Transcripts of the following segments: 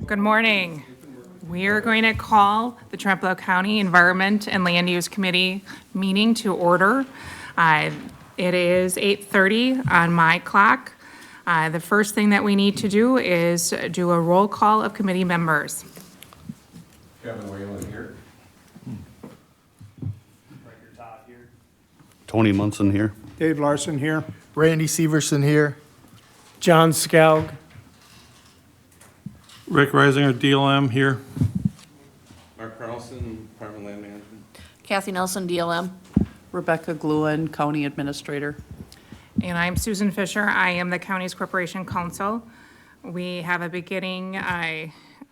Good morning. We are going to call the Trempealeau County Environment and Land Use Committee meeting to order. It is 8:30 on my clock. The first thing that we need to do is do a roll call of committee members. Kevin Whalen here. Tony Munson here. Dave Larson here. Randy Severson here. John Scoug. Rick Reisinger, DLM here. Mark Carlson, Department of Land Management. Kathy Nelson, DLM. Rebecca Gluen, County Administrator. And I'm Susan Fisher. I am the county's corporation counsel. We have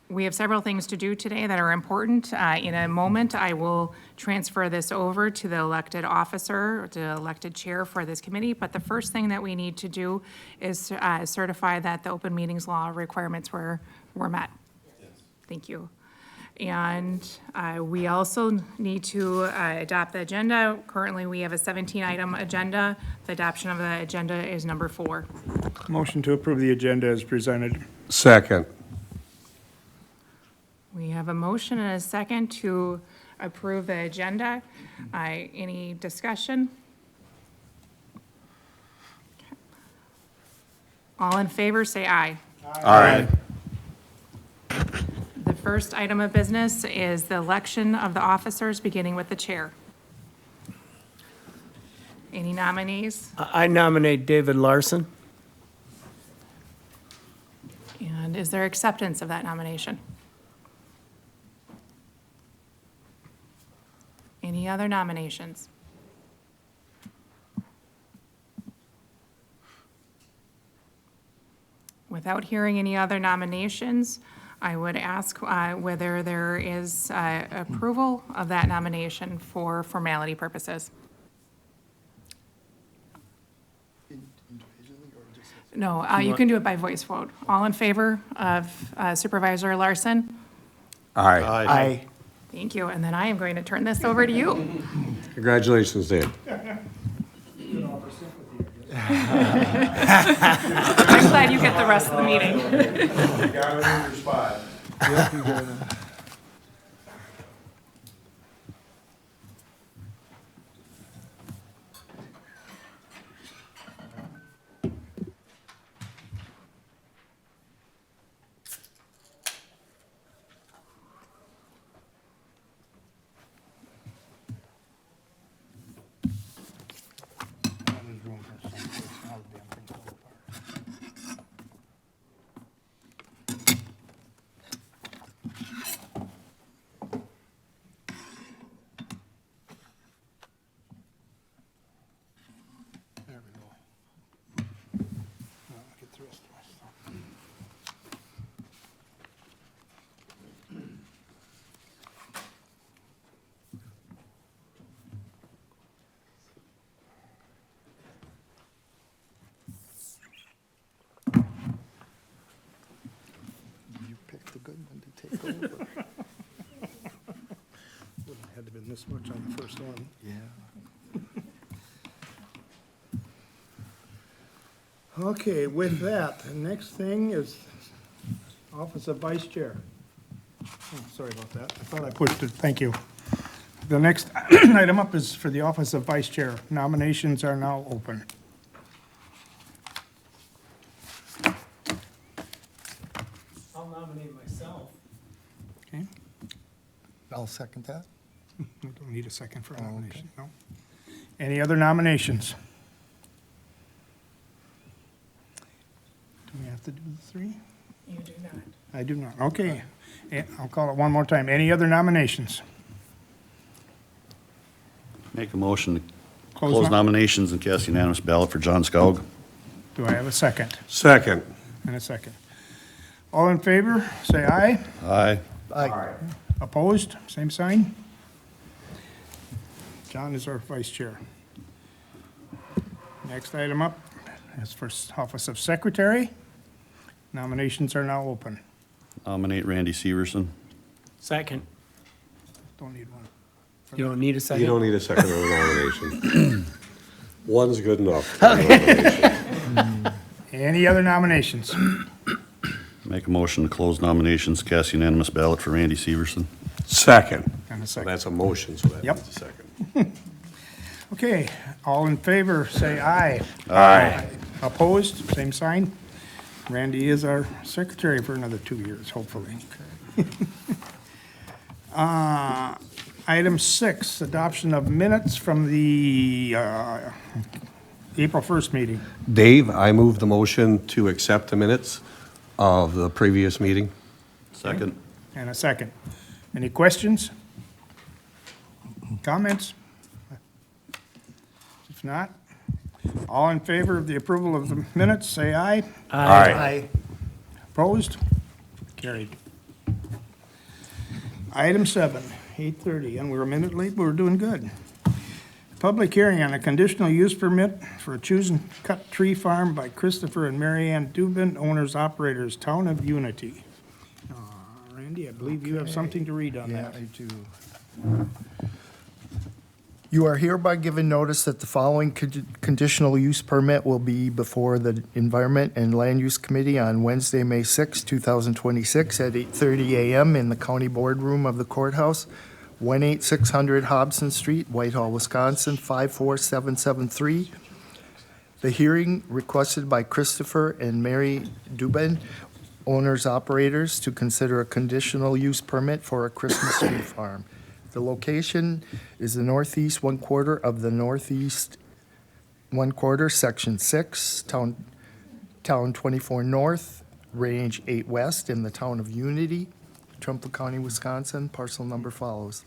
we have several things to do today that are important. In a moment, I will transfer this over to the elected officer, or to the elected chair for this committee. But the first thing that we need to do is certify that the open meetings law requirements were met. Yes. Thank you. And we also need to adopt the agenda. Currently, we have a 17-item agenda. The adoption of the agenda is number 4. Motion to approve the agenda as presented. Second. We have a motion and a second to approve the agenda. Any discussion? Okay. All in favor, say aye. Aye. The first item of business is the election of the officers, beginning with the chair. Any nominees? I nominate David Larson. And is there acceptance of that nomination? Any other nominations? Without hearing any other nominations, I would ask whether there is approval of that nomination for formality purposes. No, you can do it by voice vote. All in favor of Supervisor Larson? Aye. Aye. Thank you, and then I am going to turn this over to you. Congratulations, Dave. I'm glad you get the rest of the meeting. You got it in your spot. There we go. Now, get the rest of my stuff. You picked a good one to take over. Wouldn't have had to been this much on the first one. Yeah. Okay, with that, the next thing is Office of Vice Chair. Oh, sorry about that. I thought I pushed it. Thank you. The next item up is for the Office of Vice Chair. Nominations are now open. I'll nominate myself. Okay, I'll second that. we don't need a second for a Oh, okay. nomination, no? Any other nominations? Do we have to do the 3? You do not. I do not. Okay. I'll call it one more time. Any other nominations? Make a motion to Close close nom- nominations and cast unanimous ballot for John Scoug. Do I have a second? Second. And a second. All in favor, say aye. Aye. Aye. Opposed, same sign. John is our vice chair. Next item up is for Office of Secretary. Nominations are now open. Nominate Randy Severson. Second. Don't need one. You don't need a second? You don't need a second nomination. One's good enough. Any other nominations? Make a motion to close nominations, cast unanimous ballot for Randy Severson. Second. And a So second. that's a motion, so that Yep. means a second. Okay, all in favor, say aye. Aye. Opposed, same sign. Randy is our secretary for another 2 years, hopefully. Item 6, adoption of minutes from the April 1st meeting. Dave, I move the motion to accept the minutes of the previous meeting. Second. And a second. Any questions? Comments? If not, all in favor of the approval of the minutes, say aye. Aye. Opposed? Carried. Item 7, 8:30, and we're a minute late, but we're doing good. Public hearing on a conditional use permit for a choose and cut tree farm by Christopher and Mary Ann Dubin, owners, operators, Town of Unity. Randy, I believe you have something to read on Yeah, that. I do. You are hereby given notice that the following conditional use permit will be before the Environment and Land Use Committee on Wednesday, May 6, 2026, at 8:30 a.m. in the County Boardroom of the Courthouse, 18600 Hobson Street, Whitehall, Wisconsin, 54773. The hearing requested by Christopher and Mary Dubin, owners operators, to consider a conditional use permit for a Christmas tree farm. The location is the northeast one quarter of the northeast one quarter, section 6, town 24 north, range 8 west, in the town of Unity, Trumbull County, Wisconsin. Parcel number follows.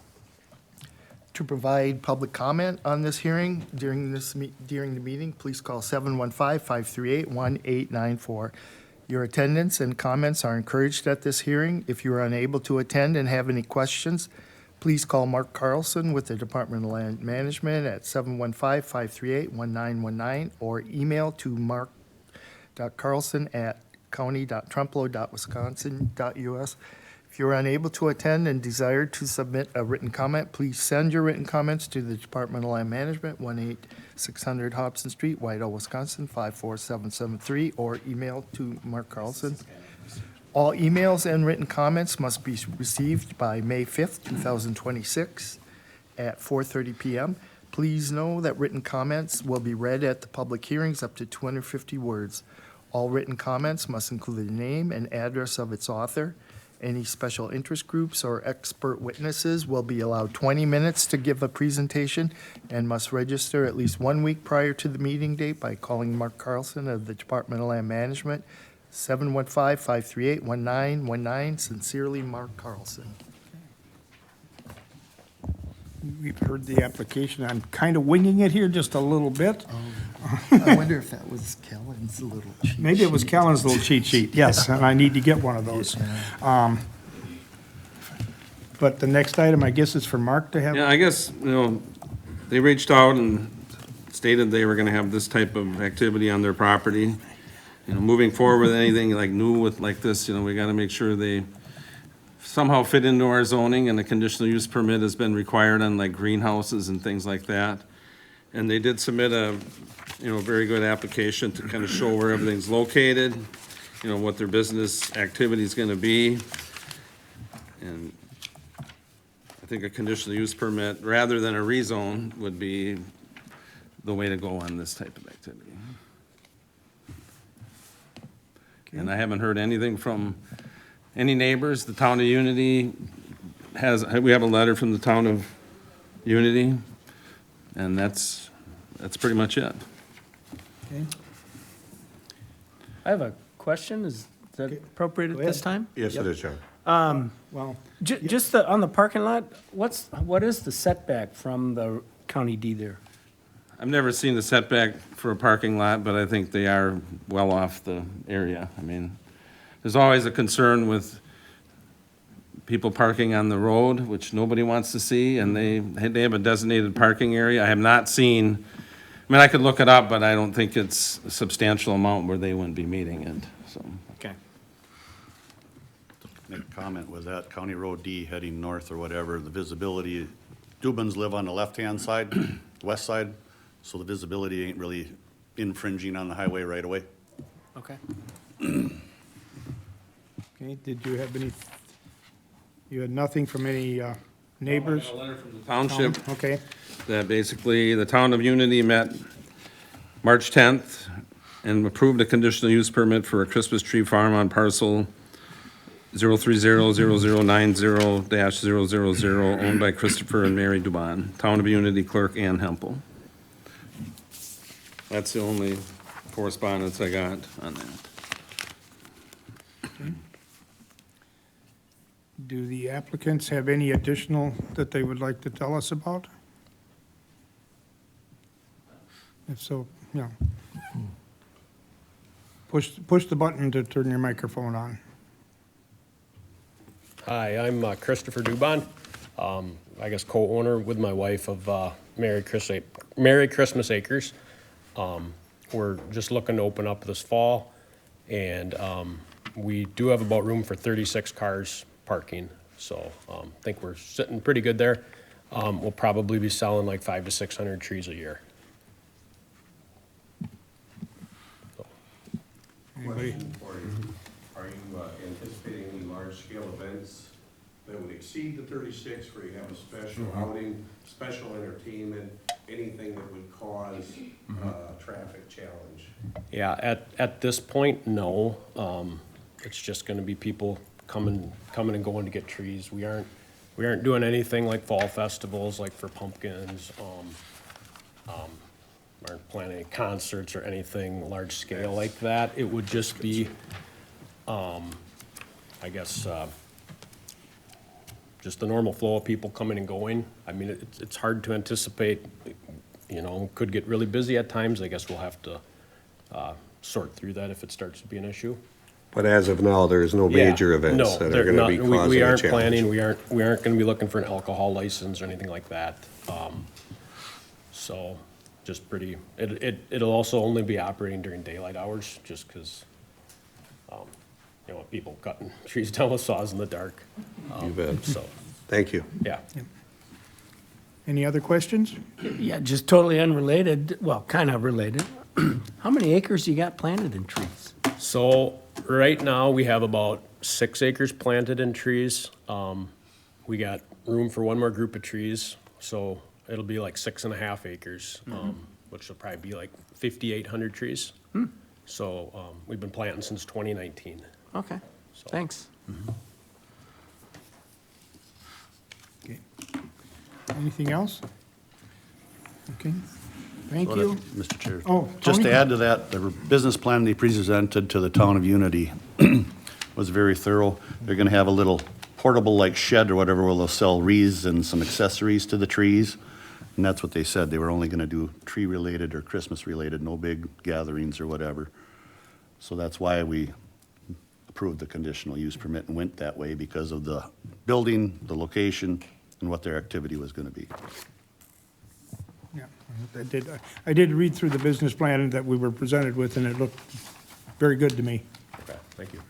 To provide public comment on this hearing during the meeting, please call 715-538-1894. Your attendance and comments are encouraged at this hearing. If you are unable to attend and have any questions, please call Mark Carlson with the Department of Land Management at 715-538-1919 or email to mark.carlson@county.trempealeau.wisconsin.us. If you are unable to attend and desire to submit a written comment, please send your written comments to the Department of Land Management, 18600 Hobson Street, Whitehall, Wisconsin, 54773, or email to Mark Carlson. All emails and written comments must be received by May 5th, 2026 at 4:30 p.m. Please know that written comments will be read at the public hearings up to 250 words. All written comments must include the name and address of its author. Any special interest groups or expert witnesses will be allowed 20 minutes to give a presentation and must register at least 1 week prior to the meeting date by calling Mark Carlson of the Department of Land Management, 715-538-1919. Sincerely, Mark Carlson. We've heard the application. I'm kind of winging it here just a little bit. I wonder if that was Kellen's little cheat Maybe it was sheet. Kellen's little cheat sheet, yes, and I need to get one of those. But the next item, I guess, is for Mark to have. Yeah, I guess, they reached out and stated they were gonna have this type of activity on their property. Moving forward with anything like new with like this, we gotta make sure they somehow fit into our zoning, and a conditional use permit has been required on like greenhouses and things like that. And they did submit a, very good application to kind of show where everything's located, what their business activity is gonna be. And I think a conditional use permit, rather than a rezone, would be the way to go on this type of activity. And I haven't heard anything from any neighbors. The town of Unity we have a letter from the town of Unity, and that's pretty much it. Okay. I have a question. Is that appropriate Go at this ahead. time? Yes, it is, John. Well, Just on the parking lot, what is the setback from the county D there? I've never seen the setback for a parking lot, but I think they are well off the area. I mean, there's always a concern with people parking on the road, which nobody wants to see, and they have a designated parking area. I have not seen, I could look it up, but I don't think it's a substantial amount where they wouldn't be meeting it, so. Okay. Make a comment with that, County Road D heading north or whatever, the visibility, Dubins live on the left-hand side, west side, so the visibility ain't really infringing on the highway right away. Okay. Okay, did you have any, you had nothing from any neighbors? I got a letter from the township Okay, that basically the town of Unity met March 10th and approved a conditional use permit for a Christmas tree farm on parcel 0300090-000 owned by Christopher and Mary Dubon, Town of Unity Clerk Ann Hempel. That's the only correspondence I got on that. do the applicants have any additional that they would like to tell us about? If so, yeah. Push the button to turn your microphone on. Hi, I'm Christopher Dubon, I guess co-owner with my wife of Merry Christmas Acres. We're just looking to open up this fall, and we do have about room for 36 cars parking, so I think we're sitting pretty good there. We'll probably be selling like 500 to 600 trees a year. Anybody? Question for you. Are you anticipating any large-scale events that would exceed the 36, where you have a special outing, special entertainment, anything that would cause a traffic challenge? Yeah, at this point, no. It's just gonna be people coming and going to get trees. We aren't doing anything like fall festivals, like for pumpkins. Aren't planning any concerts or anything large scale like that. It would just be, I guess, just the normal flow of people coming and going. I mean, it's hard to anticipate, you know, could get really busy at times. I guess we'll have to sort through that if it starts to be an issue. But as of now, there's no Yeah, major events no, that they're are gonna be not- causing we a aren't challenge? planning, we aren't gonna be looking for an alcohol license or anything like that. So, just pretty, it'll also only be operating during daylight hours, just because, you know, people cutting trees down with saws in the dark. You bet. So, Thank you. yeah. Any other questions? Yeah, just totally unrelated, well, kind of related. How many acres you got planted in trees? So, right now, we have about 6 acres planted in trees. We got room for one more group of trees, so it'll be like 6.5 acres, which will probably be like 5,800 trees. So, we've been planting since 2019. Okay, thanks. Okay. Anything else? Okay, thank Well, you. Mr. Chair. Oh, Just Tony? to add to that, the business plan they presented to the town of Unity was very thorough. They're gonna have a little portable like shed or whatever where they'll sell wreaths and some accessories to the trees. And that's what they said. They were only gonna do tree-related or Christmas-related, no big gatherings or whatever. So that's why we approved the conditional use permit and went that way, because of the building, the location, and what their activity was gonna be. Yeah, I did read through the business plan that we were presented with, and it looked very good to me. Okay, thank you.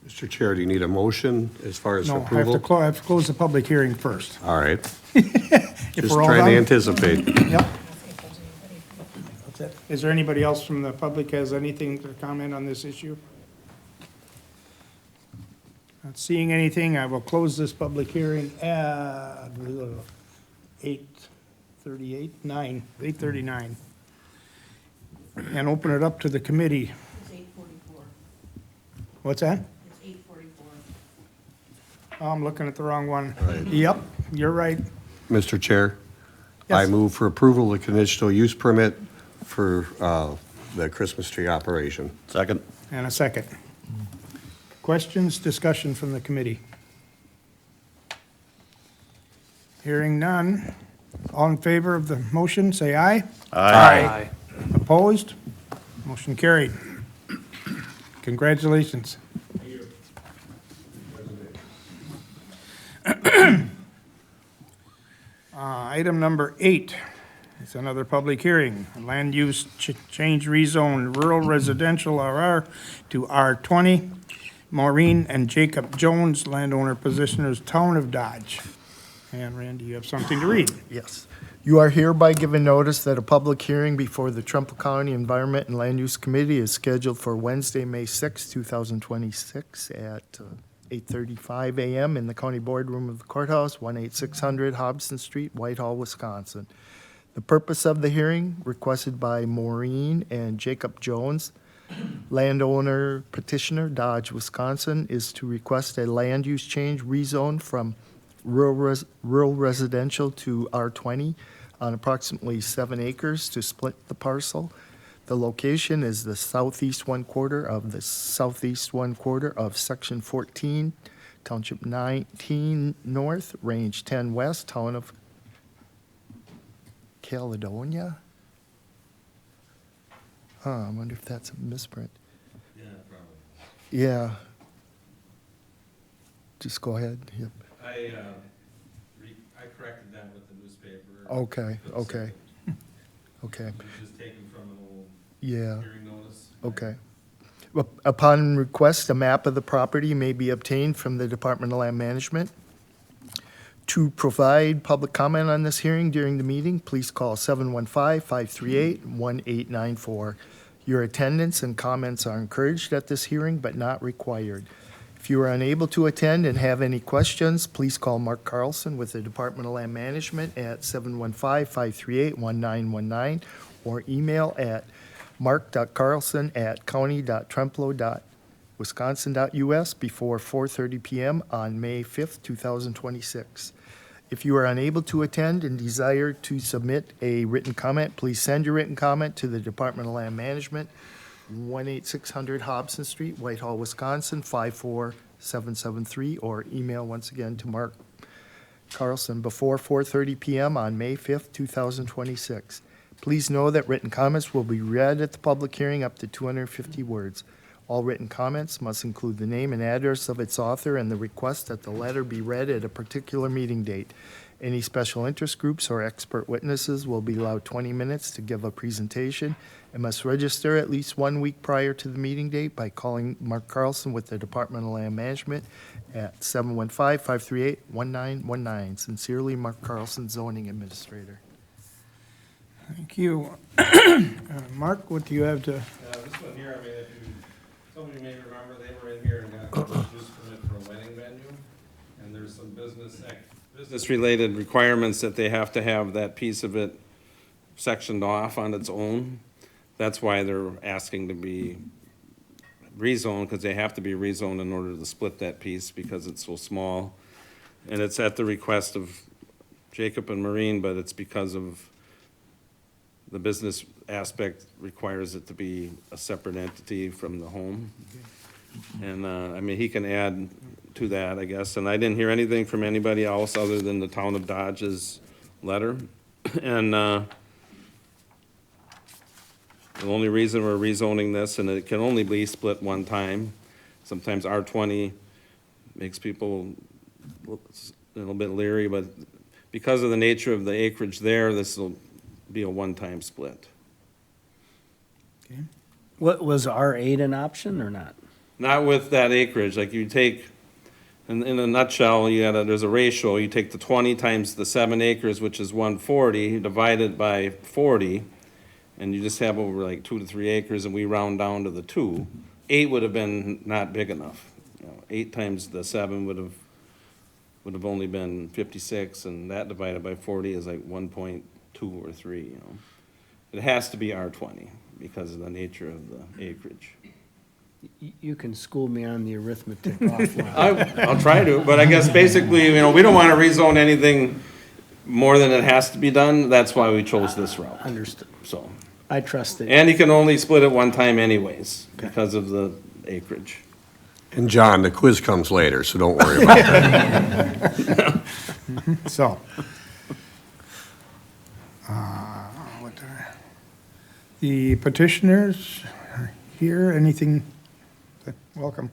Mr. Chair, do you need a motion as far as No, I have approval? to I have to close the public hearing first. All right. If Just we're all trying to done. anticipate. Yep. Is there anybody else from the public has anything to comment on this issue? Not seeing anything, I will close this public hearing at 8:39. And open it up to the committee. It's 8:44. What's that? It's 8:44. Oh, I'm looking at the wrong one. Yep, you're right. Mr. Chair, I Yes. move for approval of conditional use permit for the Christmas tree operation. Second? And a second. Questions, discussion from the committee? Hearing none. All in favor of the motion, say aye. Aye. Opposed? Motion carried. Congratulations. Item number 8 is another public hearing. Land use change rezone rural residential RR to R20. Maureen and Jacob Jones, landowner positioners, Town of Dodge. And Randy, you have something to read. Yes. You are hereby given notice that a public hearing before the Trumpealeau County Environment and Land Use Committee is scheduled for Wednesday, May 6, 2026 at 8:35 a.m. in the County Boardroom of the Courthouse, 18600 Hobson Street, Whitehall, Wisconsin. The purpose of the hearing, requested by Maureen and Jacob Jones, landowner petitioner, Dodge, Wisconsin, is to request a land use change rezone from rural residential to R20 on approximately 7 acres to split the parcel. The location is the southeast one quarter of Section 14, Township 19 North, Range 10 West, Town of Caledonia? I wonder if that's a misprint. Yeah, probably. Yeah. Just go ahead. Yep. I corrected that with the newspaper. Okay, okay. Okay, Which is taken from an old yeah, hearing notice. okay. Upon request, a map of the property may be obtained from the Department of Land Management. To provide public comment on this hearing during the meeting, please call 715-538-1894. Your attendance and comments are encouraged at this hearing, but not required. If you are unable to attend and have any questions, please call Mark Carlson with the Department of Land Management at 715-538-1919 or email at mark.carlson@county.trempealeau.wisconsin.us before 4:30 p.m. on May 5th, 2026. If you are unable to attend and desire to submit a written comment, please send your written comment to the Department of Land Management, 18600 Hobson Street, Whitehall, Wisconsin, 54773, or email once again to Mark Carlson before 4:30 p.m. on May 5th, 2026. Please know that written comments will be read at the public hearing up to 250 words. All written comments must include the name and address of its author and the request that the letter be read at a particular meeting date. Any special interest groups or expert witnesses will be allowed 20 minutes to give a presentation and must register at least 1 week prior to the meeting date by calling Mark Carlson with the Department of Land Management at 715-538-1919. Sincerely, Mark Carlson, Zoning Administrator. Thank you. Mark, what do you have to, This one here, I mean, if you, some of you may remember, they were in here and got a use permit for a wedding venue. And there's some business-related requirements that they have to have that piece of it sectioned off on its own. That's why they're asking to be rezoned, because they have to be rezoned in order to split that piece because it's so small. And it's at the request of Jacob and Maureen, but it's because of the business aspect requires it to be a separate entity from the home. And, I mean, he can add to that, I guess. And I didn't hear anything from anybody else other than the town of Dodge's letter. And, the only reason we're rezoning this, and it can only be split one time. Sometimes R20 makes people a little bit leery, but because of the nature of the acreage there, this will be a one-time split. What, was R8 an option or not? Not with that acreage, like you take, in a nutshell, there's a ratio, you take the 20 times the 7 acres, which is 140, divide it by 40, and you just have over like 2 to 3 acres, and we round down to the 2. 8 would have been not big enough. 8 times the 7 would have only been 56, and that divided by 40 is like 1.2 or 3, It has to be R20 because of the nature of the acreage. You can school me on the arithmetic offline. I'll try to, but I guess basically, we don't want to rezone anything more than it has to be done. That's why we chose this route, Understood. so. I trust it. And you can only split it one time anyways because of the acreage. And John, the quiz comes later, so don't worry about that. so. The petitioners are here, anything, welcome.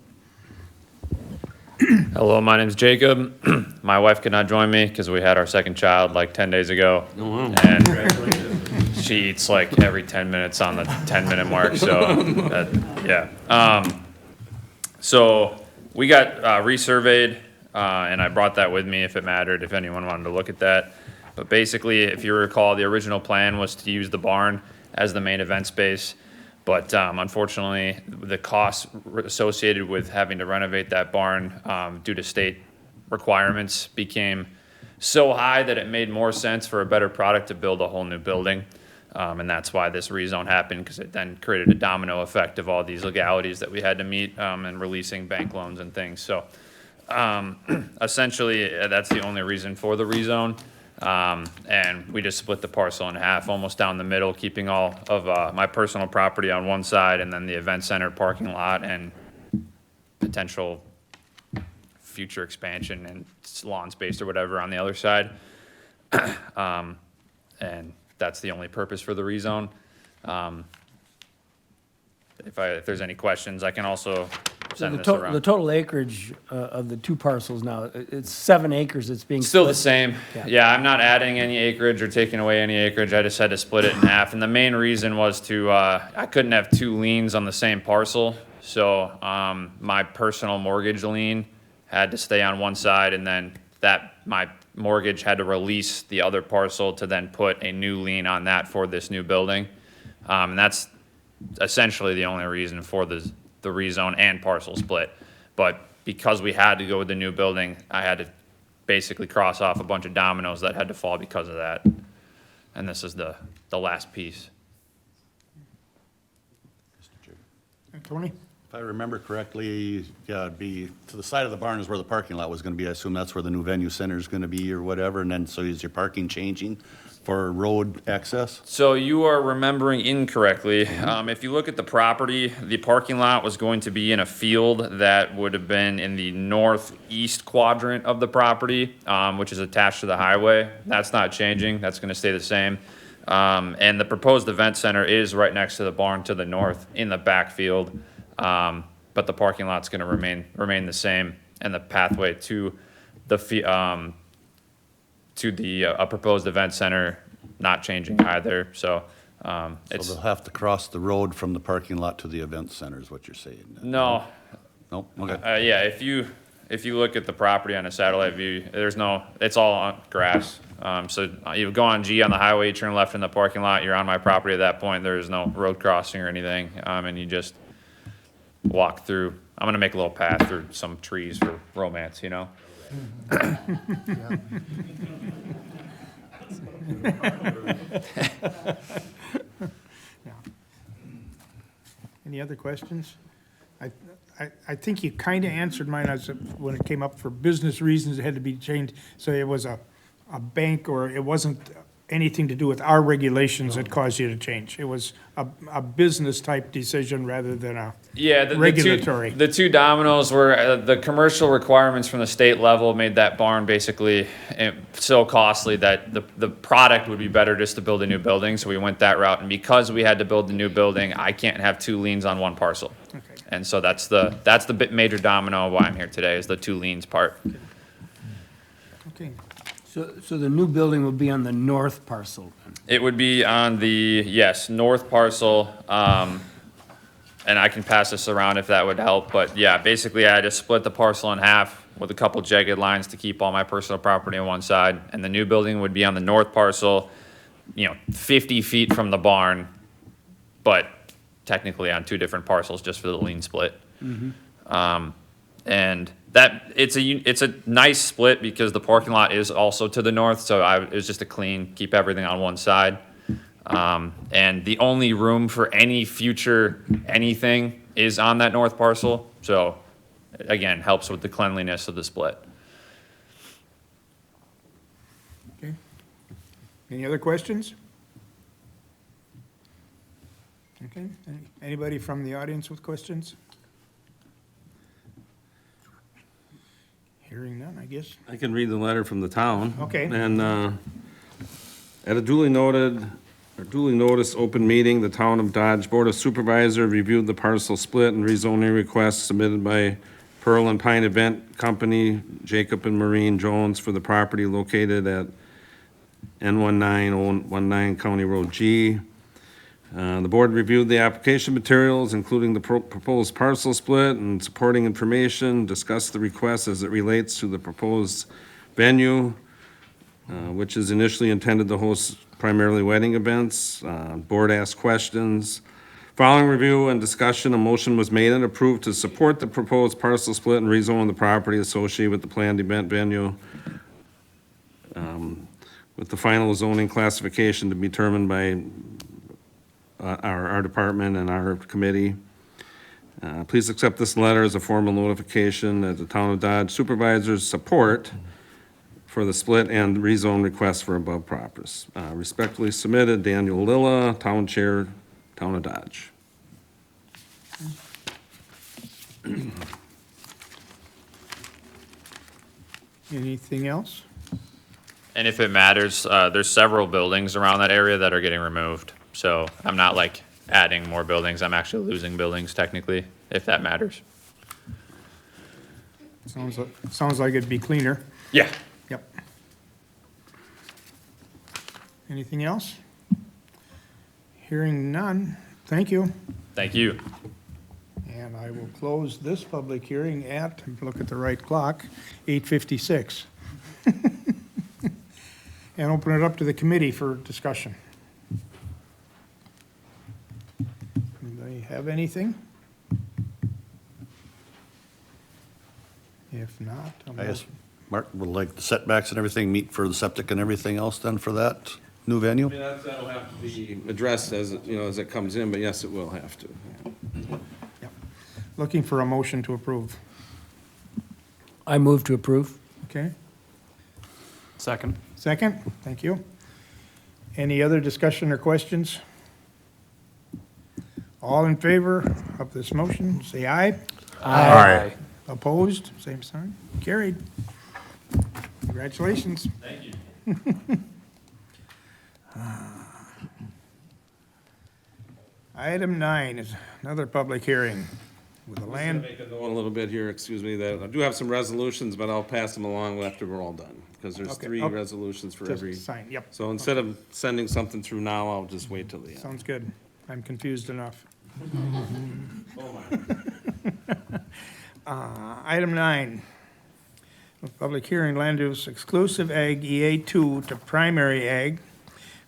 Hello, my name's Jacob. My wife could not join me because we had our second child like 10 days ago. And she eats like every 10 minutes on the 10-minute mark, so, yeah. So we got resurveyed, and I brought that with me if it mattered, if anyone wanted to look at that. But basically, if you recall, the original plan was to use the barn as the main event space. But unfortunately, the costs associated with having to renovate that barn due to state requirements became so high that it made more sense for a better product to build a whole new building. And that's why this rezone happened, because it then created a domino effect of all these legalities that we had to meet and releasing bank loans and things. So essentially, that's the only reason for the rezone. And we just split the parcel in half, almost down the middle, keeping all of my personal property on one side and then the event center, parking lot, and potential future expansion and lawn space or whatever on the other side. And that's the only purpose for the rezone. If there's any questions, I can also So send the this the around. total acreage of the two parcels now, it's 7 acres that's being Still the split. same. Yeah. Yeah, I'm not adding any acreage or taking away any acreage. I just had to split it in half. And the main reason was to, I couldn't have two liens on the same parcel. So my personal mortgage lien had to stay on one side, and then my mortgage had to release the other parcel to then put a new lien on that for this new building. And that's essentially the only reason for the rezone and parcel split. But because we had to go with the new building, I had to basically cross off a bunch of dominoes that had to fall because of that. And this is the last piece. Tony? If I remember correctly, yeah, it'd be, to the side of the barn is where the parking lot was gonna be. I assume that's where the new venue center is gonna be or whatever, and then, so is your parking changing for road access? So you are remembering incorrectly. If you look at the property, the parking lot was going to be in a field that would have been in the northeast quadrant of the property, which is attached to the highway. That's not changing. That's going to stay the same. And the proposed event center is right next to the barn to the north in the backfield. But the parking lot's going to remain the same, and the pathway to the proposed event center not changing either. So So it's they'll have to cross the road from the parking lot to the event center is what you're saying? no. Nope, okay. Yeah, if you look at the property on a satellite view, it's all on grass. So you go on G on the highway, you turn left in the parking lot, you're on my property at that point. There is no road crossing or anything, and you just walk through. I'm gonna make a little path through some trees for romance, you know? Any other questions? I think you kind of answered mine as when it came up for business reasons, it had to be changed. So it was a bank, or it wasn't anything to do with our regulations that caused you to change. It was a business type decision rather than a Yeah, regulatory. The two dominoes were the commercial requirements from the state level made that barn basically so costly that the product would be better just to build a new building. So we went that route, and because we had to build the new building, I can't have two liens on one parcel. Okay. And so that's the major domino of why I'm here today, is the two liens part. Okay. So the new building will be on the north parcel then? It would be on the, yes, north parcel, and I can pass this around if that would help, but yeah, basically I just split the parcel in half with a couple jagged lines to keep all my personal property on one side, and the new building would be on the north parcel, 50 feet from the barn, but technically on two different parcels just for the lien split. And it's a nice split because the parking lot is also to the north, so it was just a clean, keep everything on one side. And the only room for any future anything is on that north parcel, so again, helps with the cleanliness of the split. Okay. Any other questions? Okay. Anybody from the audience with questions? Hearing none, I guess. I can read the letter from the town. Okay. And at a duly noticed open meeting, the Town of Dodge Board of Supervisor reviewed the parcel split and rezoning requests submitted by Pearl and Pine Event Company, Jacob and Maureen Jones, for the property located at N19019 County Road G. The board reviewed the application materials, including the proposed parcel split and supporting information, discussed the request as it relates to the proposed venue, which is initially intended to host primarily wedding events. Board asked questions. Following review and discussion, a motion was made and approved to support the proposed parcel split and rezone the property associated with the planned event venue, with the final zoning classification to be determined by our department and our committee. Please accept this letter as a formal notification that the Town of Dodge supervisors support for the split and rezone request for above properties. Respectfully submitted, Daniel Lilla, Town Chair, Town of Dodge. Anything else? And if it matters, there's several buildings around that area that are getting removed. So I'm not like adding more buildings. I'm actually losing buildings technically, if that matters. Sounds like it'd be cleaner. Yeah. Yep. Anything else? Hearing none, thank you. Thank you. And I will close this public hearing at, look at the right clock, 8:56. And open it up to the committee for discussion. Anybody have anything? If not, I guess, Mark, will like the setbacks and everything meet for the septic and everything else then for that new venue? I mean, that'll have to be addressed as, as it comes in, but yes, it will have to. Yep. Looking for a motion to approve. I move to approve. Okay, Second. second, thank you. Any other discussion or questions? All in favor of this motion, say aye. Aye. Opposed, same sign, carried. Congratulations. Thank you. Item 9 is another public hearing with a land, Make a note a little bit here, excuse me, that I do have some resolutions, but I'll pass them along after we're all done, because there's Okay, 3 okay. resolutions for every. just sign, yep, So instead of sending something through now, I'll just wait till the end. sounds good. I'm confused enough. Item 9, public hearing, land use exclusive ag EA2 to primary ag,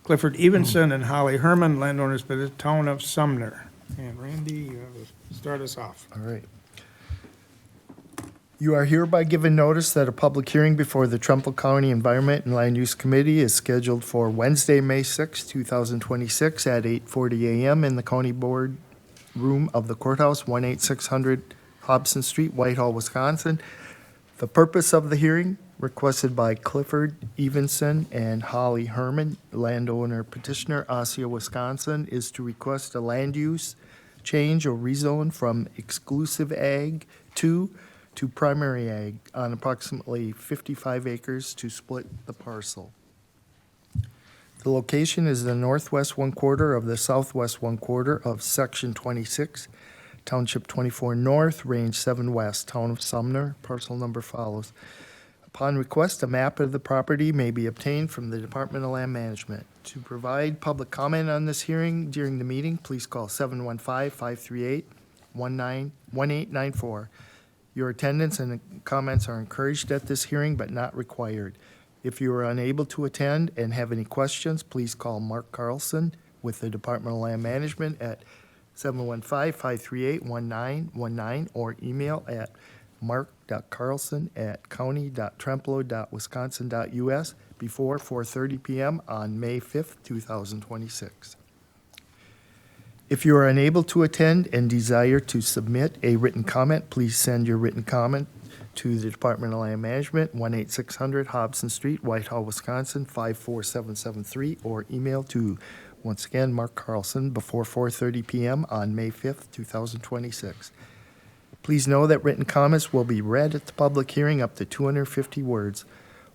Clifford Evenson and Holly Herman, landowners by the town of Sumner. And Randy, you have to start us off. All right. You are hereby given notice that a public hearing before the Trumpealeau County Environment and Land Use Committee is scheduled for Wednesday, May 6, 2026 at 8:40 a.m. in the County Board Room of the Courthouse, 18600 Hobson Street, Whitehall, Wisconsin. The purpose of the hearing, requested by Clifford Evenson and Holly Herman, landowner petitioner, Osseo, Wisconsin, is to request a land use change or rezone from exclusive ag to primary ag on approximately 55 acres to split the parcel. The location is the northwest one quarter of the southwest one quarter of Section 26, Township 24 North, Range 7 West, Town of Sumner. Parcel number follows. Upon request, a map of the property may be obtained from the Department of Land Management. To provide public comment on this hearing during the meeting, please call 715-538-1894. Your attendance and comments are encouraged at this hearing but not required. If you are unable to attend and have any questions, please call Mark Carlson with the Department of Land Management at 715-538-1919 or email at mark.carlson@county.trempealeau.wisconsin.us before 4:30 p.m. on May 5th, 2026. If you are unable to attend and desire to submit a written comment, please send your written comment to the Department of Land Management, 18600 Hobson Street, Whitehall, Wisconsin, 54773, or email to, once again, Mark Carlson before 4:30 p.m. on May 5th, 2026. Please know that written comments will be read at the public hearing up to 250 words.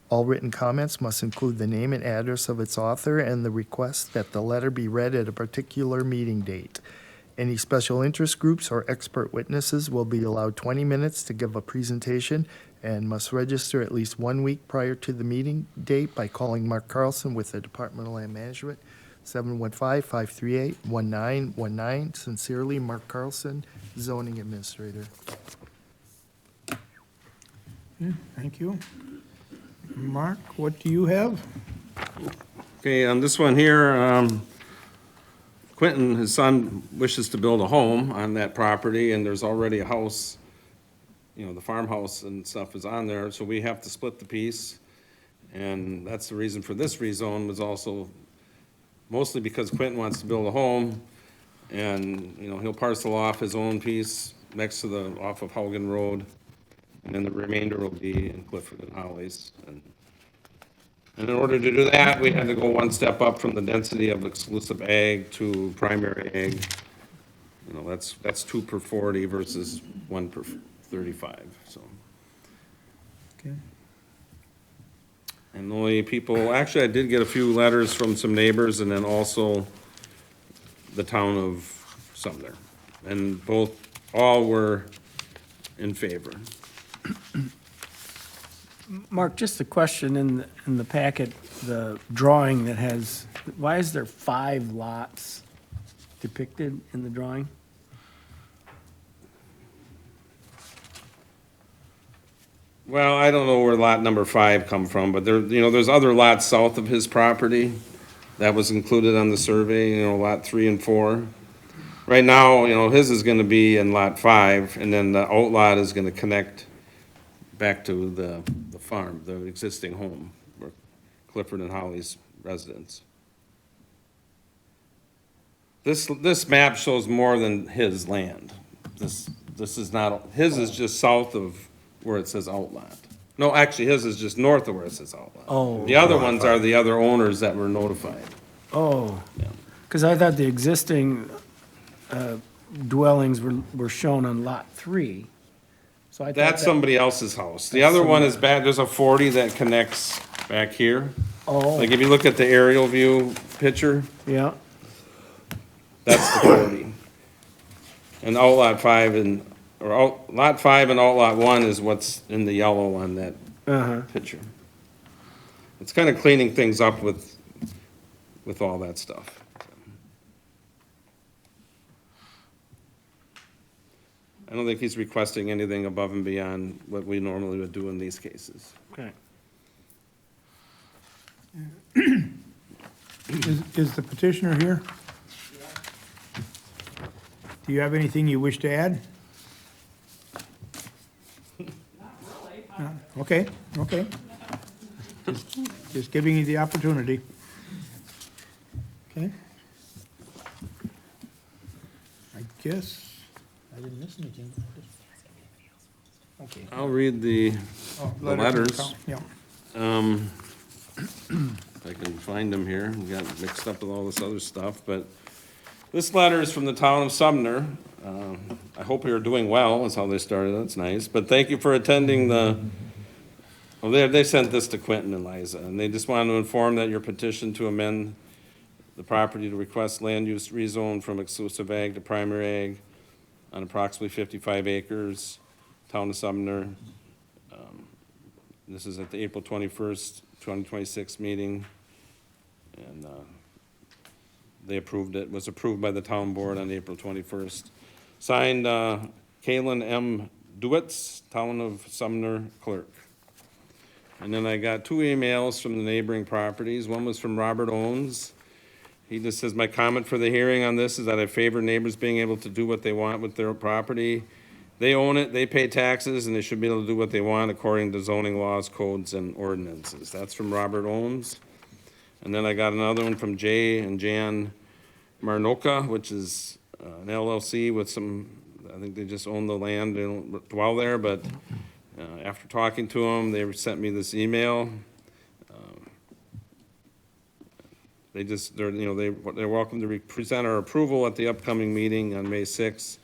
All written comments must include the name and address of its author and the request that the letter be read at a particular meeting date. Any special interest groups or expert witnesses will be allowed 20 minutes to give a presentation and must register at least 1 week prior to the meeting date by calling Mark Carlson with the Department of Land Management, 715-538-1919. Sincerely, Mark Carlson, Zoning Administrator. Thank you. Mark, what do you have? Okay, on this one here, Quentin, his son, wishes to build a home on that property, and there's already a house, you know, the farmhouse and stuff is on there, so we have to split the piece. And that's the reason for this rezone, was also mostly because Quentin wants to build a home, and, you know, he'll parcel off his own piece next to off of Haugen Road, and then the remainder will be in Clifford and Hollies. And in order to do that, we had to go one step up from the density of exclusive ag to primary ag. You know, that's 2 per 40 versus 1 per 35, so. Okay. And the only people, actually, I did get a few letters from some neighbors, and then also the town of Sumner. And all were in favor. Mark, just a question in the packet, the drawing that has, why is there 5 lots depicted in the drawing? Well, I don't know where lot number 5 come from, but there, you know, there's other lots south of his property that was included on the survey, you know, lot 3 and 4. Right now, you know, his is gonna be in lot 5, and then the outlot is gonna connect back to the farm, the existing home, where Clifford and Holly's residence. This map shows more than his land. This is not, his is just south of where it says outlot. No, actually, his is just north of where it says outlot. Oh. The other ones are the other owners that were notified. Oh, Yeah. because I thought the existing dwellings were shown on Lot 3. So I thought That's that- somebody else's house. The That's other one somebody- is back, there's a 40 that connects back here. Oh, Like, if you look at the aerial view picture, yeah, that's the 40. And outlot 5 and, lot 5 and outlot 1 is what's in the yellow on that uh-huh. picture. It's kind of cleaning things up with all that stuff. I don't think he's requesting anything above and beyond what we normally would do in these cases. Okay. Is the petitioner here? Do you have anything you wish to add? Not really. Okay, okay. Just giving you the opportunity. Okay. I guess, I didn't miss anything. Okay. I'll read the Oh, the letters. Yeah. If I can find them here, we got mixed up with all this other stuff, but this letter is from the town of Sumner. I hope you're doing well, is how they started, that's nice, but thank you for attending they sent this to Quentin and Liza, and they just wanted to inform that your petition to amend the property to request land use rezone from exclusive ag to primary ag on approximately 55 acres, town of Sumner. This is at the April 21st, 2026 meeting, and they approved it, was approved by the town board on April 21st. Signed, Kalen M. Duetz, town of Sumner clerk. And then I got 2 emails from the neighboring properties. One was from Robert Owens. He just says, my comment for the hearing on this is that I favor neighbors being able to do what they want with their property. They own it, they pay taxes, and they should be able to do what they want according to zoning laws, codes, and ordinances. That's from Robert Owens. And then I got another one from Jay and Jan Marnoka, which is an LLC with some, I think they just own the land, they don't dwell there, but after talking to them, they sent me this email. They're welcome to present our approval at the upcoming meeting on May 6th.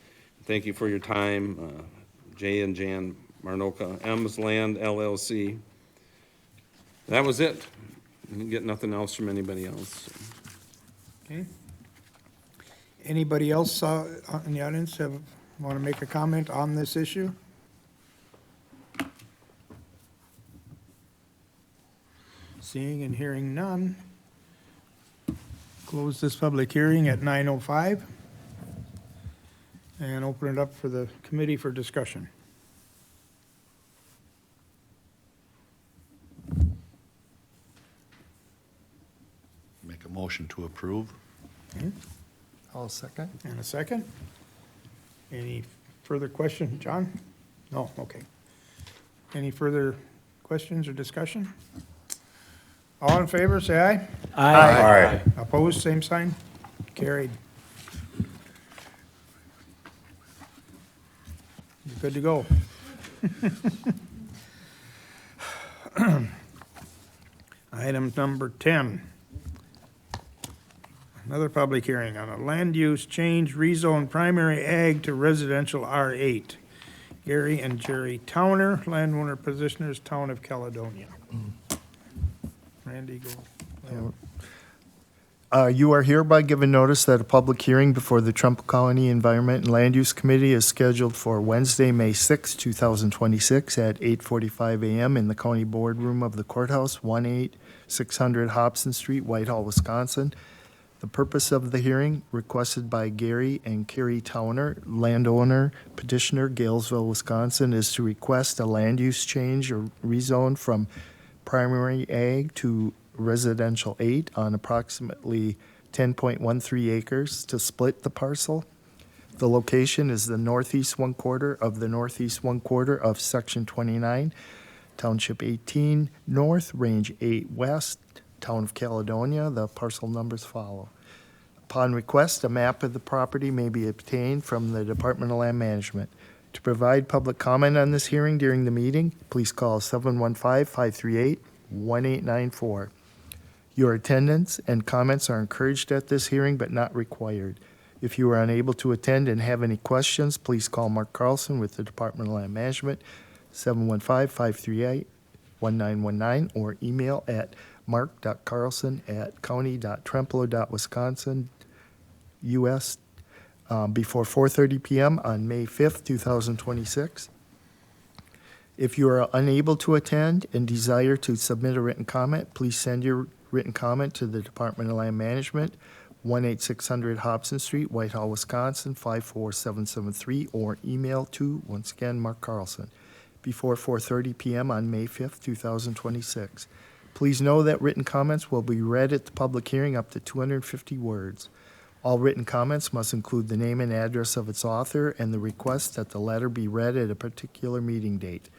Thank you for your time, Jay and Jan Marnoka, M's Land LLC. That was it. I didn't get nothing else from anybody else. Okay. Anybody else in the audience want to make a comment on this issue? Seeing and hearing none. Close this public hearing at 9:05 and open it up for the committee for discussion. motion to approve. I'll second. And a second. Any further question, John? No, okay. Any further questions or discussion? All in favor, say aye. Aye. Opposed, same sign. Carried. You're good to go. Item number 10. Another public hearing on a land use change rezone primary ag to residential R8. Gary and Jerry Towner, landowner petitioners, Town of Caledonia. Randy, go. You are hereby given notice that a public hearing before the Trumbull County Environment and Land Use Committee is scheduled for Wednesday, May 6, 2026 at 8:45 a.m. in the county boardroom of the courthouse, 18600 Hobson Street, Whitehall, Wisconsin. The purpose of the hearing, requested by Gary and Carrie Towner, landowner petitioner, Galesville, Wisconsin, is to request a land use change or rezone from primary ag to residential 8 on approximately 10.13 acres to split the parcel. The location is the northeast one quarter of the northeast one quarter of Section 29, Township 18 North, Range 8 West, Town of Caledonia. The parcel numbers follow. Upon request, a map of the property may be obtained from the Department of Land Management. To provide public comment on this hearing during the meeting, please call 715-538-1894. Your attendance and comments are encouraged at this hearing but not required. If you are unable to attend and have any questions, please call Mark Carlson with the Department of Land Management, 715-538-1919, or email at mark.carlson@county.trempealeau.wisconsin, US, before 4:30 p.m. on May 5th, 2026. If you are unable to attend and desire to submit a written comment, please send your written comment to the Department of Land Management, 18600 Hobson Street, Whitehall, Wisconsin, 54773, or email to, once again, Mark Carlson, before 4:30 p.m. on May 5th, 2026. Please know that written comments will be read at the public hearing up to 250 words. All written comments must include the name and address of its author and the request that the letter be read at a particular meeting date.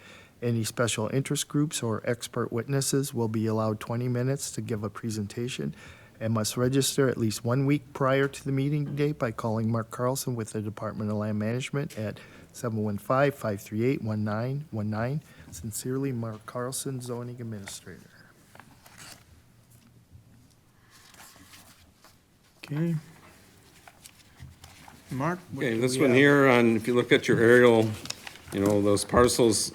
Any special interest groups or expert witnesses will be allowed 20 minutes to give a presentation and must register at least 1 week prior to the meeting date by calling Mark Carlson with the Department of Land Management at 715-538-1919. Sincerely, Mark Carlson, Zoning Administrator. Okay. Mark? what Okay, do this we one have? here, if you look at your aerial, those parcels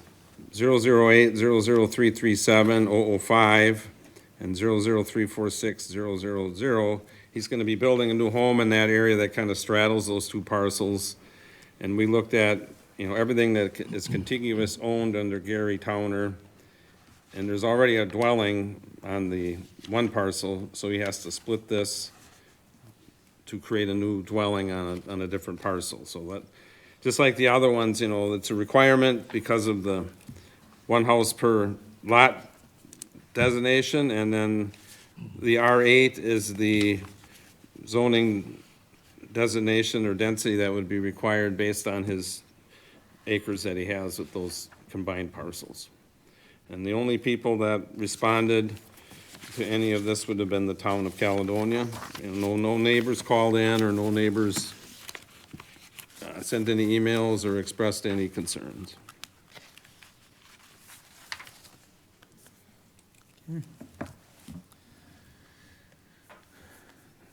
008, 00337, 005, and 00346, 000, he's gonna be building a new home in that area that kind of straddles those two parcels. And we looked at, everything that is contiguous owned under Gary Towner. And there's already a dwelling on the one parcel, so he has to split this to create a new dwelling on a different parcel. So that, just like the other ones, it's a requirement because of the one house per lot designation, and then the R8 is the zoning designation or density that would be required based on his acres that he has with those combined parcels. And the only people that responded to any of this would have been the Town of Caledonia. No neighbors called in, or no neighbors sent any emails or expressed any concerns.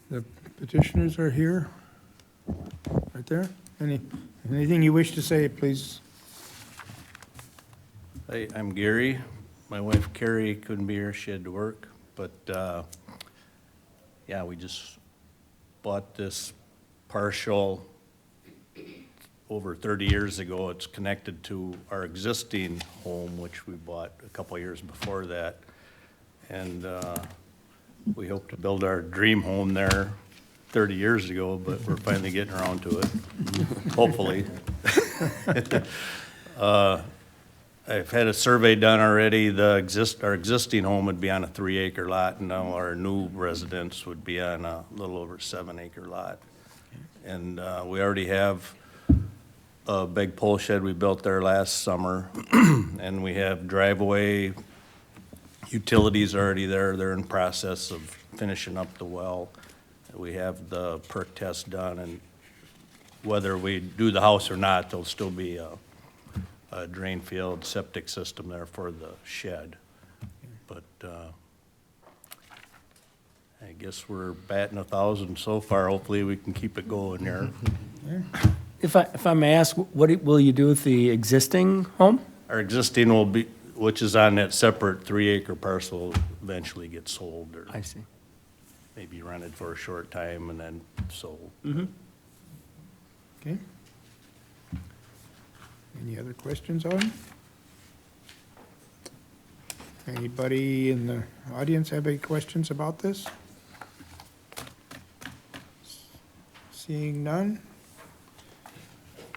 The petitioners are here, right there. Anything you wish to say, please? Hey, I'm Gary. My wife Carrie couldn't be here, she had to work, but, yeah, we just bought this partial over 30 years ago. It's connected to our existing home, which we bought a couple of years before that. And, we hope to build our dream home there 30 years ago, but we're finally getting around to it, hopefully. I've had a survey done already. Our existing home would be on a 3-acre lot, and now our new residence would be on a little over 7-acre lot. And we already have a big pole shed we built there last summer, and we have driveway, utilities already there. They're in process of finishing up the well. We have the perk test done, and whether we do the house or not, there'll still be a drain field septic system there for the shed. But I guess we're batting 1,000 so far. Hopefully we can keep it going there. If I may ask, what will you do with the existing home? Our existing will be, which is on that separate 3-acre parcel, eventually get sold or I see. maybe rented for a short time and then sold. Okay. Any other questions on? Anybody in the audience have any questions about this? Seeing none?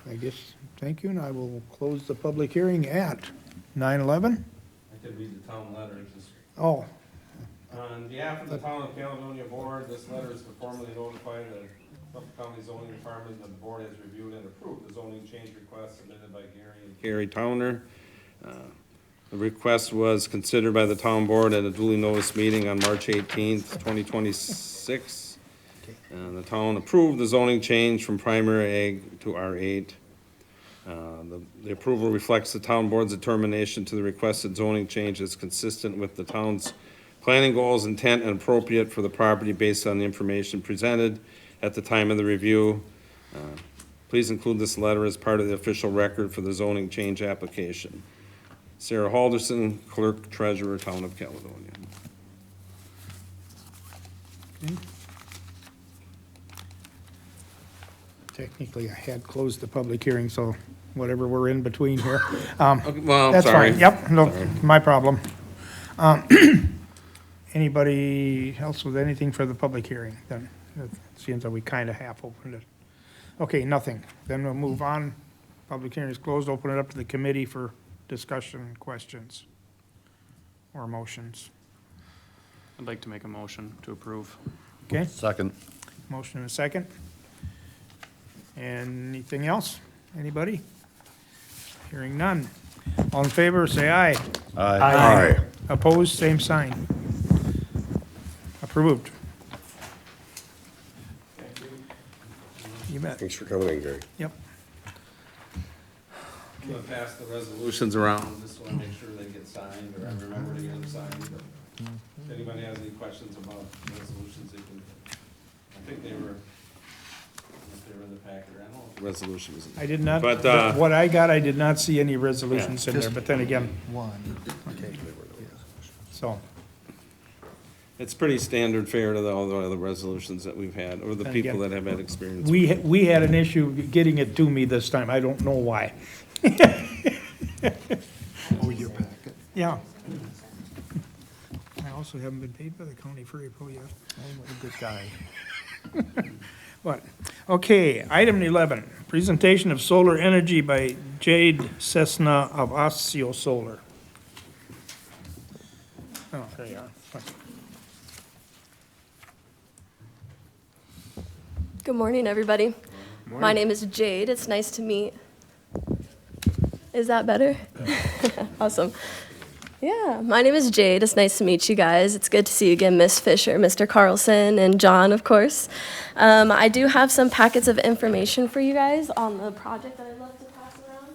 I guess, thank you, and I will close the public hearing at 9:11. I could read the town letter. Oh, On behalf of the Town of Caledonia Board, this letter is to formally notify the Suffolk County Zoning Department that the board has reviewed and approved the zoning change request submitted by Gary and Carrie Towner. The request was considered by the town board at a duly noticed meeting on March 18th, 2026. The town approved the zoning change from primary ag to R8. The approval reflects the town board's determination to the requested zoning change is consistent with the town's planning goals, intent, and appropriate for the property based on the information presented at the time of the review. Please include this letter as part of the official record for the zoning change application. Sarah Halderson, Clerk Treasurer, Town of Caledonia. technically, I had closed the public hearing, so whatever we're in between here. Okay, well, That's sorry. fine, yep, no, my problem. Anybody else with anything for the public hearing? Then it seems that we kind of half opened it. Okay, nothing. Then we'll move on. Public hearing is closed. Open it up to the committee for discussion, questions, or motions. I'd like to make a motion to approve. Okay, Second. motion and a second. Anything else? Anybody? Hearing none. All in favor, say aye. Aye. Opposed, same sign. Approved. You bet. Thanks for coming in, Gary. Yep. I'm gonna pass the resolutions around, just wanna make sure they get signed, or I remember to get them signed, but if anybody has any questions about resolutions, they can, I think they were, if they were in the packet, I don't know if the resolution was in. I did not, But, what I got, I did not see any resolutions in there, but then again, One. okay. So, It's pretty standard fare to all the other resolutions that we've had, or the And people again, that have had experience. we had an issue getting it to me this time. I don't know why. Oh, your packet. Yeah. I also haven't been paid by the county for April yet. Oh, what a good guy. What? Okay, item 11, presentation of solar energy by Jade Cessna of Osseo Solar. Oh, there you are. Good morning, everybody. My name is Jade. It's nice to meet. Is that better? Awesome. Yeah, my name is Jade. It's nice to meet you guys. It's good to see you again, Miss Fisher, Mr. Carlson, and John, of course. I do have some packets of information for you guys on the project that I'd love to pass around.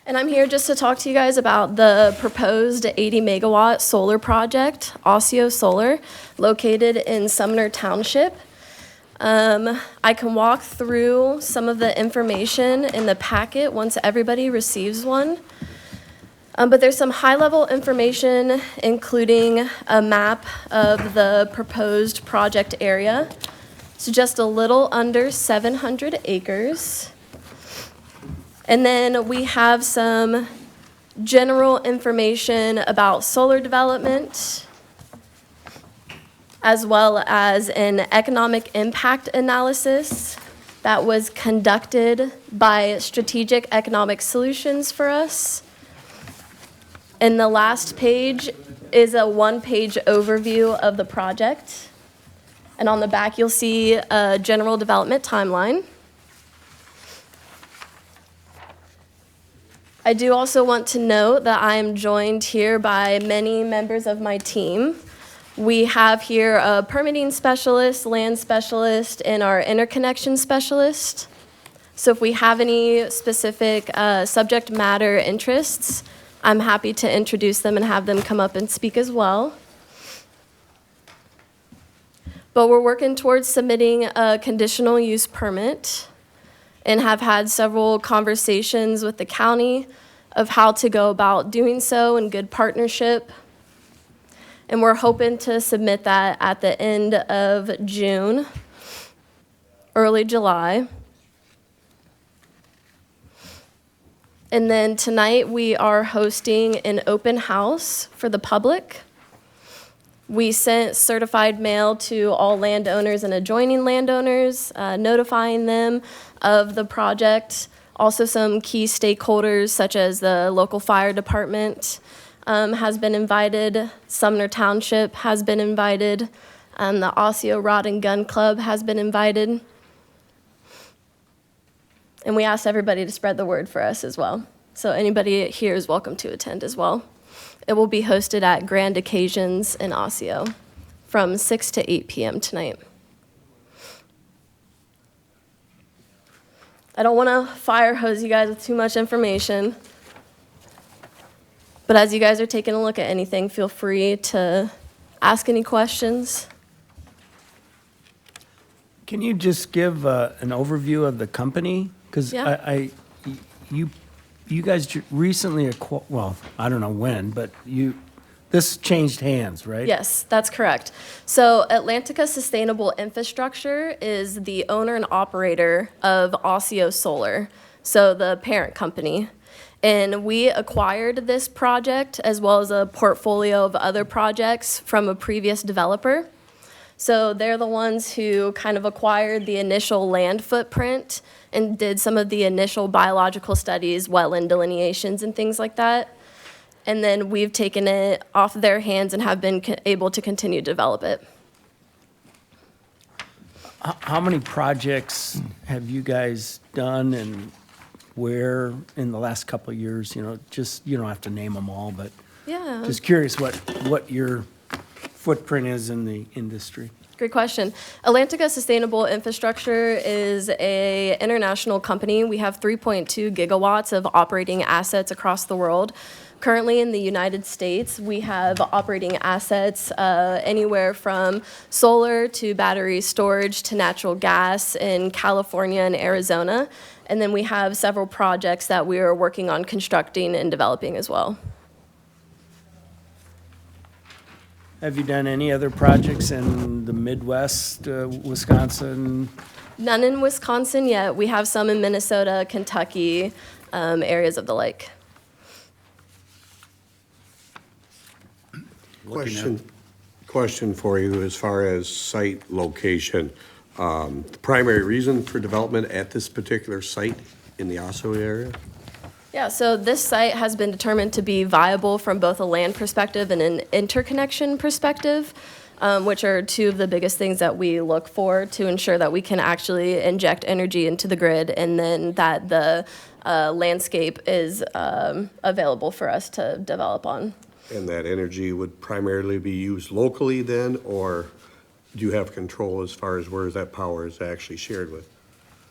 And I'm here just to talk to you guys about the proposed 80 megawatt solar project, Osseo Solar, located in Sumner Township. I can walk through some of the information in the packet once everybody receives one. But there's some high-level information, including a map of the proposed project area. So just a little under 700 acres. And then we have some general information about solar development, as well as an economic impact analysis that was conducted by Strategic Economic Solutions for us. And the last page is a one-page overview of the project. And on the back, you'll see a general development timeline. I do also want to note that I am joined here by many members of my team. We have here a permitting specialist, land specialist, and our interconnection specialist. So if we have any specific subject matter interests, I'm happy to introduce them and have them come up and speak as well. But we're working towards submitting a conditional use permit and have had several conversations with the county of how to go about doing so in good partnership. And we're hoping to submit that at the end of June, early July. And then tonight, we are hosting an open house for the public. We sent certified mail to all landowners and adjoining landowners, notifying them of the project. Also, some key stakeholders, such as the local fire department, has been invited. Sumner Township has been invited. The Osseo Rod and Gun Club has been invited. And we asked everybody to spread the word for us as well. So anybody here is welcome to attend as well. It will be hosted at Grand Occasions in Osseo from 6 to 8 p.m. tonight. I don't want to fire hose you guys with too much information. But as you guys are taking a look at anything, feel free to ask any questions. Can you just give an overview of the company? Because Yeah. you guys recently well, I don't know when, but this changed hands, right? Yes, that's correct. So Atlantica Sustainable Infrastructure is the owner and operator of Osseo Solar, so the parent company. And we acquired this project as well as a portfolio of other projects from a previous developer. So they're the ones who kind of acquired the initial land footprint and did some of the initial biological studies, wetland delineations and things like that. And then we've taken it off their hands and have been able to continue to develop it. How many projects have you guys done and where in the last couple of years? Just, you don't have to name them all, but Yeah. just curious what your footprint is in the industry. Great question. Atlantica Sustainable Infrastructure is an international company. We have 3.2 gigawatts of operating assets across the world. Currently in the United States, we have operating assets anywhere from solar to battery storage to natural gas in California and Arizona. And then we have several projects that we are working on constructing and developing as well. Have you done any other projects in the Midwest, Wisconsin? None in Wisconsin yet. We have some in Minnesota, Kentucky, areas of the lake. Question for you as far as site location. The primary reason for development at this particular site in the Osseo area? Yeah, so this site has been determined to be viable from both a land perspective and an interconnection perspective, which are two of the biggest things that we look for to ensure that we can actually inject energy into the grid and then that the landscape is available for us to develop on. And that energy would primarily be used locally then, or do you have control as far as where that power is actually shared with?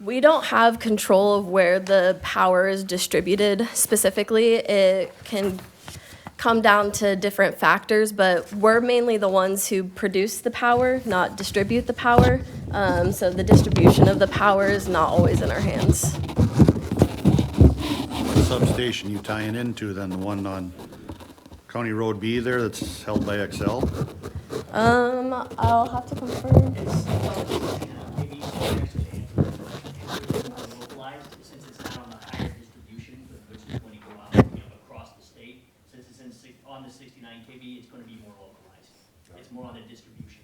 We don't have control of where the power is distributed specifically. It can come down to different factors, but we're mainly the ones who produce the power, not distribute the power. So the distribution of the power is not always in our hands. What substation you tying into then, the one on County Road B there that's held by XL? I'll have to confirm. Since it's not on the higher distribution, which is going to go out across the state, since it's on the 69 kV, it's going to be more localized. It's more on the distribution.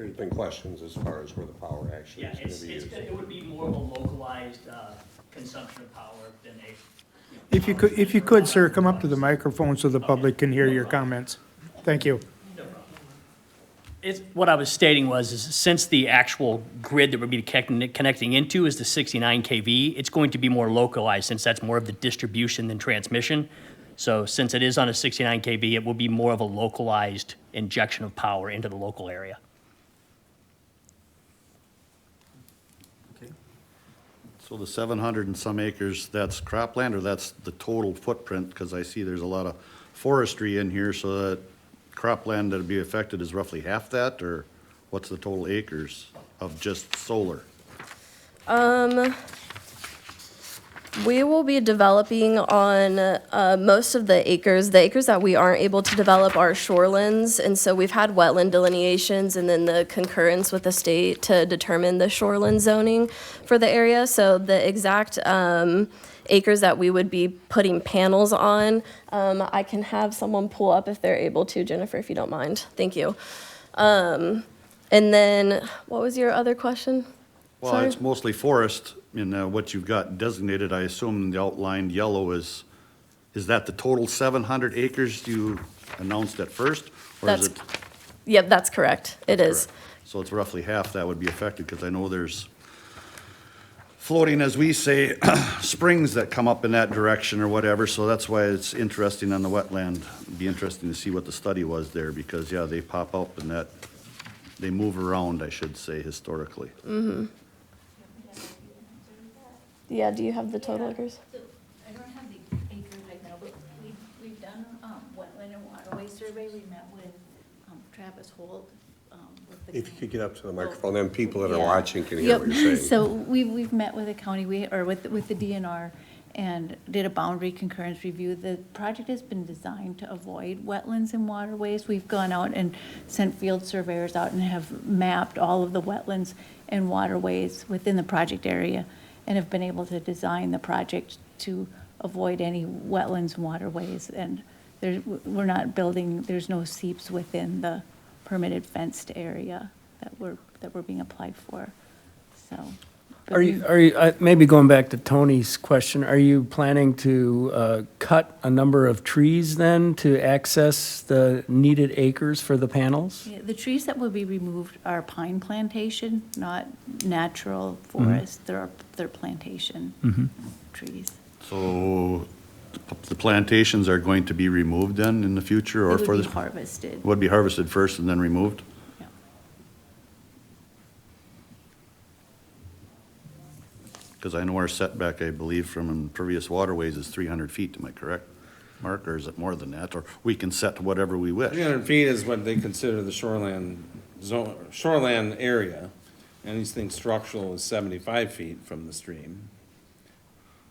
there's been questions as far as where the power actually Yeah, is gonna be used. it would be more of a localized, consumption of power than a. If you could, sir, come up to the microphone so the public can hear your comments. Thank you. What I was stating was, is since the actual grid that we're be connecting into is the 69 kV, it's going to be more localized since that's more of the distribution than transmission. So since it is on a 69 kV, it will be more of a localized injection of power into the local area. So the 700 and some acres, that's cropland, or that's the total footprint? Because I see there's a lot of forestry in here, so that cropland that'd be affected is roughly half that, or what's the total acres of just solar? We will be developing on most of the acres. The acres that we aren't able to develop are shorelands, and so we've had wetland delineations and then the concurrence with the state to determine the shoreland zoning for the area. So the exact acres that we would be putting panels on, I can have someone pull up if they're able to, Jennifer, if you don't mind. Thank you. And then, what was your other question? Well, Sorry? it's mostly forest in what you've got designated. I assume the outlined yellow is that the total 700 acres you announced at first? Or is That's, it? yep, that's correct. It is. Correct. So it's roughly half that would be affected, because I know there's floating, as we say, springs that come up in that direction or whatever, so that's why it's interesting on the wetland. It'd be interesting to see what the study was there, because, yeah, they pop up and that, they move around, I should say, historically. Mm-hmm. Yeah, do you have the total acres? So, I don't have the acres right now, but we've done, wetland and waterway survey, we met with, Travis Holt, with the. If you could get up to the microphone, then people that are Yeah. watching can hear what you're saying. So we've met with the county, with the DNR, and did a boundary concurrence review. The project has been designed to avoid wetlands and waterways. We've gone out and sent field surveyors out and have mapped all of the wetlands and waterways within the project area, and have been able to design the project to avoid any wetlands and waterways. And we're not building, there's no seeps within the permitted fenced area that we're being applied for, so. Are you, maybe going back to Tony's question, are you planning to cut a number of trees then to access the needed acres for the panels? Yeah, the trees that will be removed are pine plantation, not natural forest. They're plantation trees. So the plantations are going to be removed then in the future, or They for would the? be harvested. Would be harvested first and then removed? Yeah. Because I know our setback, I believe, from previous waterways is 300 feet, am I correct, Mark, or is it more than that? Or we can set to whatever we wish? 300 feet is what they consider the shoreland zone, shoreland area. Anything structural is 75 feet from the stream.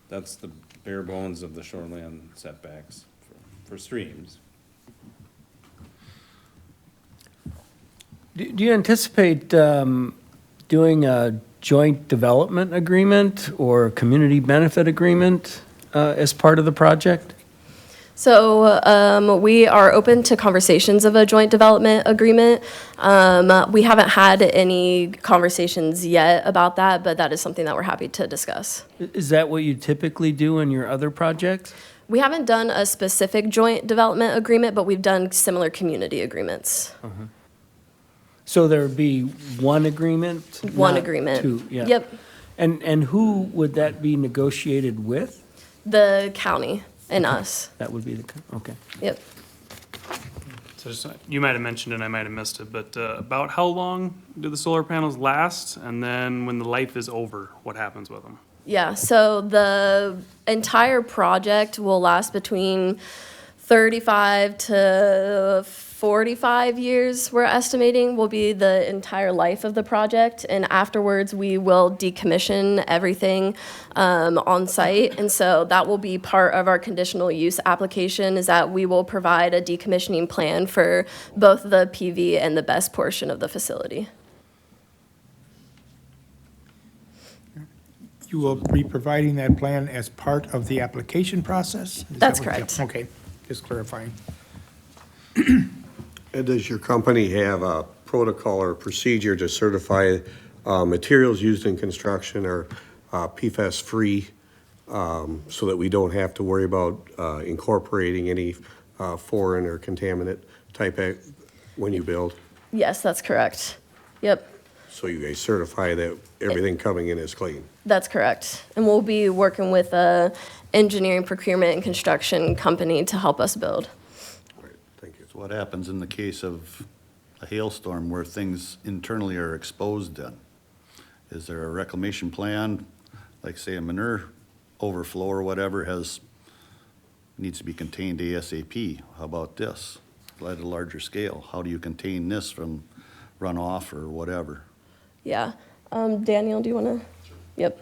That's the bare bones of the shoreland setbacks for streams. Do you anticipate doing a joint development agreement or community benefit agreement as part of the project? So we are open to conversations of a joint development agreement. We haven't had any conversations yet about that, but that is something that we're happy to discuss. Is that what you typically do in your other projects? We haven't done a specific joint development agreement, but we've done similar community agreements. So there would be one agreement? One not agreement. two, yeah. Yep, And who would that be negotiated with? the county and us. That would be the, okay. Yep. So just, you might have mentioned it, I might have missed it, but about how long do the solar panels last? And then when the life is over, what happens with them? Yeah, so the entire project will last between 35 to 45 years, we're estimating, will be the entire life of the project. And afterwards, we will decommission everything on site. And so that will be part of our conditional use application, is that we will provide a decommissioning plan for both the PV and the BESS portion of the facility. You will be providing that plan as part of the application process? Is that That's what you- correct. Okay, just clarifying. And does your company have a protocol or procedure to certify materials used in construction are PFAS-free, so that we don't have to worry about incorporating any foreign or contaminant type when you build. Yes, that's correct. Yep, So you guys certify that everything coming in is clean. that's correct. And we'll be working with a engineering, procurement, and construction company to help us build. All right, thank you. So what happens in the case of a hailstorm where things internally are exposed then? Is there a reclamation plan, like say a manure overflow or whatever needs to be contained ASAP? How about this? At a larger scale, how do you contain this from runoff or whatever? Yeah. Daniel, do you want to? Yep.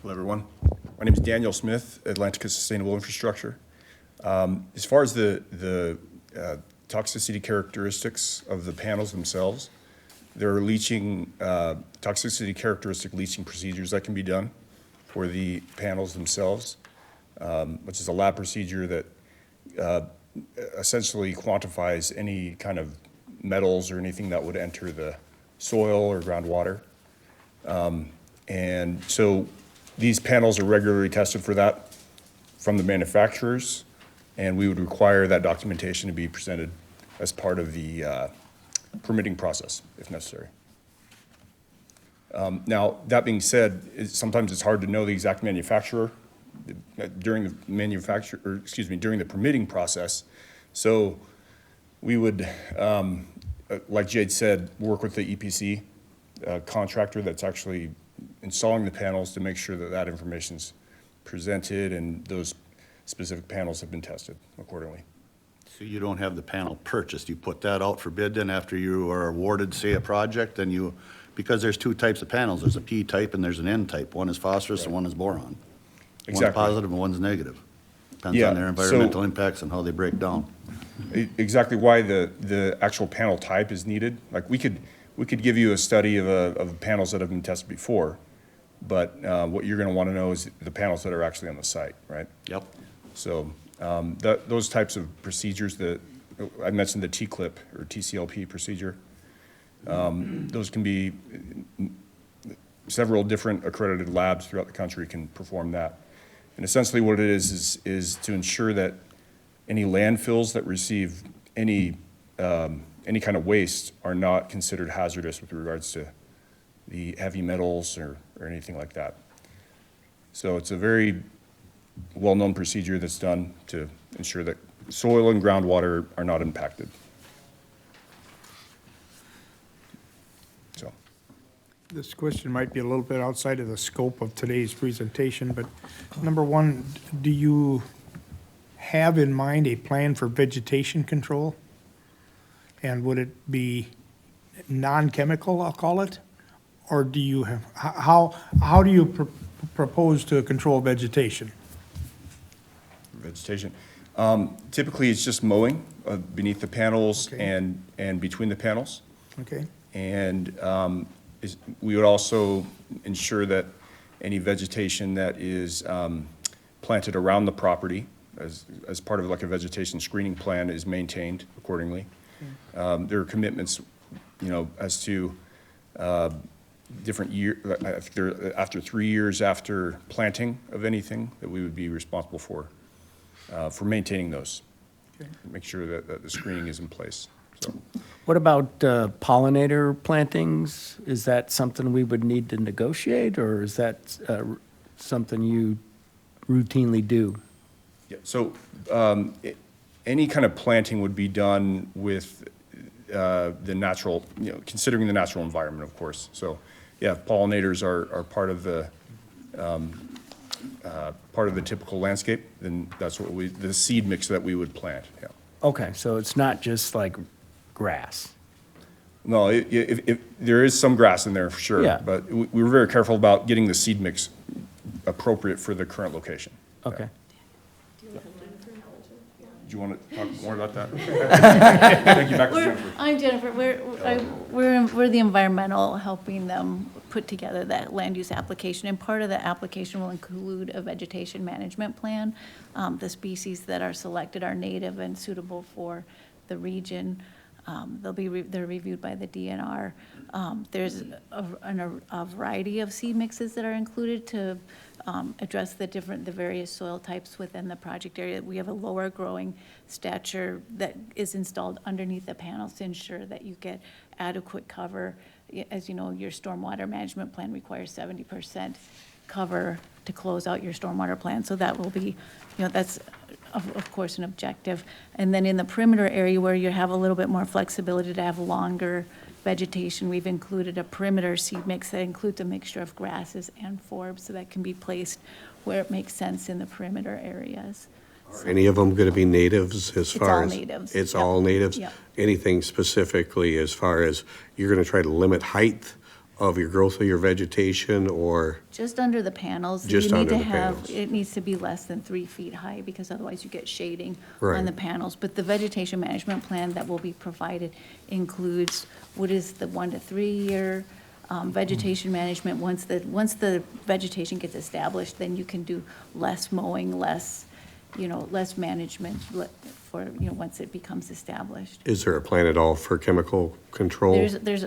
Hello, everyone. My name is Daniel Smith, Atlantica Sustainable Infrastructure. As far as the toxicity characteristics of the panels themselves, there are toxicity characteristic leaching procedures that can be done for the panels themselves, which is a lab procedure that essentially quantifies any kind of metals or anything that would enter the soil or groundwater. And so these panels are regularly tested for that from the manufacturers, and we would require that documentation to be presented as part of the permitting process, if necessary. Now, that being said, sometimes it's hard to know the exact manufacturer during the during the permitting process. So we would, like Jade said, work with the EPC contractor that's actually installing the panels to make sure that that information's presented and those specific panels have been tested accordingly. So you don't have the panel purchased, you put that out for bid then after you are awarded, say, a project, and because there's two types of panels, there's a P type and there's an N type. One is phosphorus and one is boron. Exactly. One's positive and one's negative. Depends Yeah, on their environmental impacts and how they break down. Exactly why the actual panel type is needed. Like we could give you a study of panels that have been tested before, but what you're going to want to know is the panels that are actually on the site, right? Yep. So those types of procedures that I mentioned, the T-clip or TCLP procedure, those can be several different accredited labs throughout the country can perform that. And essentially what it is to ensure that any landfills that receive any kind of waste are not considered hazardous with regards to the heavy metals or anything like that. So it's a very well-known procedure that's done to ensure that soil and groundwater are not impacted. So, This question might be a little bit outside of the scope of today's presentation, but number one, do you have in mind a plan for vegetation control? And would it be non-chemical, I'll call it? Or do you have, how do you propose to control vegetation? vegetation. Typically, it's just mowing beneath the panels Okay. and between the panels. Okay, And we would also ensure that any vegetation that is planted around the property as part of like a vegetation screening plan is maintained accordingly. There are commitments, as to different after 3 years after planting of anything that we would be responsible for maintaining those. Okay. Make sure that the screening is in place, so. What about pollinator plantings? Is that something we would need to negotiate, or is that something you routinely do? Yeah, so any kind of planting would be done with the natural, considering the natural environment, of course. So, yeah, if pollinators are part of the typical landscape, then that's what the seed mix that we would plant, yeah. Okay, so it's not just like grass? No, if there is some grass in there for sure. Yeah. But we were very careful about getting the seed mix appropriate for the current location. Okay. Do you want to talk more about that? Thank you, back to Jennifer. I'm Jennifer. We're the environmental, helping them put together that land use application. And part of the application will include a vegetation management plan. The species that are selected are native and suitable for the region. They're reviewed by the DNR. There's a variety of seed mixes that are included to address the various soil types within the project area. We have a lower growing stature that is installed underneath the panels to ensure that you get adequate cover. As you know, your stormwater management plan requires 70% cover to close out your stormwater plan. So that will be, that's of course an objective. And then in the perimeter area where you have a little bit more flexibility to have longer vegetation, we've included a perimeter seed mix that includes a mixture of grasses and forbs, so that can be placed where it makes sense in the perimeter areas. Are any of them going to be natives as far as? It's all natives. It's Yep. all natives? Yep. Anything specifically as far as you're going to try to limit height of your growth of your vegetation, or? Just under the panels. Just You need under to the have panels. It needs to be less than 3 feet high, because otherwise you get shading Right. on the panels. But the vegetation management plan that will be provided includes what is the 1 to 3 year vegetation management. Once the vegetation gets established, then you can do less mowing, less management for, once it becomes established. Is there a plan at all for chemical control? There's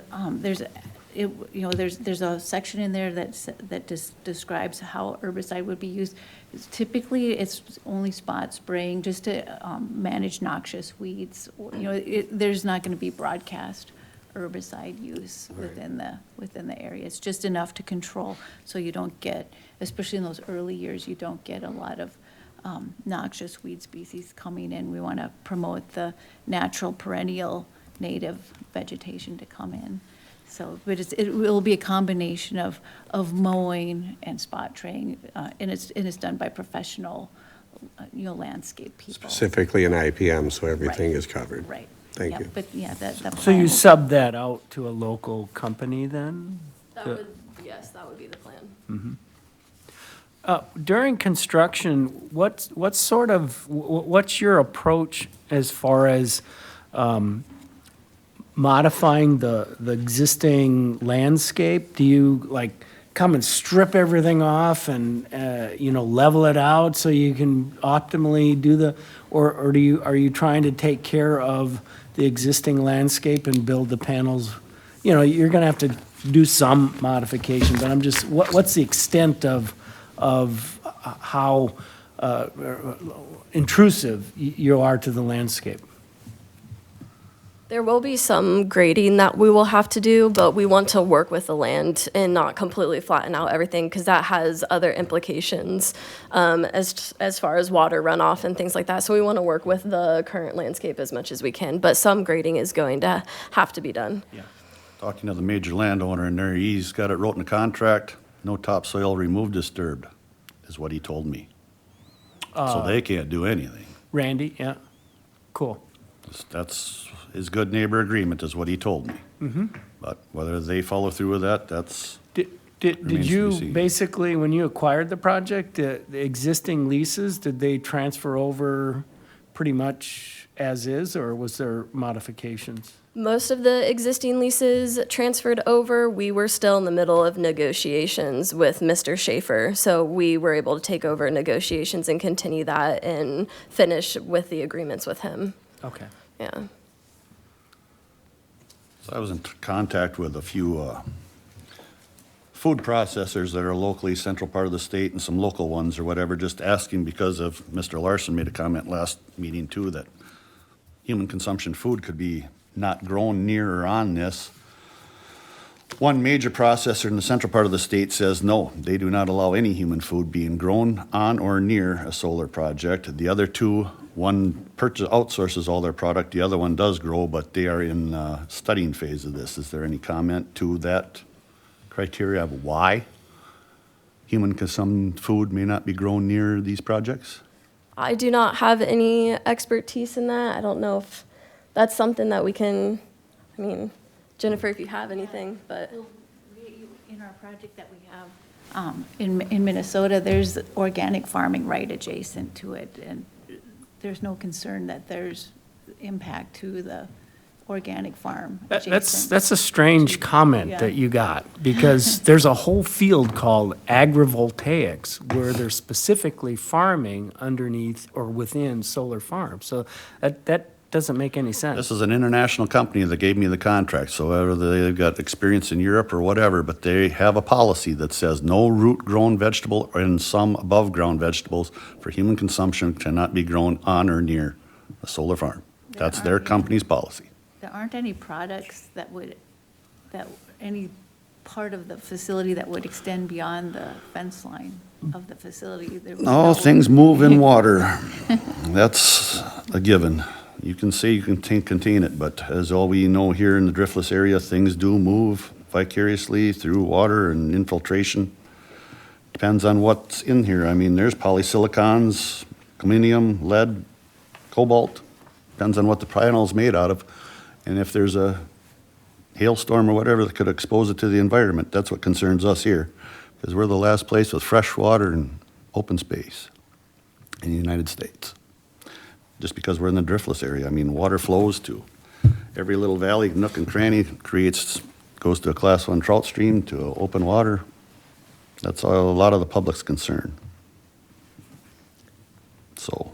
a section in there that describes how herbicide would be used. Typically, it's only spot spraying just to manage noxious weeds. There's not going to be broadcast herbicide use within the area. It's just enough to control, so you don't get, especially in those early years, you don't get a lot of noxious weed species coming in. We want to promote the natural perennial native vegetation to come in. So, but it will be a combination of mowing and spot spraying, and it's done by professional, landscape people. Specifically in IPM, so everything Right. is covered? Right. Thank Yeah, you. but yeah, that So you plan- sub that out to a local company then? Yes, that would be the plan. During construction, what's your approach as far as modifying the existing landscape? Do you come and strip everything off and, level it out so you can optimally do or are you trying to take care of the existing landscape and build the panels? You're gonna have to do some modification, but I'm just, what's the extent of how intrusive you are to the landscape? There will be some grading that we will have to do, but we want to work with the land and not completely flatten out everything, because that has other implications as far as water runoff and things like that. So we want to work with the current landscape as much as we can, but some grading is going to have to be done. Yeah. Talking to the major landowner in there, he's got it wrote in the contract, no topsoil removed disturbed, is what he told me. So they can't do anything. Randy, yeah, cool. That's his good neighbor agreement is what he told me. But whether they follow through with that, that's, Did Remains to be you, seen. basically, when you acquired the project, the existing leases, did they transfer over pretty much as is, or was there modifications? Most of the existing leases transferred over. We were still in the middle of negotiations with Mr. Schaefer, so we were able to take over negotiations and continue that and finish with the agreements with him. Okay. Yeah. so I was in contact with a few food processors that are locally central part of the state and some local ones or whatever, just asking because of, Mr. Larson made a comment last meeting too, that human consumption food could be not grown near or on this. One major processor in the central part of the state says no, they do not allow any human food being grown on or near a solar project. The other two, one outsources all their product, the other one does grow, but they are in studying phase of this. Is there any comment to that criteria of why human consumed food may not be grown near these projects? I do not have any expertise in that. I don't know if that's something that we can, Jennifer, if you have anything, but. In our project that we have in Minnesota, there's organic farming right adjacent to it, and there's no concern that there's impact to the organic farm That's, adjacent. that's a strange to- comment yeah. that you got, because there's a whole field called agrivoltaics where they're specifically farming underneath or within solar farms. So that doesn't make any sense. This is an international company that gave me the contract, so whether they've got experience in Europe or whatever, but they have a policy that says no root-grown vegetable and some above-ground vegetables for human consumption cannot be grown on or near a solar farm. That's their company's policy. There aren't any products that any part of the facility that would extend beyond the fence line of the facility. There was No, things move in water. That's a given. You can say you can contain it, but as all we know here in the driftless area, things do move vicariously through water and infiltration. Depends on what's in here. I mean, there's polysilicons, chromium, lead, cobalt. Depends on what the panel's made out of. And if there's a hailstorm or whatever that could expose it to the environment, that's what concerns us here. Because we're the last place with fresh water and open space in the United States. Just because we're in the driftless area. I mean, water flows to every little valley, nook and cranny, goes to a class 1 trout stream, to open water. That's a lot of the public's concern. So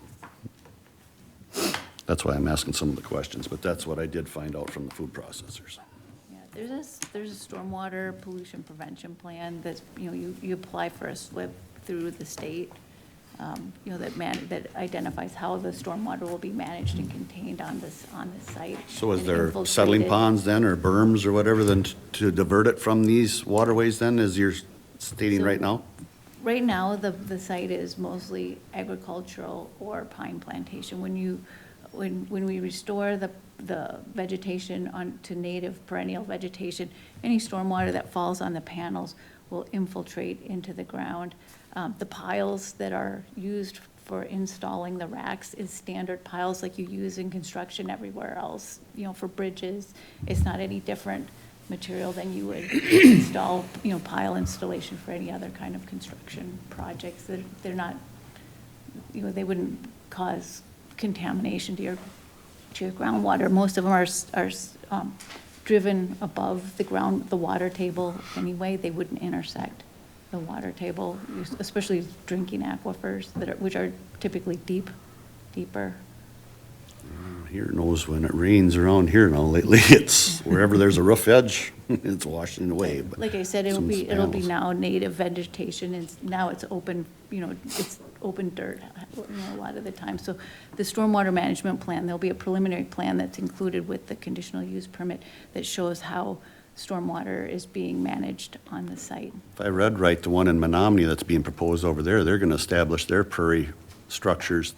that's why I'm asking some of the questions, but that's what I did find out from the food processors. Yeah, there's a stormwater pollution prevention plan that's, you apply for a SWIP through the state, that identifies how the stormwater will be managed and contained on the site. So is and there infiltrated. settling ponds then, or berms or whatever, then to divert it from these waterways then, as you're stating So- right now? Right now, the site is mostly agricultural or pine plantation. When we restore the vegetation to native perennial vegetation, any stormwater that falls on the panels will infiltrate into the ground. The piles that are used for installing the racks is standard piles like you use in construction everywhere else, for bridges. It's not any different material than you would install, pile installation for any other kind of construction projects. They're not, they wouldn't cause contamination to your groundwater. Most of them are driven above the water table anyway. They wouldn't intersect the water table, especially drinking aquifers which are typically deeper. Here knows when it rains around here now lately, it's wherever there's a roof edge, it's washing away. But Like I said, it'll some be panels. now native vegetation, and now it's open, it's open dirt, a lot of the time. So the stormwater management plan, there'll be a preliminary plan that's included with the conditional use permit that shows how stormwater is being managed on the site. If I read right, the one in Menominee that's being proposed over there, they're gonna establish their prairie structures,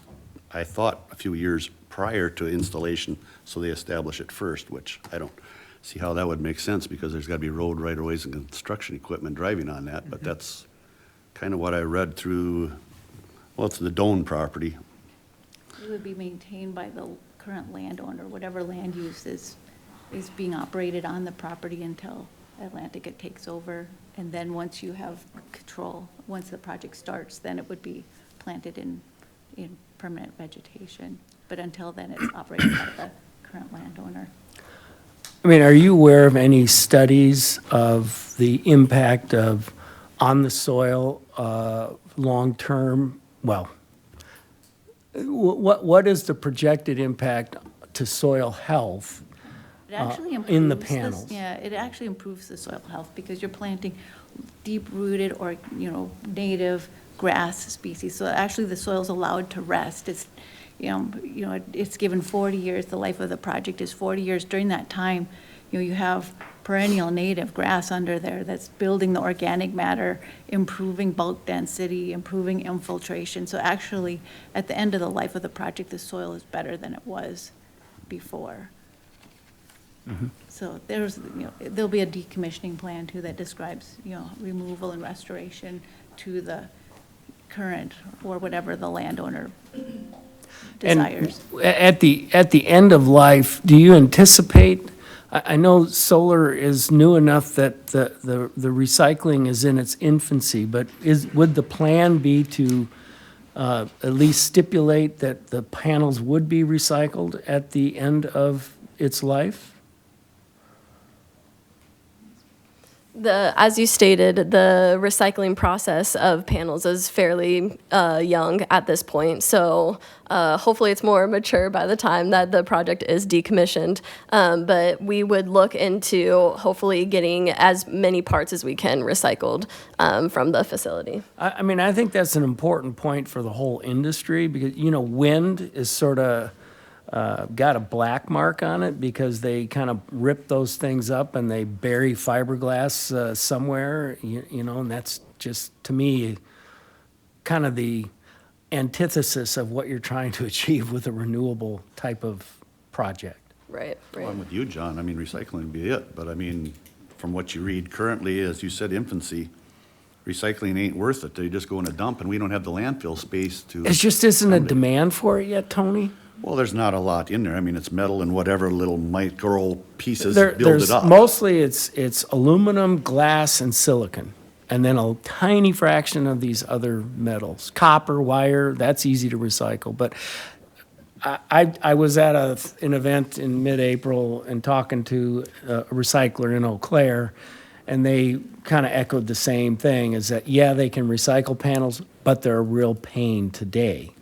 I thought, a few years prior to installation, so they establish it first, which I don't see how that would make sense, because there's gotta be road right-of-ways and construction equipment driving on that, but that's kind of what I read through, well, it's the Doan property. It would be maintained by the current landowner, whatever land use is being operated on the property until Atlantica takes over. And then once you have control, once the project starts, then it would be planted in permanent vegetation. But until then, it's operated by the current landowner. I mean, are you aware of any studies of the impact on the soil, long-term? Well, what is the projected impact to soil health It actually in the improves panels? Yeah, it actually improves the soil health because you're planting deep-rooted or, native grass species. So actually, the soil's allowed to rest. It's, it's given 40 years. The life of the project is 40 years. During that time, you have perennial native grass under there that's building the organic matter, improving bulk density, improving infiltration. So actually, at the end of the life of the project, the soil is better than it was before. So there'll be a decommissioning plan too that describes, removal and restoration to the current or whatever the landowner desires. And at the end of life, do you anticipate, I know solar is new enough that the recycling is in its infancy, but would the plan be to at least stipulate that the panels would be recycled at the end of its life? As you stated, the recycling process of panels is fairly young at this point. So hopefully it's more mature by the time that the project is decommissioned. But we would look into hopefully getting as many parts as we can recycled from the facility. I mean, I think that's an important point for the whole industry because, you know, wind is sort of got a black mark on it because they kind of rip those things up and they bury fiberglass somewhere, you know, and that's just, to me, kind of the antithesis of what you're trying to achieve with a renewable type of project. Right, Well, right. I'm with you, John. I mean, recycling would be it, but I mean, from what you read currently, as you said, infancy, recycling ain't worth it. They just go in a dump and we don't have the landfill space to. It just isn't a demand for it yet, Tony? Well, there's not a lot in there. I mean, it's metal and whatever little micro pieces There- build there's it up. Mostly it's aluminum, glass, and silicon, and then a tiny fraction of these other metals. Copper, wire, that's easy to recycle. But I was at an event in mid-April and talking to a recycler in Eau Claire, and they kind of echoed the same thing, is that, yeah, they can recycle panels, but they're a real pain today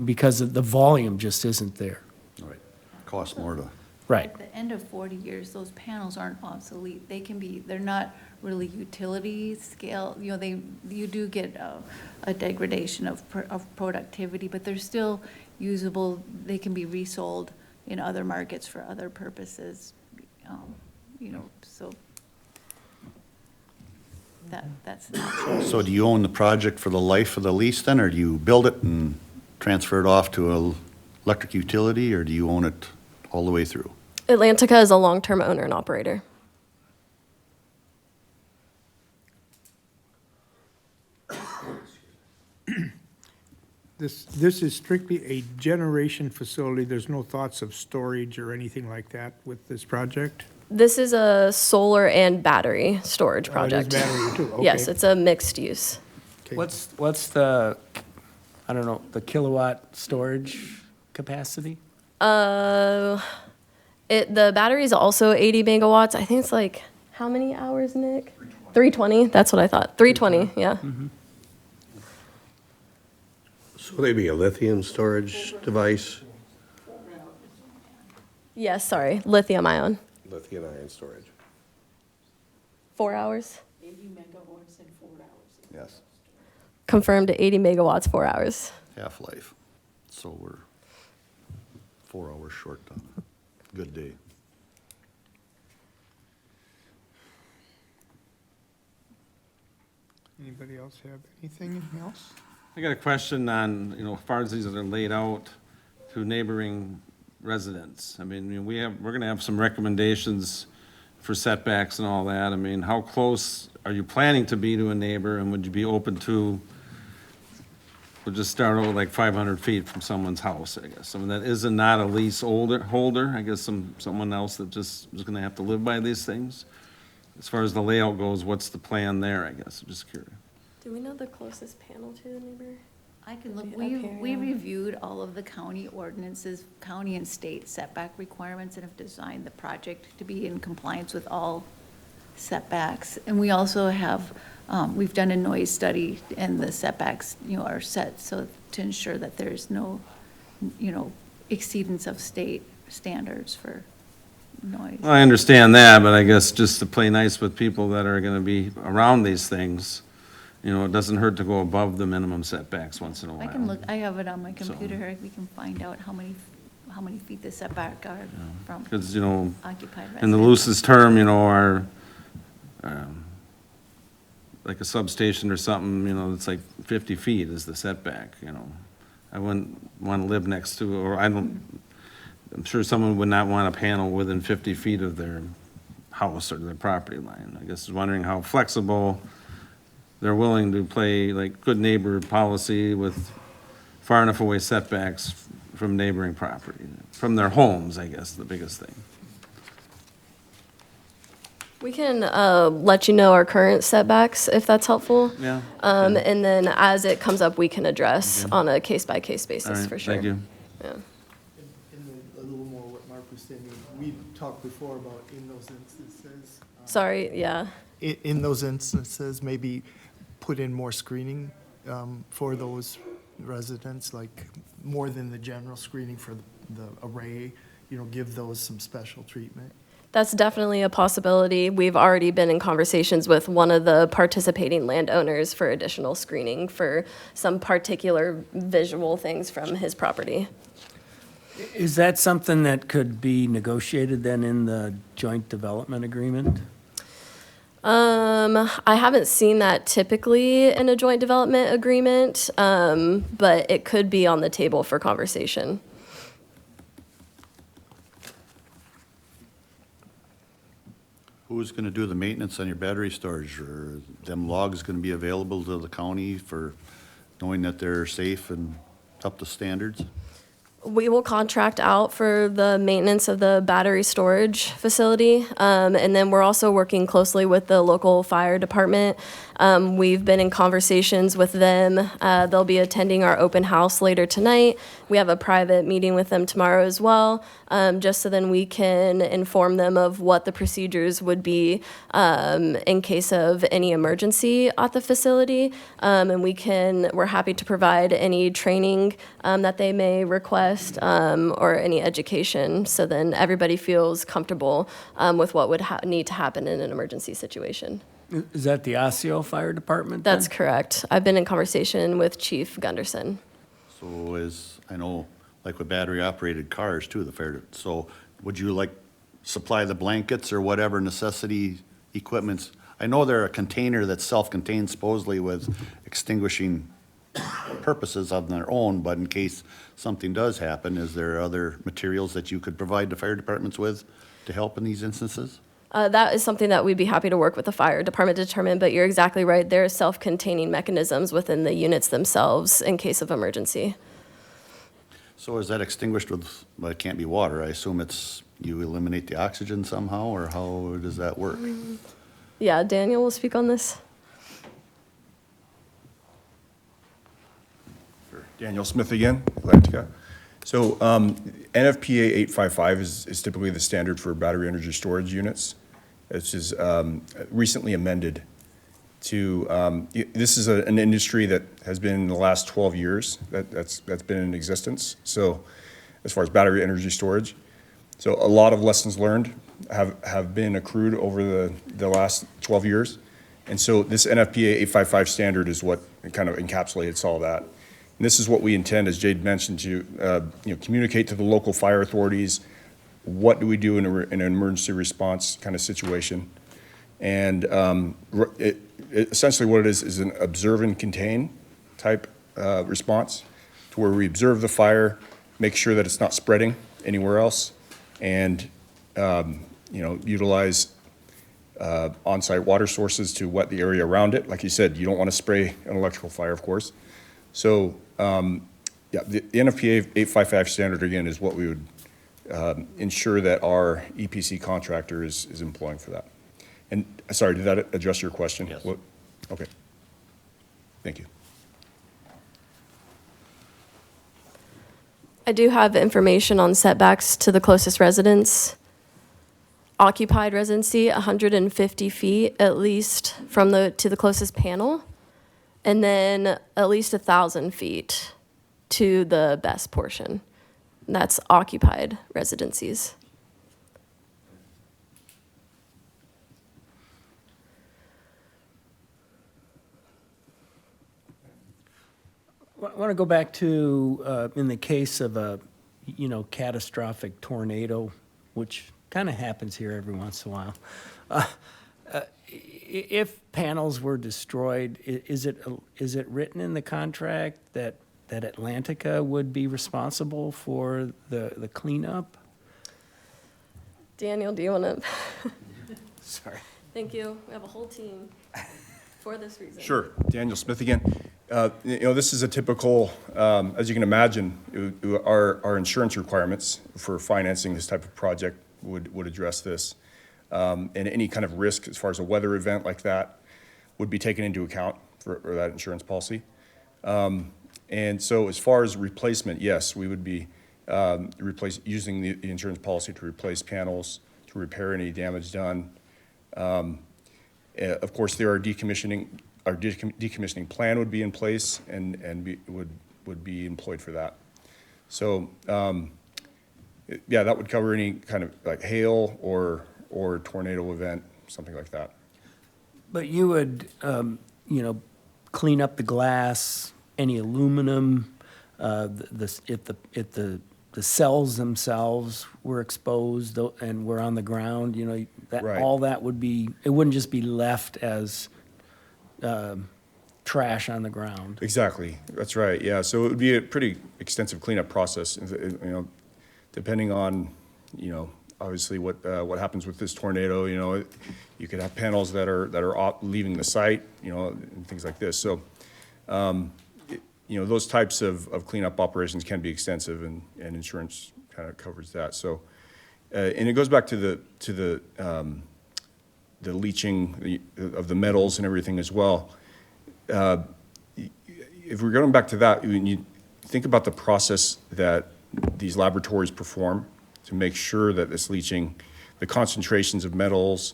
because the volume just isn't there. Right. Costs more to. Right. At the end of 40 years, those panels aren't obsolete. They can be, they're not really utility scale, you know, you do get a degradation of productivity, but they're still usable. They can be resold in other markets for other purposes, you know, so that's an option. So do you own the project for the life of the lease then, or do you build it and transfer it off to a electric utility, or do you own it all the way through? Atlantica is a long-term owner and operator. This is strictly a generation facility. There's no thoughts of storage or anything like that with this project? This is a solar and battery storage Oh, it is project. battery too, okay. Yes, it's a mixed use. Okay. What's the, I don't know, the kilowatt storage capacity? The battery is also 80 megawatts. I think it's like, how many hours, Nick? 320, that's what I thought. 320, yeah. So would they be a lithium storage device? Yes, sorry, lithium ion. Lithium ion storage. 4 hours? 80 megawatts in 4 hours. Yes. Confirmed 80 megawatts, 4 hours. Half-life. So we're 4 hours short on a good day. Anybody else have anything else? I got a question on, you know, as far as these are laid out to neighboring residents. I mean, we're gonna have some recommendations for setbacks and all that. I mean, how close are you planning to be to a neighbor, and would you be open to, we'll just start out with like 500 feet from someone's house, I guess. I mean, that is not a lease holder, I guess someone else that just is gonna have to live by these things. As far as the layout goes, what's the plan there, I guess? I'm just curious. Do we know the closest panel to the neighbor? I can look, Up we here. reviewed all of the county ordinances, county and state setback requirements, and have designed the project to be in compliance with all setbacks. And we also have, we've done a noise study, and the setbacks, you know, are set so to ensure that there's no, you know, exceedance of state standards for noise. Well, I understand that, but I guess just to play nice with people that are gonna be around these things, you know, it doesn't hurt to go above the minimum setbacks once in a I while. can look, I have it on my So- computer here, we can find out how many feet the setback are from Because, you know, occupied in the residents. loosest term, you know, our, like a substation or something, you know, it's like 50 feet is the setback, you know. I wouldn't want to live next to, or I'm sure someone would not want a panel within 50 feet of their house or their property line. I guess wondering how flexible they're willing to play, like, good neighbor policy with far enough away setbacks from neighboring property, from their homes, I guess, the biggest thing. We can let you know our current setbacks, if that's helpful. Yeah. And then as it comes up, we can address on a case-by-case All basis, right, for sure. thank you. Yeah. And a little more what Mark was saying, we talked before about in those instances. Sorry, yeah. In those instances, maybe put in more screening for those residents, like more than the general screening for the array, give those some special treatment. That's definitely a possibility. We've already been in conversations with one of the participating landowners for additional screening for some particular visual things from his property. Is that something that could be negotiated then in the joint development agreement? I haven't seen that typically in a joint development agreement, but it could be on the table for conversation. Who's gonna do the maintenance on your battery storage? Or them logs gonna be available to the county for knowing that they're safe and up to standards? We will contract out for the maintenance of the battery storage facility. And then we're also working closely with the local fire department. We've been in conversations with them. They'll be attending our open house later tonight. We have a private meeting with them tomorrow as well, just so then we can inform them of what the procedures would be in case of any emergency at the facility. And we're happy to provide any training that they may request or any education, so then everybody feels comfortable with what would need to happen in an emergency situation. Is that the Osseo Fire Department then? That's correct. I've been in conversation with Chief Gunderson. So I know, like with battery operated cars too, so would you like supply the blankets or whatever necessity equipments? I know they're a container that's self-contained supposedly with extinguishing purposes of their own, but in case something does happen, is there other materials that you could provide the fire departments with to help in these instances? That is something that we'd be happy to work with the fire department to determine, but you're exactly right. There are self-containing mechanisms within the units themselves in case of emergency. So is that extinguished with, well, it can't be water, I assume you eliminate the oxygen somehow, or how does that work? Yeah, Daniel will speak on this. Daniel Smith again, Atlantica. So NFPA 855 is typically the standard for battery energy storage units. It's just recently amended to, this is an industry that has been in the last 12 years that's been in existence. So as far as battery energy storage. So a lot of lessons learned have been accrued over the last 12 years. And so this NFPA 855 standard is what kind of encapsulates all that. And this is what we intend, as Jade mentioned, to communicate to the local fire authorities, what do we do in an emergency response kind of situation. And essentially what it is an observe and contain type response, to where we observe the fire, make sure that it's not spreading anywhere else, and utilize on-site water sources to wet the area around it. Like you said, you don't want to spray an electrical fire, of course. So, the NFPA 855 standard, again, is what we would ensure that our EPC contractor is employing for that. And, sorry, did that address your question? Yes. Okay. Thank you. I do have information on setbacks to the closest residence. Occupied residency, 150 feet at least to the closest panel, and then at least 1,000 feet to the best portion. That's occupied residencies. I want to go back to, in the case of a, catastrophic tornado, which kind of happens here every once in a while. If panels were destroyed, is it written in the contract that Atlantica would be responsible for the cleanup? Daniel, do you want to? Sorry. Thank you. We have a whole team for this reason. Sure. Daniel Smith again. This is a typical, as you can imagine, our insurance requirements for financing this type of project would address this. and any kind of risk as far as a weather event like that would be taken into account for that insurance policy. And so as far as replacement, yes, we would be using the insurance policy to replace panels, to repair any damage done. Of course, there are our decommissioning plan would be in place and would be employed for that. So, yeah, that would cover any kind of like hail or tornado event, something like that. But you would, clean up the glass, any aluminum, if the cells themselves were exposed and were on the ground, Right. all that would be, it wouldn't just be left as trash on the ground. Exactly, that's right, yeah. So it would be a pretty extensive cleanup process, depending on, obviously what happens with this tornado, you could have panels that are leaving the site, and things like this. So, those types of cleanup operations can be extensive, and insurance kind of covers that. So, and it goes back to the leaching of the metals and everything as well. If we're going back to that, when you think about the process that these laboratories perform to make sure that this leaching, the concentrations of metals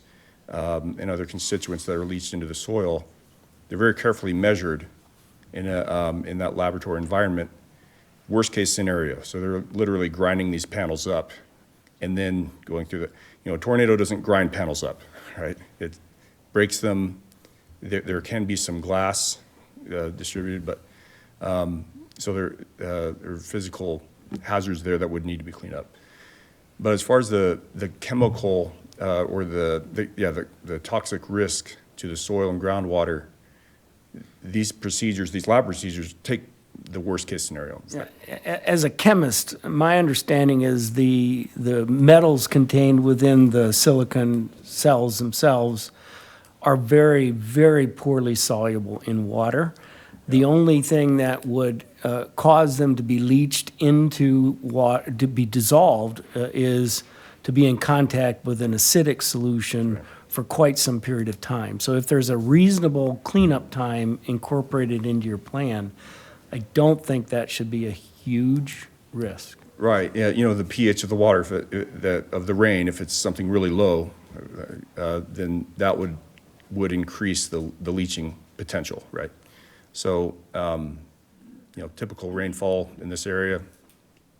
and other constituents that are leached into the soil, they're very carefully measured in that laboratory environment. Worst case scenario, so they're literally grinding these panels up and then going through a tornado doesn't grind panels up, right? It breaks them. There can be some glass distributed, but so there are physical hazards there that would need to be cleaned up. But as far as the chemical or the toxic risk to the soil and groundwater, these lab procedures take the worst case scenario. As a chemist, my understanding is the metals contained within the silicon cells themselves are very, very poorly soluble in water. The only thing that would cause them to be leached into water, to be dissolved, is to be in contact with an acidic solution for quite some period of time. So if there's a reasonable cleanup time incorporated into your plan, I don't think that should be a huge risk. Right, yeah, the pH of the water, of the rain, if it's something really low, then that would increase the leaching potential, right? So, typical rainfall in this area,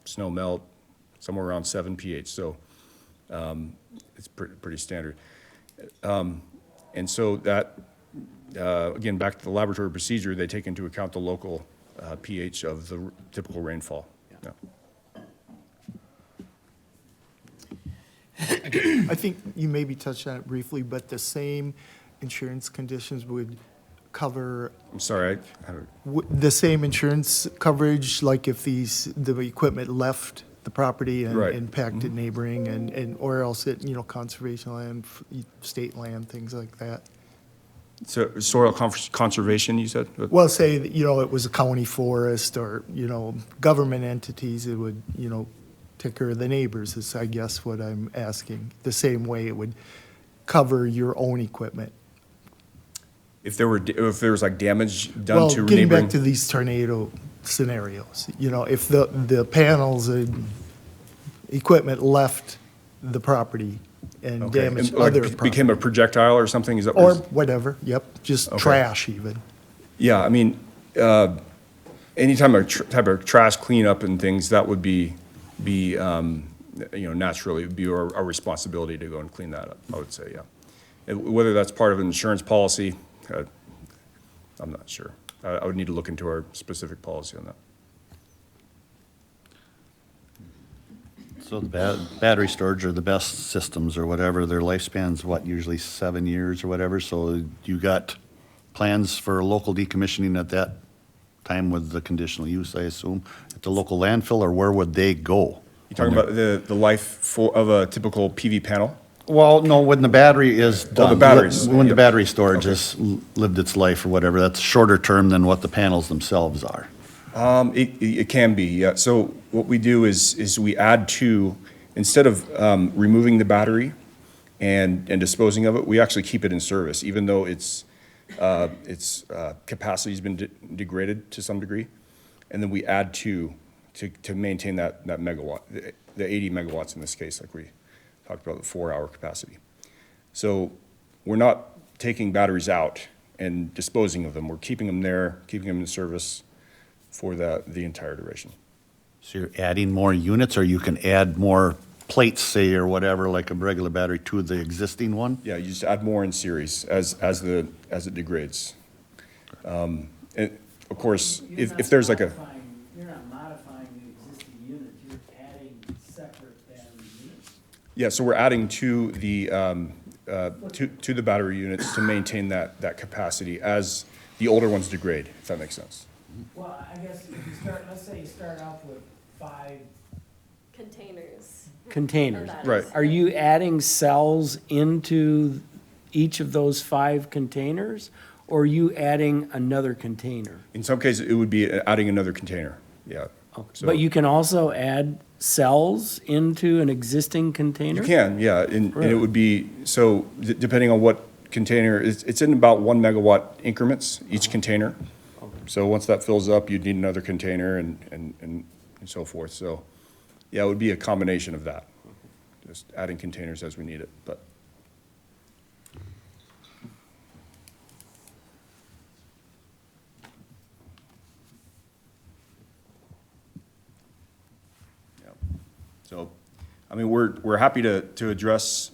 snow melt, somewhere around 7 pH, so it's pretty standard. And so that, again, back to the laboratory procedure, they take into account the local pH of the typical rainfall. Yeah. I think you maybe touched on it briefly, but the same insurance conditions would cover, I'm sorry, the same insurance coverage, like if the equipment left the property and Right. impacted neighboring or else it, conservation land, state land, things like that. So soil conservation, you said? Well, say, that, it was a county forest or, government entities, it would, take care of the neighbors is, I guess, what I'm asking. The same way it would cover your own equipment. If there was like damage done Well, to getting neighboring. back to these tornado scenarios, if the panels and equipment left the property and Okay, damaged and, like, other property. became a projectile or something, is that? Or whatever, yep, just Okay. trash even. Yeah, I mean, anytime type of trash cleanup and things, that would be naturally, it would be our responsibility to go and clean that up, I would say, yeah. And whether that's part of an insurance policy, I'm not sure. I would need to look into our specific policy on that. So the battery storage are the best systems or whatever, their lifespan's what, usually 7 years or whatever? So you got plans for local decommissioning at that time with the conditional use, I assume, at the local landfill, or where would they go? You talking about the life of a typical PV panel? Well, no, when the battery is done. the batteries. When the Yep. battery storage has lived its life or whatever, that's shorter term than what the panels themselves are. It can be, yeah. So what we do is we add to, instead of removing the battery and disposing of it, we actually keep it in service, even though its capacity's been degraded to some degree. And then we add to maintain that megawatt, the 80 megawatts in this case, like we talked about, the 4-hour capacity. So we're not taking batteries out and disposing of them. We're keeping them there, keeping them in service for the entire duration. So you're adding more units, or you can add more plates, say, or whatever, like a regular battery to the existing one? Yeah, you just add more in series as it degrades. And of course, if there's like a, You're not modifying the existing units, you're adding separate battery units. yeah, so we're adding to the battery units to maintain that capacity as the older ones degrade, if that makes sense. Well, I guess if you start, let's say you start off with 5 Containers. containers. Right. Are you adding cells into each of those 5 containers? Or are you adding another container? In some cases, it would be adding another container, yeah. So- But you can also add cells into an existing container? You can, yeah, and it would be, so depending on what container, it's in about 1 megawatt increments, each container. So once that fills up, you'd need another container and so forth. So, yeah, it would be a combination of that, just adding containers as we need it, but. Yeah. So, I mean, we're happy to address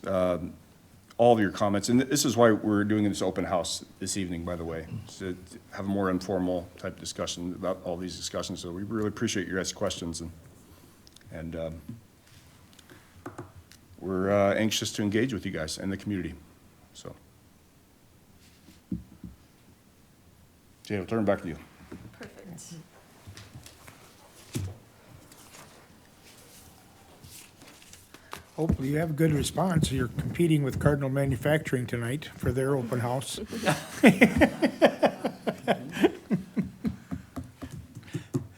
all of your comments, and this is why we're doing this open house this evening, by the way, to have a more informal type discussion about all these discussions. So we really appreciate your guys' questions, and we're anxious to engage with you guys and the community. So, Jay, I'll turn it back to you. Perfect. Hopefully you have a good response. You're competing with Cardinal Manufacturing tonight for their open house.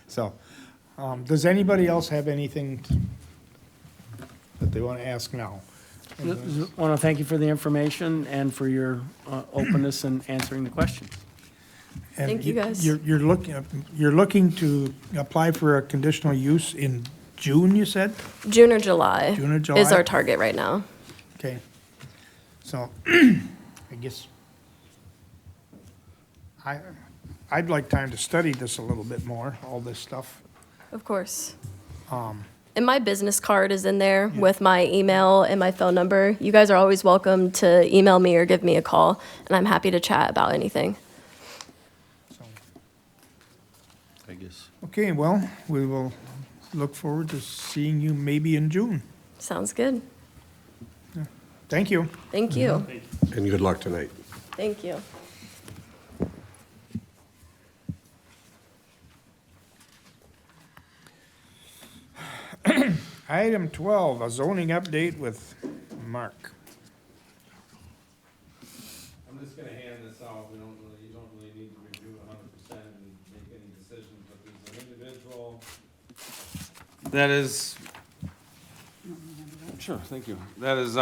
So, does anybody else have anything that they want to ask now? Want to thank you for the information and for your openness in answering the questions. And Thank you, guys. You're looking to apply for a conditional use in June, you said? June or July. June or July? Is our target right now. Okay. So, I guess, I'd like time to study this a little bit more, all this stuff. Of course. And my business card is in there with my email and my phone number. You guys are always welcome to email me or give me a call, and I'm happy to chat about anything. So, I guess. okay, well, we will look forward to seeing you maybe in June. Sounds good. Thank you. Thank you. And good luck tonight. Thank you. Item 12, a zoning update with Mark. I'm just gonna hand this out, you don't really need to review it 100% and make any decisions, but there's an individual that is, sure, thank you, that is,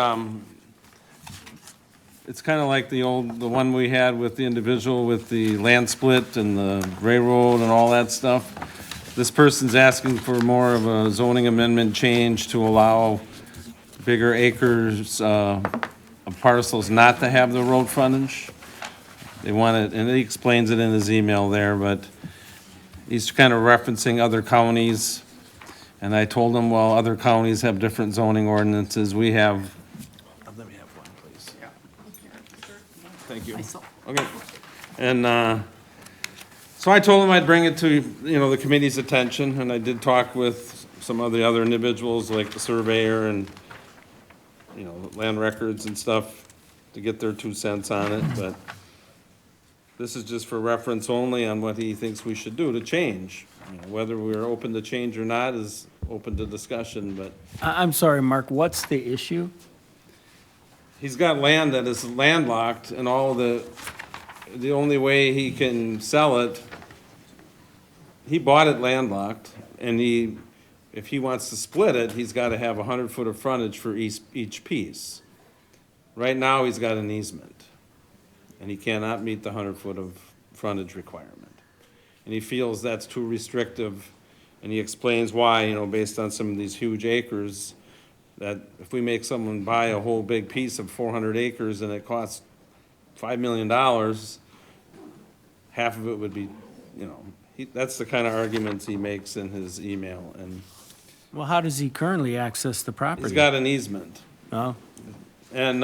it's kinda like the one we had with the individual with the land split and the railroad and all that stuff. This person's asking for more of a zoning amendment change to allow bigger acres, of parcels not to have the road frontage. They want it, and he explains it in his email there, but he's kind of referencing other counties. And I told him, well, other counties have different zoning ordinances. We have, let me have one, please. Thank you. Okay. And, so I told him I'd bring it to, the committee's attention, and I did talk with some of the other individuals, like the surveyor and, land records and stuff, to get their 2 cents on it, but this is just for reference only on what he thinks we should do to change. Whether we're open to change or not is open to discussion, but I'm sorry, Mark, what's the issue? he's got land that is landlocked, and the only way he can sell it, he bought it landlocked, and if he wants to split it, he's gotta have 100 foot of frontage for each piece. Right now, he's got an easement, and he cannot meet the 100-foot of frontage requirement. And he feels that's too restrictive, and he explains why, you know, based on some of these huge acres, that if we make someone buy a whole big piece of 400 acres and it costs $5 million, half of it would be, you know, that's the kind of arguments he makes in his email, and Well, how does he currently access the property? he's got an easement. Oh, And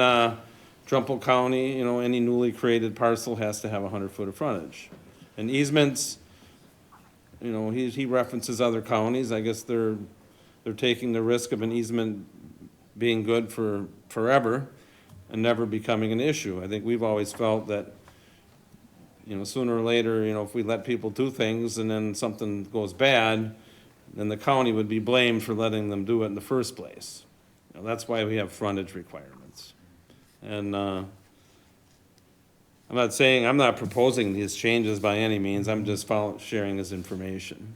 Trumpealeau County, you know, any newly created parcel has to have 100-foot of frontage. And easements, you know, he references other counties. I guess they're taking the risk of an easement being good for forever and never becoming an issue. I think we've always felt that, you know, sooner or later, you know, if we let people do things and then something goes bad, then the county would be blamed for letting them do it in the first place. You know, that's why we have frontage requirements. And I'm not proposing these changes by any means, I'm just sharing this information.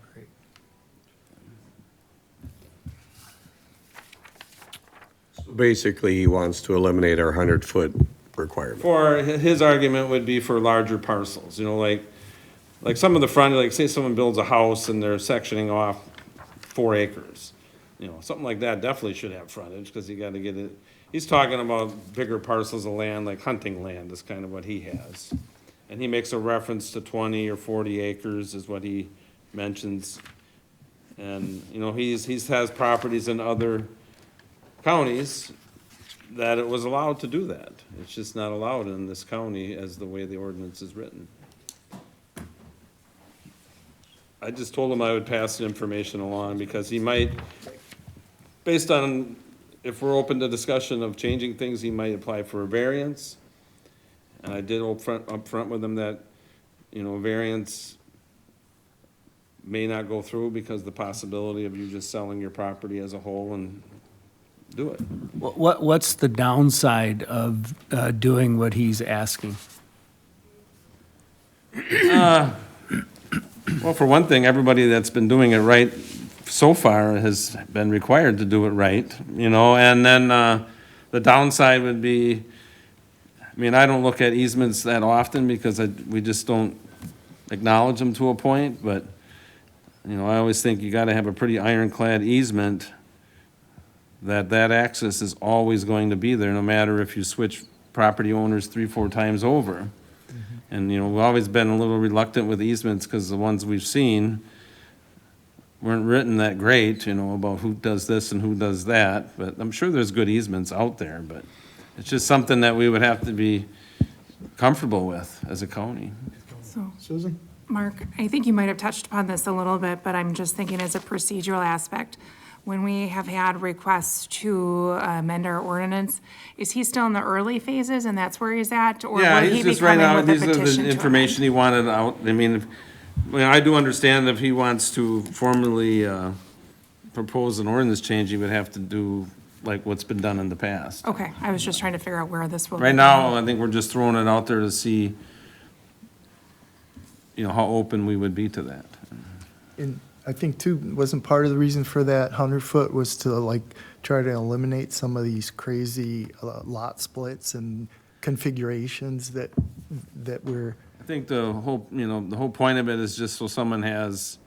Basically, he wants to eliminate our 100-foot requirement. For, his argument would be for larger parcels, you know, like some of the front, like say someone builds a house and they're sectioning off 4 acres. You know, something like that definitely should have frontage, because you gotta get it, he's talking about bigger parcels of land, like hunting land is kind of what he has. And he makes a reference to 20 or 40 acres is what he mentions. And, you know, he has properties in other counties that it was allowed to do that. It's just not allowed in this county as the way the ordinance is written. I just told him I would pass the information along, because he might, based on, if we're open to discussion of changing things, he might apply for a variance. And I did up front with him that, you know, a variance may not go through because the possibility of you just selling your property as a whole and do it. what's the downside of doing what he's asking? Well, for one thing, everybody that's been doing it right so far has been required to do it right, you know, and then the downside would be, I mean, I don't look at easements that often because we just don't acknowledge them to a point, but, you know, I always think you gotta have a pretty ironclad easement that access is always going to be there, no matter if you switch property owners 3-4 times over. And, you know, we've always been a little reluctant with easements because the ones we've seen weren't written that great, you know, about who does this and who does that. But I'm sure there's good easements out there, but it's just something that we would have to be comfortable with as a county. So, Susan? Mark, I think you might have touched upon this a little bit, but I'm just thinking as a procedural aspect. When we have had requests to amend our ordinance, is he still in the early phases and that's where he's at? Or Yeah, will he he's be just right coming now, with a these are petition the to information he wanted out. I mean, I do understand if he wants to formally propose an ordinance change, he would have to do like what's been done in the past. Okay, I was just trying to figure out where this will. Right now, I think we're just throwing it out there to see, you know, how open we would be to that. And I think too, wasn't part of the reason for that 100-foot was to like try to eliminate some of these crazy lot splits and configurations that were, I think the whole, you know, the whole point of it is just so someone has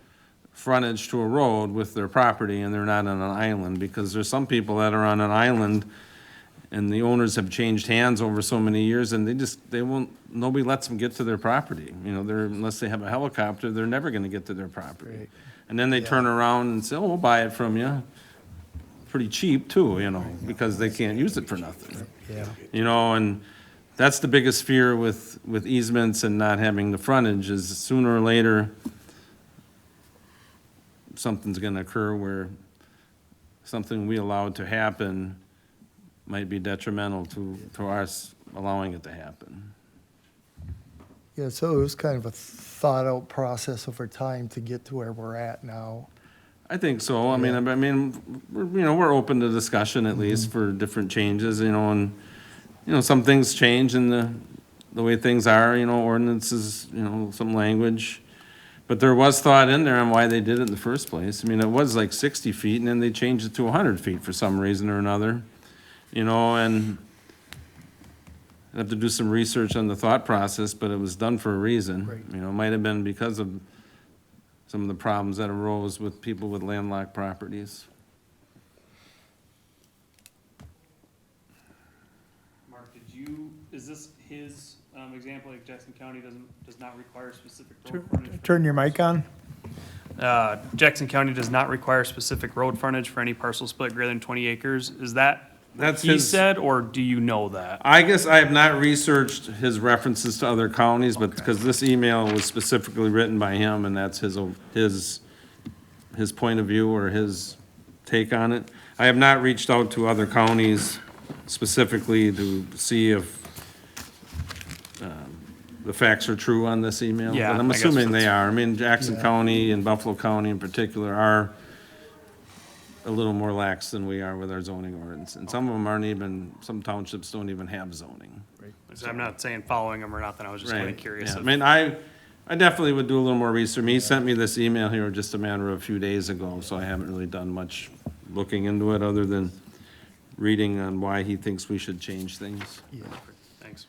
frontage to a road with their property and they're not on an island, because there's some people that are on an island and the owners have changed hands over so many years and they won't, nobody lets them get to their property. You know, unless they have a helicopter, they're never gonna get to their property. Right. And then they turn around and say, oh, we'll buy it from you, pretty cheap too, you know, because they can't use it for nothing. yeah. You know, and that's the biggest fear with easements and not having the frontage is sooner or later, something's gonna occur where something we allowed to happen might be detrimental to us allowing it to happen. Yeah, so it was kind of a thought-out process over time to get to where we're at now. I think so. I mean, we're open to discussion at least for different changes, you know, and, you know, some things change in the way things are, you know, ordinances, you know, some language. But there was thought in there on why they did it in the first place. I mean, it was like 60 feet and then they changed it to 100 feet for some reason or another, you know, and I'd have to do some research on the thought process, but it was done for a reason. Right. You know, it might have been because of some of the problems that arose with people with landlocked properties. Mark, is this his, example, like Jackson County does not require specific road frontage? Turn your mic on. Jackson County does not require specific road frontage for any parcel split greater than 20 acres. Is that what That's he his- said, or do you know that? I guess I have not researched his references to other counties, but because this email was specifically written by him, and that's his point of view or his take on it. I have not reached out to other counties specifically to see if the facts are true on this email. Yeah, But I'm I guess assuming they that's- are. I mean, Jackson County and Buffalo County in particular are a little more lax than we are with our zoning ordinance. And some of them aren't even, some townships don't even have zoning. So I'm not saying following him or nothing, I was just kind of Right, curious. yeah. I if- mean, I definitely would do a little more research. He sent me this email here just a matter of a few days ago, so I haven't really done much looking into it other than reading on why he thinks we should change things. Thanks.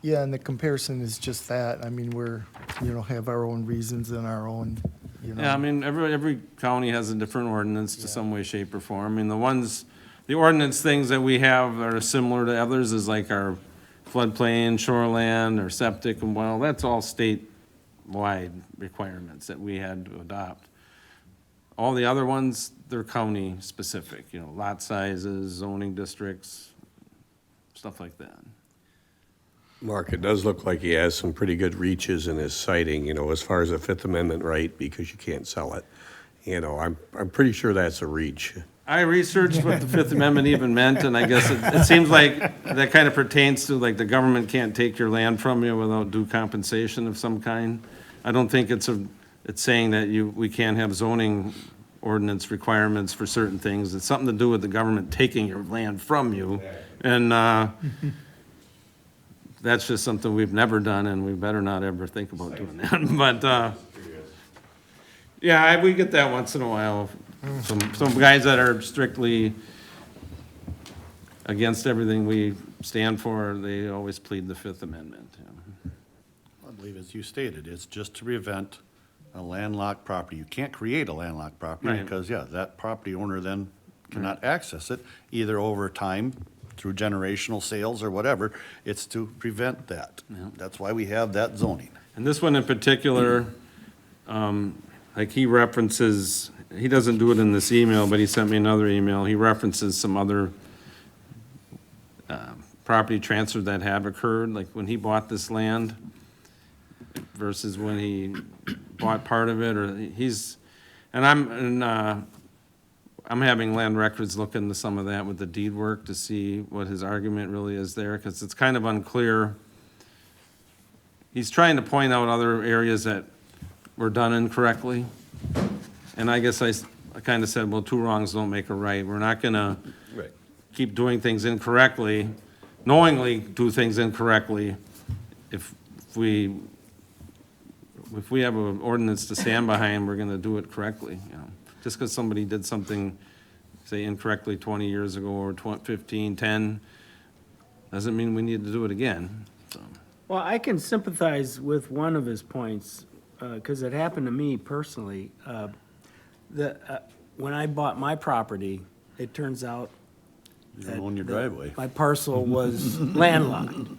Yeah, and the comparison is just that. I mean, have our own reasons and our own, Yeah, I mean, every county has a different ordinance to some way, shape, or form. I mean, the ordinance things that we have that are similar to others is like our floodplain, shoreland, or septic, and well, that's all statewide requirements that we had to adopt. All the other ones, they're county-specific, lot sizes, zoning districts, stuff like that. Mark, it does look like he has some pretty good reaches in his citing, as far as the Fifth Amendment right, because you can't sell it. I'm pretty sure that's a reach. I researched what the Fifth Amendment even meant, and I guess it seems like that kind of pertains to, like, the government can't take your land from you without due compensation of some kind. I don't think it's saying that we can't have zoning ordinance requirements for certain things. It's something to do with the government taking your land from you. And that's just something we've never done, and we better not ever think about doing that. But, yeah, we get that once in a while. Some guys that are strictly against everything we stand for, they always plead the Fifth Amendment. I believe, as you stated, it's just to prevent a landlocked property. You can't create a landlocked property Right. because, that property owner then cannot access it, either over time, through generational sales or whatever. It's to prevent that. That's why we have that zoning. And this one in particular, like he references, he doesn't do it in this email, but he sent me another email. He references some other property transfers that have occurred, like when he bought this land versus when he bought part of it, or I'm having land records look into some of that with the deed work to see what his argument really is there, because it's kind of unclear. He's trying to point out other areas that were done incorrectly. And I guess I kind of said, well, two wrongs don't make a right. We're not gonna keep doing things incorrectly, knowingly do things incorrectly, if we have an ordinance to stand behind, we're gonna do it correctly, Just because somebody did something, say incorrectly 20 years ago, or 15, 10, doesn't mean we need to do it again, so. Well, I can sympathize with one of his points, because it happened to me personally. When I bought my property, it turns out You don't own your driveway. my parcel was landlocked,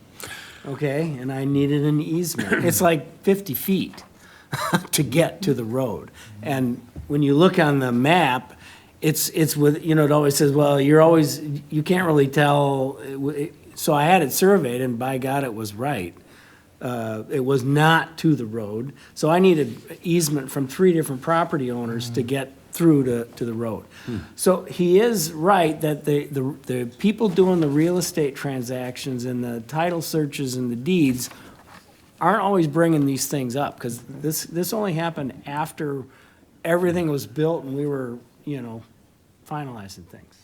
okay? And I needed an easement. It's like 50 feet to get to the road. And when you look on the map, it's with, it always says, well, you can't really tell. So I had it surveyed, and by God, it was right. It was not to the road. So I needed easement from 3 different property owners to get through to the road. So he is right that the people doing the real estate transactions and the title searches and the deeds aren't always bringing these things up, because this only happened after everything was built and we were, finalizing things.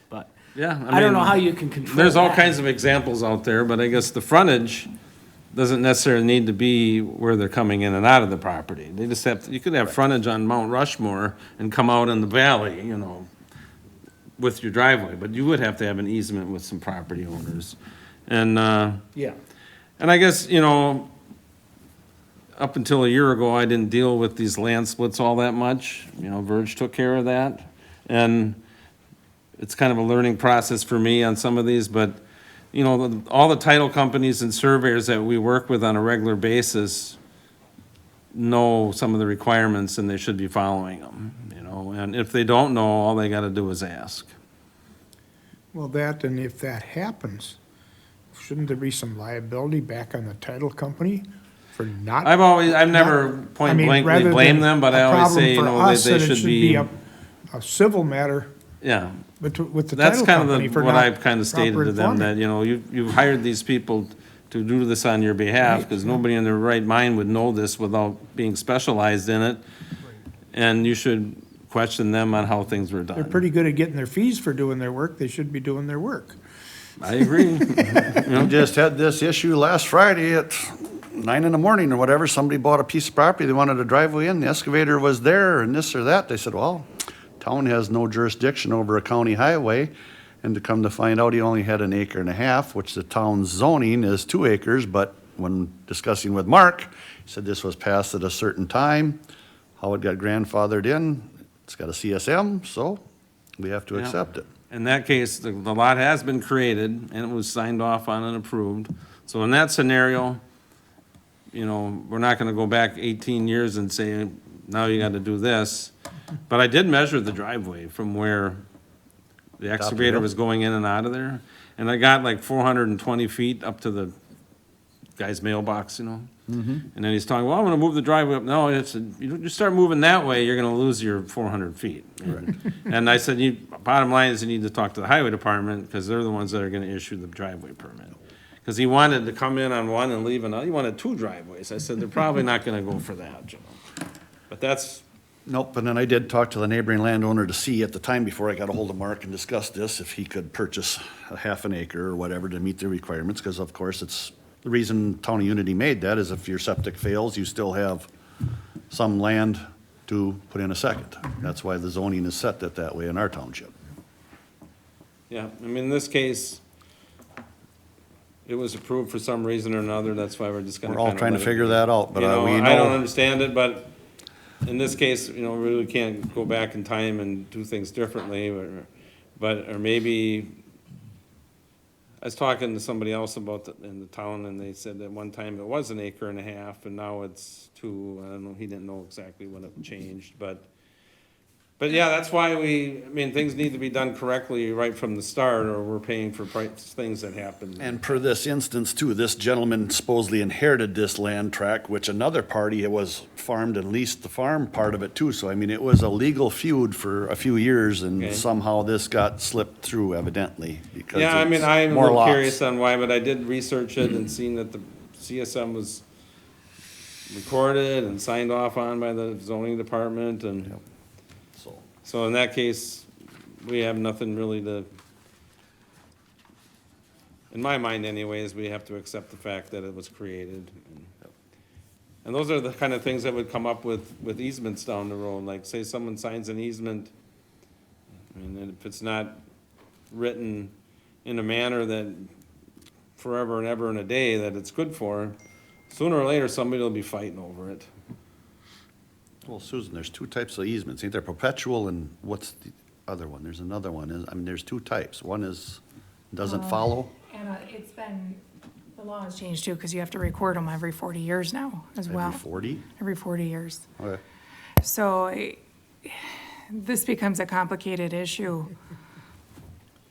But Yeah. I don't know mean, how you can control There's all that. kinds of examples out there, but I guess the frontage doesn't necessarily need to be where they're coming in and out of the property. They just you could have frontage on Mount Rushmore and come out in the valley, with your driveway, but you would have to have an easement with some property owners. And, Yeah. and I guess, you know, up until a year ago, I didn't deal with these land splits all that much. You know, Verge took care of that. And it's kind of a learning process for me on some of these, but, you know, all the title companies and surveyors that we work with on a regular basis know some of the requirements and they should be following them, you know? And if they don't know, all they gotta do is ask. Well, that, and if that happens, shouldn't there be some liability back on the title company for not? I've never point blankly blamed them, but I always say, you know, they should be. A civil matter Yeah. with the That's title kind company of for what not I've kind of stated proper to them, that, informing. you know, you've hired these people to do this on your behalf, because nobody in their right mind would know this without being specialized in it. And you should question them on how things were They're done. pretty good at getting their fees for doing their work. They should be doing their work. I agree. We just had this issue last Friday at 9 in the morning or whatever. Somebody bought a piece of property, they wanted a driveway in, the excavator was there and this or that. They said, well, town has no jurisdiction over a county highway. And to come to find out, he only had 1.5 acres, which the town's zoning is 2 acres. But when discussing with Mark, he said this was passed at a certain time. How it got grandfathered in, it's got a CSM, so we have to Yeah. accept it. In that case, the lot has been created and it was signed off on and approved. So in that scenario, you know, we're not gonna go back 18 years and say, now you gotta do this. But I did measure the driveway from where the excavator was going in and out of there. And I got like 420 feet up to the guy's mailbox, you know? And then he's talking, well, I'm gonna move the driveway up. No, it's, you start moving that way, you're gonna lose your 400 feet. And I said, bottom line is you need to talk to the highway department, because they're the ones that are gonna issue the driveway permit. Because he wanted to come in on one and leave another, he wanted 2 driveways. I said, they're probably not gonna go for that, you know? But that's, Nope, and then I did talk to the neighboring landowner to see at the time before I got a hold of Mark and discussed this, if he could purchase a 1/2 acre or whatever to meet the requirements, because of course it's, the reason Town of Unity made that is if your septic fails, you still have some land to put in a second. That's why the zoning is set that way in our township. yeah, I mean, in this case, it was approved for some reason or another, that's why we're just gonna We're all kinda trying to let it figure be. that out, but You know, we I don't know, understand it, but in this case, you know, we really can't go back in time and do things differently, or maybe, I was talking to somebody else about in the town, and they said that one time it was 1.5 acres, and now it's 2, I don't know, he didn't know exactly what it changed, but yeah, that's why I mean, things need to be done correctly right from the start, or we're paying for things that happen. and per this instance too, this gentleman supposedly inherited this land tract, which another party, it was farmed and leased the farm part of it too. So I mean, it was a legal feud for a few years, and Okay. somehow this got slipped through evidently, because Yeah, I mean, it's I'm a more little lots. curious on why, but I did research it and seen that the CSM was recorded and signed off on by the zoning department, and so in that case, we have nothing really to, in my mind anyways, we have to accept the fact that it was created. And those are the kind of things that would come up with easements down the road, like say someone signs an easement, and if it's not written in a manner that forever and ever and a day that it's good for, sooner or later, somebody will be fighting over it. Well, Susan, there's 2 types of easements, either perpetual and what's the other one? There's another one, I mean, there's 2 types. One is, doesn't follow. And it's been, the law has changed too, because you have to record them every 40 years now as well. Every 40? Every 40 years. Okay. So this becomes a complicated issue.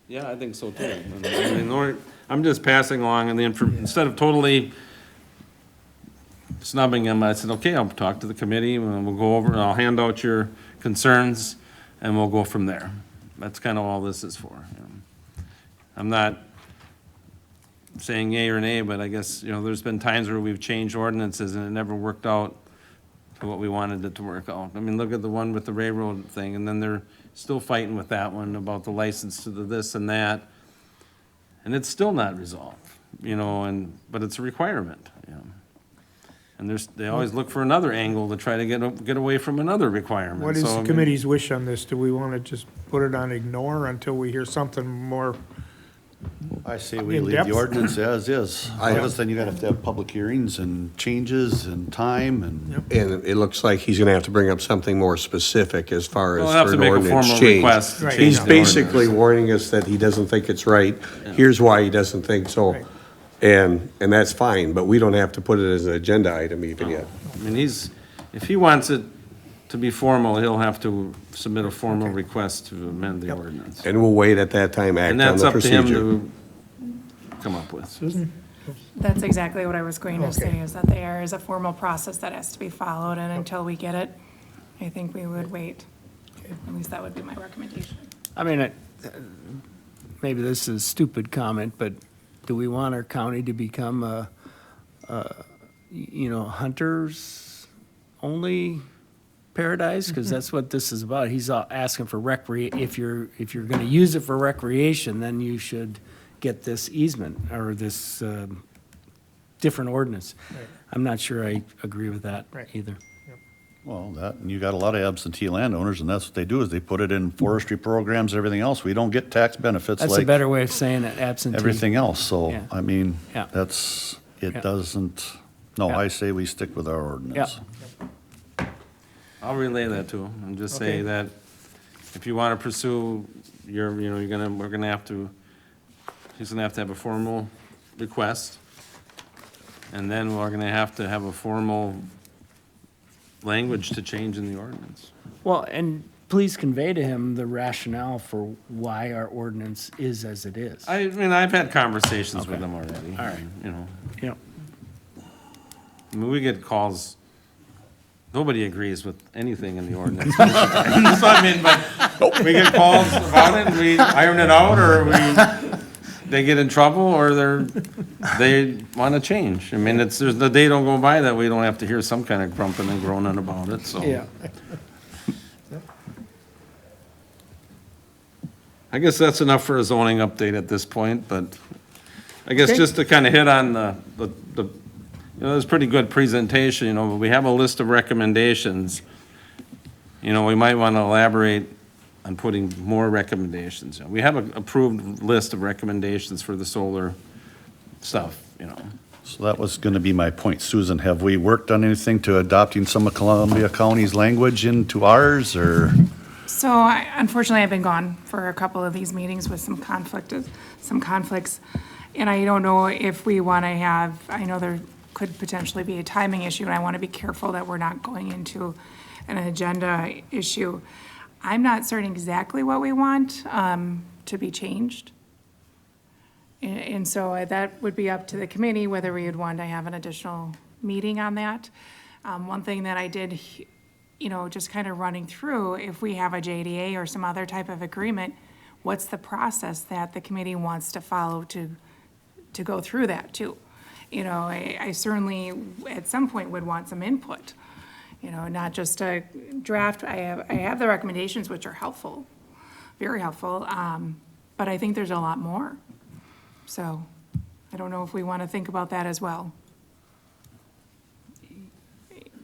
Yeah, I think so too. I mean, I'm just passing along and instead of totally snubbing them, I said, okay, I'll talk to the committee, and we'll go over, and I'll hand out your concerns, and we'll go from there. That's kind of all this is for. You know. I'm not saying yay or nay, but I guess, you know, there's been times where we've changed ordinances and it never worked out to what we wanted it to work out. I mean, look at the one with the railroad thing, and then they're still fighting with that one about the license to the this and that. And it's still not resolved, you know, but it's a requirement, you know. And they always look for another angle to try to get away from another requirement. What is So, I the mean, committee's wish on this? Do we want to just put it on ignore until we hear something more I say we In leave depth? the ordinance as is. Because then you gotta have to have public hearings and changes and time and. And it looks like he's gonna have to bring up something more specific as far as We'll have for to an make a ordinance formal change. request to Right. change He's the basically ordinance. warning us that he doesn't think it's right. Here's why he doesn't think so. Right. And that's fine, but we don't have to put it as an agenda item even yet. I mean, if he wants it to be formal, he'll have to submit a formal request to amend the ordinance. And we'll wait at that time, act And on that's the up to him procedure. to come up with. Susan? That's exactly what I was going to Okay. say, is that there is a formal process that has to be followed, and until we get it, I think we would wait. At least that would be my recommendation. I mean, maybe this is a stupid comment, but do we want our county to become hunters only paradise? Because that's what this is about. He's asking for if you're gonna use it for recreation, then you should get this easement or this different ordinance. Right. I'm not sure I agree with that Right. either. Well, that, and you got a lot of absentee landowners, and that's what they do, is they put it in forestry programs, everything else. We don't get tax benefits That's a like better way of saying it, absentee. everything else, so, Yeah. I mean, Yeah. that's, Yeah. it doesn't, no, Yeah. I say we stick with our ordinance. I'll relay that to him and just say Okay. that if you want to pursue we're gonna have to, he's gonna have to have a formal request. And then we're gonna have to have a formal language to change in the ordinance. Well, and please convey to him the rationale for why our ordinance is as it is. I mean, I've had conversations with Okay. him already. All right. You know, Yep. I mean, we get calls, nobody agrees with anything in the ordinance. So, I mean, but we get calls about it, and we iron it out, or they get in trouble, or they want to change. I mean, there's the day don't go by that we don't have to hear some kind of grumping and groaning about it, so. Yeah. I guess that's enough for a zoning update at this point, but I guess Okay. just to kind of hit on it was a pretty good presentation, but we have a list of recommendations. We might want to elaborate on putting more recommendations. We have an approved list of recommendations for the solar stuff. So that was gonna be my point. Susan, have we worked on anything to adopting some of Columbia County's language into ours, or? So unfortunately, I've been gone for a couple of these meetings with some conflicts. And I don't know if we want to I know there could potentially be a timing issue, and I want to be careful that we're not going into an agenda issue. I'm not certain exactly what we want to be changed. And so that would be up to the committee, whether we would want to have an additional meeting on that. One thing that I did, just kind of running through, if we have a JDA or some other type of agreement, what's the process that the committee wants to follow to go through that too? I certainly, at some point, would want some input, not just a draft. I have the recommendations, which are helpful, very helpful, but I think there's a lot more. So I don't know if we want to think about that as well.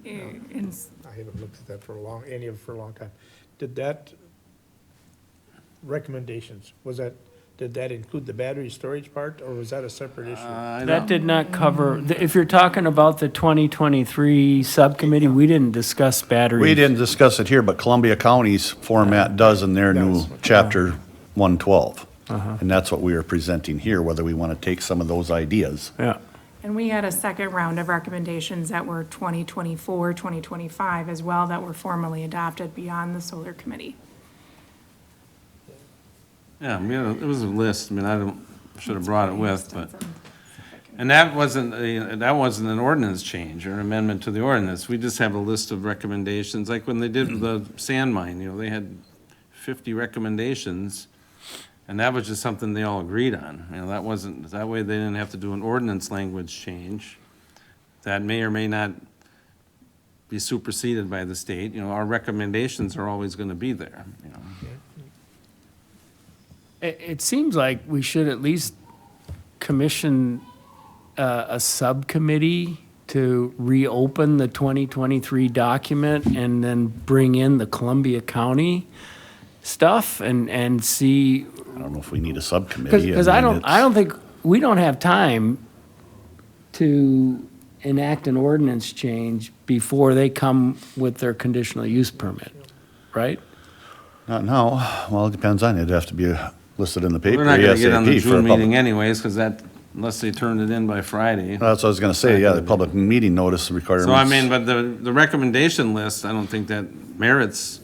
And I haven't looked at that for a long time. Did that recommendations, did that include the battery storage part, or was that a separate issue? That did not cover, if you're talking about the 2023 subcommittee, we didn't discuss batteries. We didn't discuss it here, but Columbia County's format does in their new chapter 112. And that's what we are presenting here, whether we want to take some of those ideas. Yeah. And we had a second round of recommendations that were 2024, 2025 as well, that were formally adopted beyond the solar committee. Yeah, it was a list. I should have brought it with, but. And that wasn't an ordinance change or amendment to the ordinance. We just have a list of recommendations, like when they did the sand mine, they had 50 recommendations, and that was just something they all agreed on. That way they didn't have to do an ordinance language change. That may or may not be superseded by the state. Our recommendations are always gonna be there. It seems like we should at least commission a subcommittee to reopen the 2023 document and then bring in the Columbia County stuff and see I don't know if we need a subcommittee. Because I mean, don't think, we don't have time to enact an ordinance change before they come with their conditional use permit, right? Not now. Well, it depends on it. It'd have to be listed in the paper We're not gonna get on the ASAP for a June meeting public. anyways, because that, unless they turned it in by Friday. That's what I was gonna say, yeah, the public meeting notice requirements. So I mean, but the recommendation list, I don't think that merits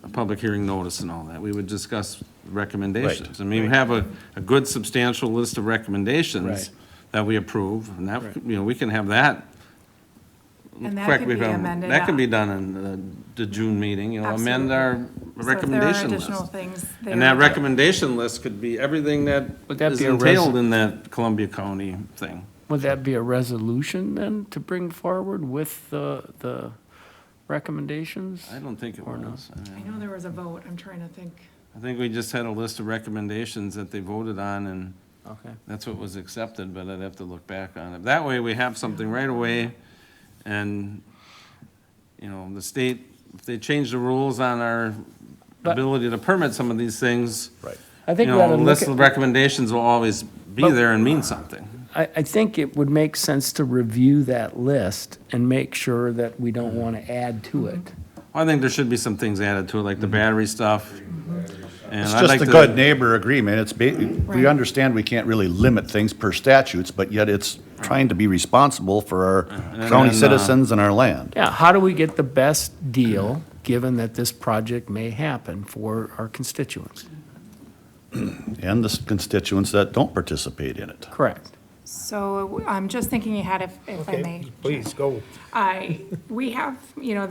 a public hearing notice and all that. We would discuss recommendations. I mean, we have a good substantial list of recommendations Right. that we approve, and that, you know, we can have that. And that correct could me be if I'm- amended. That can be done in the June meeting, you know, amend Absolutely. our So if there are recommendation additional list. things And that there- recommendation list could be everything that Would that is be a entailed in that Columbia County thing. Would that be a resolution then to bring forward with the recommendations? I don't think it Or not. was. I know there was a vote, I'm trying to think. I think we just had a list of recommendations that they voted on, and Okay. that's what was accepted, but I'd have to look back on it. That way, we have something right away, and, you know, the state, if they change the rules on our But- ability to permit some of these things, Right. I think you we ought know, to a list look of at, recommendations will always be there and mean something. I think it would make sense to review that list and make sure that we don't want to add to it. I think there should be some things added to it, like the battery stuff. And It's I'd just like a to- good neighbor agreement. It's, we Right. understand we can't really limit things per statutes, but yet it's trying to be responsible for our county then, citizens and our land. Yeah, how do we get the best deal, given that this project may happen for our constituents? And the constituents that don't participate in it. Correct. So I'm just thinking ahead if I may. Please, go. We have, you know,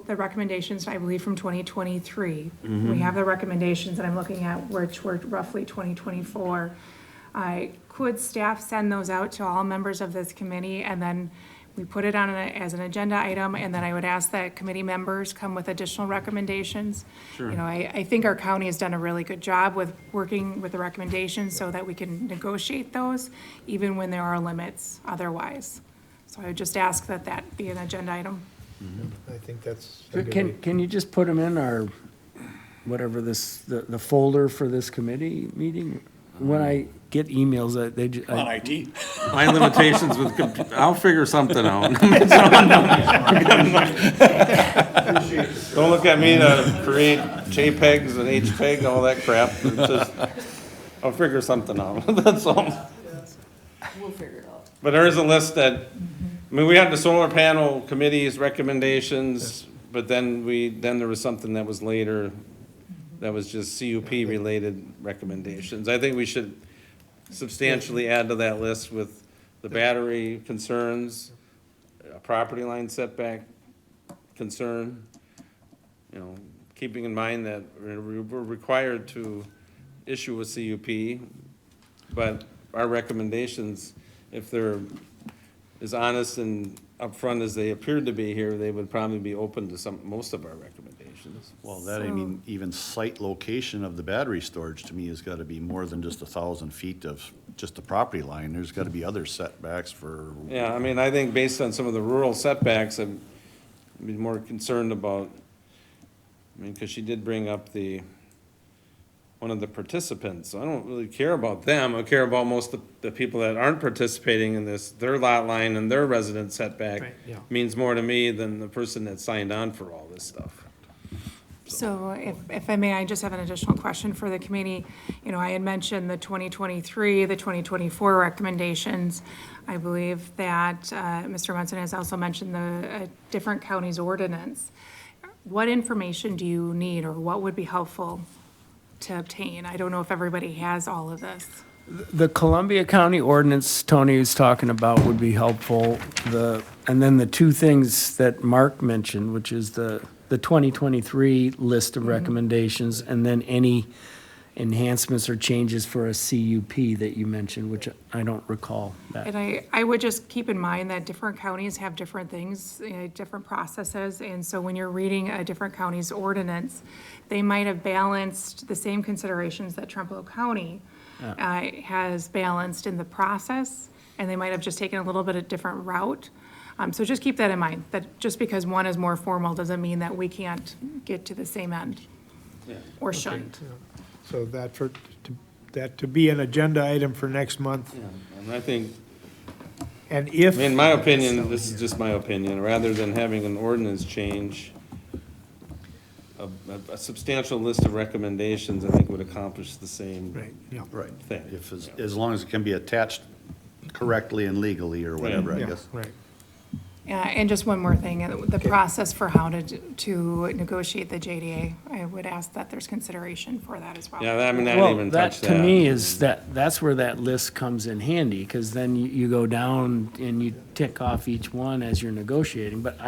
the recommendations, I believe, from 2023. We have the recommendations that I'm looking at, which were roughly 2024. Could staff send those out to all members of this committee, and then we put it on as an agenda item, and then I would ask that committee members come with additional recommendations? Sure. You know, I think our county has done a really good job with working with the recommendations so that we can negotiate those, even when there are limits otherwise. So I would just ask that that be an agenda item. I think that's. Can you just put them in our, whatever this, the folder for this committee meeting? When I get emails, they, IT. My limitations with, I'll figure something out. Don't look at me to create JPEGs and HPEG, all that crap. It's just, I'll figure something out, that's all. We'll figure it out. But there is a list that, I mean, we had the solar panel committee's recommendations, but then there was something that was later, that was just CUP-related recommendations. I think we should substantially add to that list with the battery concerns, a property line setback concern, you know, keeping in mind that we're required to issue a CUP, but our recommendations, if they're as honest and upfront as they appeared to be here, they would probably be open to most of our recommendations. Well, that, I mean, even site location of the battery storage to me has got to be more than just 1,000 feet of just the property line. There's got to be other setbacks for, Yeah, I mean, I think based on some of the rural setbacks, I'd be more concerned about, I mean, because she did bring up one of the participants, so I don't really care about them. I care about most of the people that aren't participating in this. Their lot line and their resident setback means more to me than the person that signed on for all this stuff. So if I may, I just have an additional question for the committee. You know, I had mentioned the 2023, the 2024 recommendations. I believe that Mr. Munson has also mentioned the different counties' ordinance. What information do you need, or what would be helpful to obtain? I don't know if everybody has all of this. the Columbia County ordinance Tony was talking about would be helpful. And then the two things that Mark mentioned, which is the 2023 list of recommendations, and then any enhancements or changes for a CUP that you mentioned, which I don't recall that. And I would just keep in mind that different counties have different things, different processes, and so when you're reading a different county's ordinance, they might have balanced the same considerations that Trempealeau County has balanced in the process, and they might have just taken a little bit of different route. So just keep that in mind, that just because one is more formal doesn't mean that we can't get to the same end, or shouldn't. So that to be an agenda item for next month. And I think, And I if, mean, my opinion, this is just my opinion, rather than having an ordinance change, a substantial list of recommendations, I think would accomplish the same right, yeah. Right. thing. If, as long as it can be attached correctly and legally or whatever, I Yeah, guess. right. Yeah, and just one more thing, the process for how to negotiate the JDA, I would ask that there's consideration for that as well. Yeah, I mean, I Well, didn't even that touch to that. me is that's where that list comes in handy, because then you go down and you tick off each one as you're negotiating. But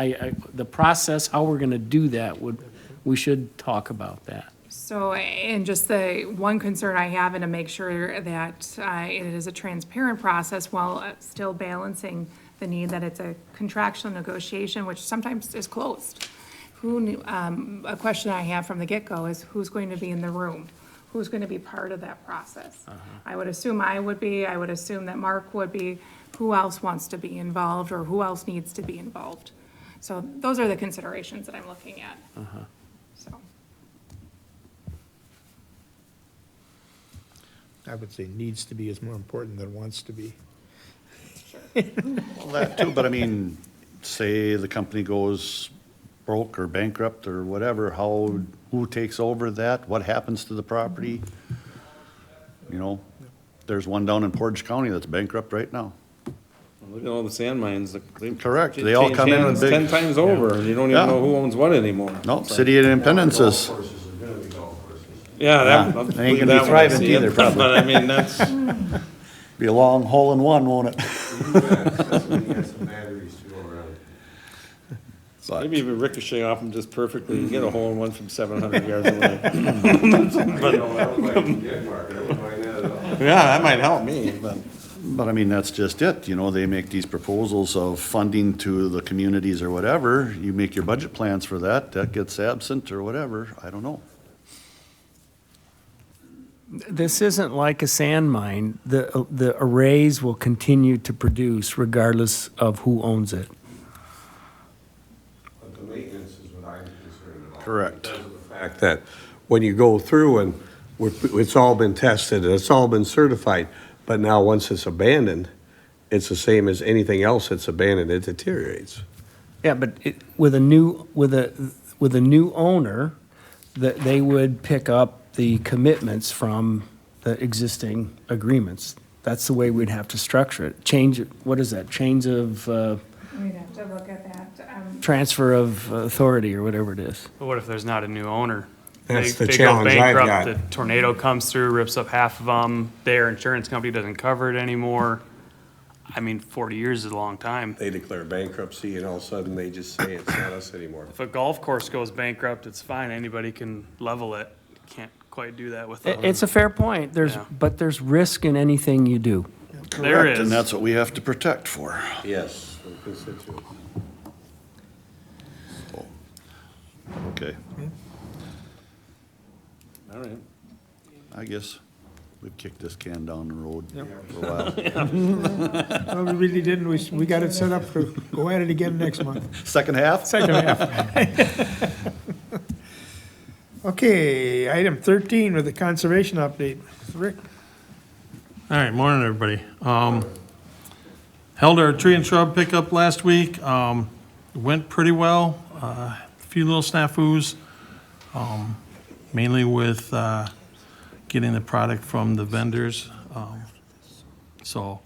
the process, how we're gonna do that we should talk about that. So, and just the one concern I have, and to make sure that it is a transparent process while still balancing the need that it's a contractual negotiation, which sometimes is closed. A question I have from the get-go is who's going to be in the room? Who's going to be part of that process? I would assume I would be, I would assume that Mark would be. Who else wants to be involved, or who else needs to be involved? So those are the considerations that I'm looking at. So. I would say needs to be is more important than wants to be. Well, that too, but I mean, say the company goes broke or bankrupt or whatever, who takes over that? What happens to the property? You know, there's one down in Portage County that's bankrupt right now. Look at all the sand mines. Correct. They all come in with big- 10 times over, and you don't even Yeah. know who owns what anymore. No, City of Independence's. Golf courses are gonna be golf courses. Yeah, that. Yeah, I'll they ain't believe gonna be that when I thriving see it. either, probably. But I mean, that's, Be a long hole in one, won't it? That's when you got some batteries to go around. maybe if you ricochet off them just perfectly, you get a hole in one from 700 yards away. You know, I was like, yeah, Mark, I wouldn't mind that at all. Yeah, that might help me, but. But I mean, that's just it, you know, they make these proposals of funding to the communities or whatever, you make your budget plans for that, that gets absent or whatever, I don't know. This isn't like a sand mine. The arrays will continue to produce regardless of who owns it. But the maintenance is what I'm concerned about. Correct. Because of the fact that when you go through and it's all been tested and it's all been certified, but now once it's abandoned, it's the same as anything else that's abandoned, it deteriorates. Yeah, but with a new owner, that they would pick up the commitments from the existing agreements. That's the way we'd have to structure it. Change, what is that, change of, We'd have to look at that. transfer of authority or whatever it is. But what if there's not a new owner? That's the They go challenge I've bankrupt, got. the tornado comes through, rips up half of them, their insurance company doesn't cover it anymore. I mean, 40 years is a long time. They declare bankruptcy and all of a sudden they just say it's not us anymore. If a golf course goes bankrupt, it's fine, anybody can level it. Can't quite do that with It's a fair point. Yeah. But there's risk in anything you do. There Correct, is. and that's what we have to protect for. Yes, for the constituents. Okay, All right. I guess we've kicked this can down the road for a while. No, we really didn't. We got it set up to go at it again next month. Second half? Second half. Okay, item 13 with the conservation update. Rick? All right, morning, everybody. Held our tree and shrub pickup last week. Went pretty well. A few little snafus, mainly with getting the product from the vendors. But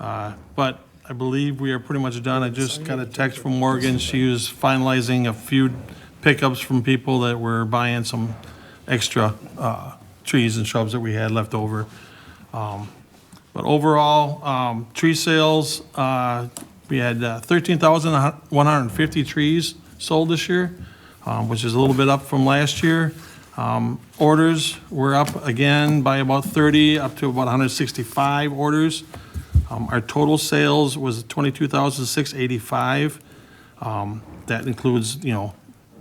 I believe we are pretty much done. I just got a text from Morgan. She was finalizing a few pickups from people that were buying some extra trees and shrubs that we had left over. But overall, tree sales, we had 13,150 trees sold this year, which is a little bit up from last year. Orders were up again by about 30, up to about 165 orders. Our total sales was 22,685. That includes,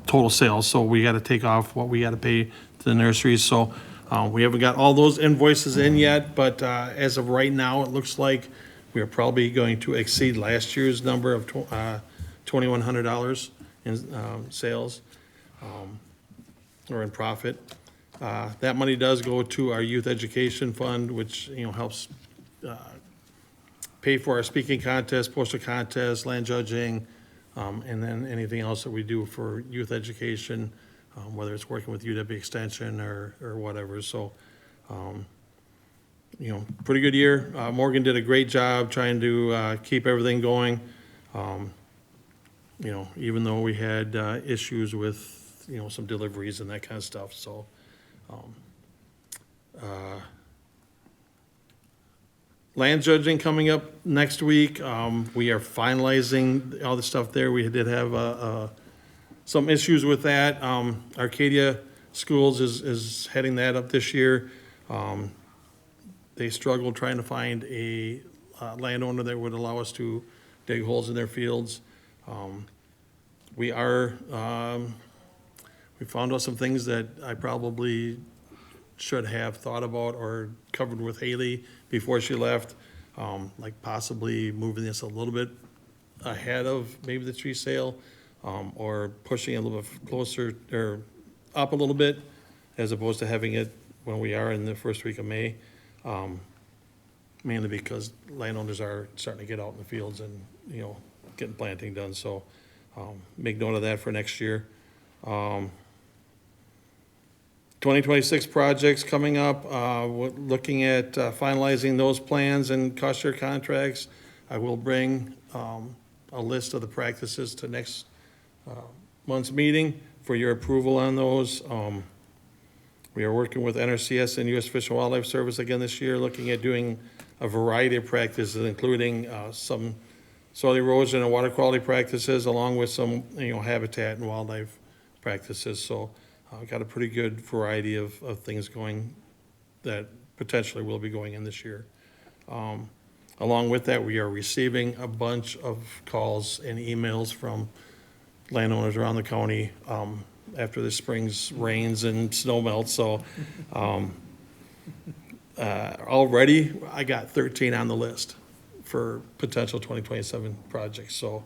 total sales, so we got to take off what we got to pay to the nurseries. So we haven't got all those invoices in yet, but as of right now, it looks like we are probably going to exceed last year's number of $2,100 in sales or in profit. That money does go to our youth education fund, which, helps pay for our speaking contest, poster contest, land judging, and then anything else that we do for youth education, whether it's working with UW Extension or whatever. So, pretty good year. Morgan did a great job trying to keep everything going. Even though we had issues with, some deliveries and that kind of stuff, so. Land judging coming up next week. We are finalizing all the stuff there. We did have some issues with that. Arcadia Schools is heading that up this year. They struggled trying to find a landowner that would allow us to dig holes in their fields. We found out some things that I probably should have thought about or covered with Haley before she left, like possibly moving this a little bit ahead of maybe the tree sale, or pushing it a little bit closer or up a little bit, as opposed to having it when we are in the first week of May, mainly because landowners are starting to get out in the fields and, getting planting done. So make note of that for next year. 2026 projects coming up, we're looking at finalizing those plans and cost share contracts. I will bring a list of the practices to next month's meeting for your approval on those. We are working with NRCS and U.S. Fish and Wildlife Service again this year, looking at doing a variety of practices, including some soil erosion and water quality practices, along with some, habitat and wildlife practices. So got a pretty good variety of things going that potentially will be going in this year. Along with that, we are receiving a bunch of calls and emails from landowners around the county after the spring's rains and snow melt. So already I got 13 on the list for potential 2027 projects. So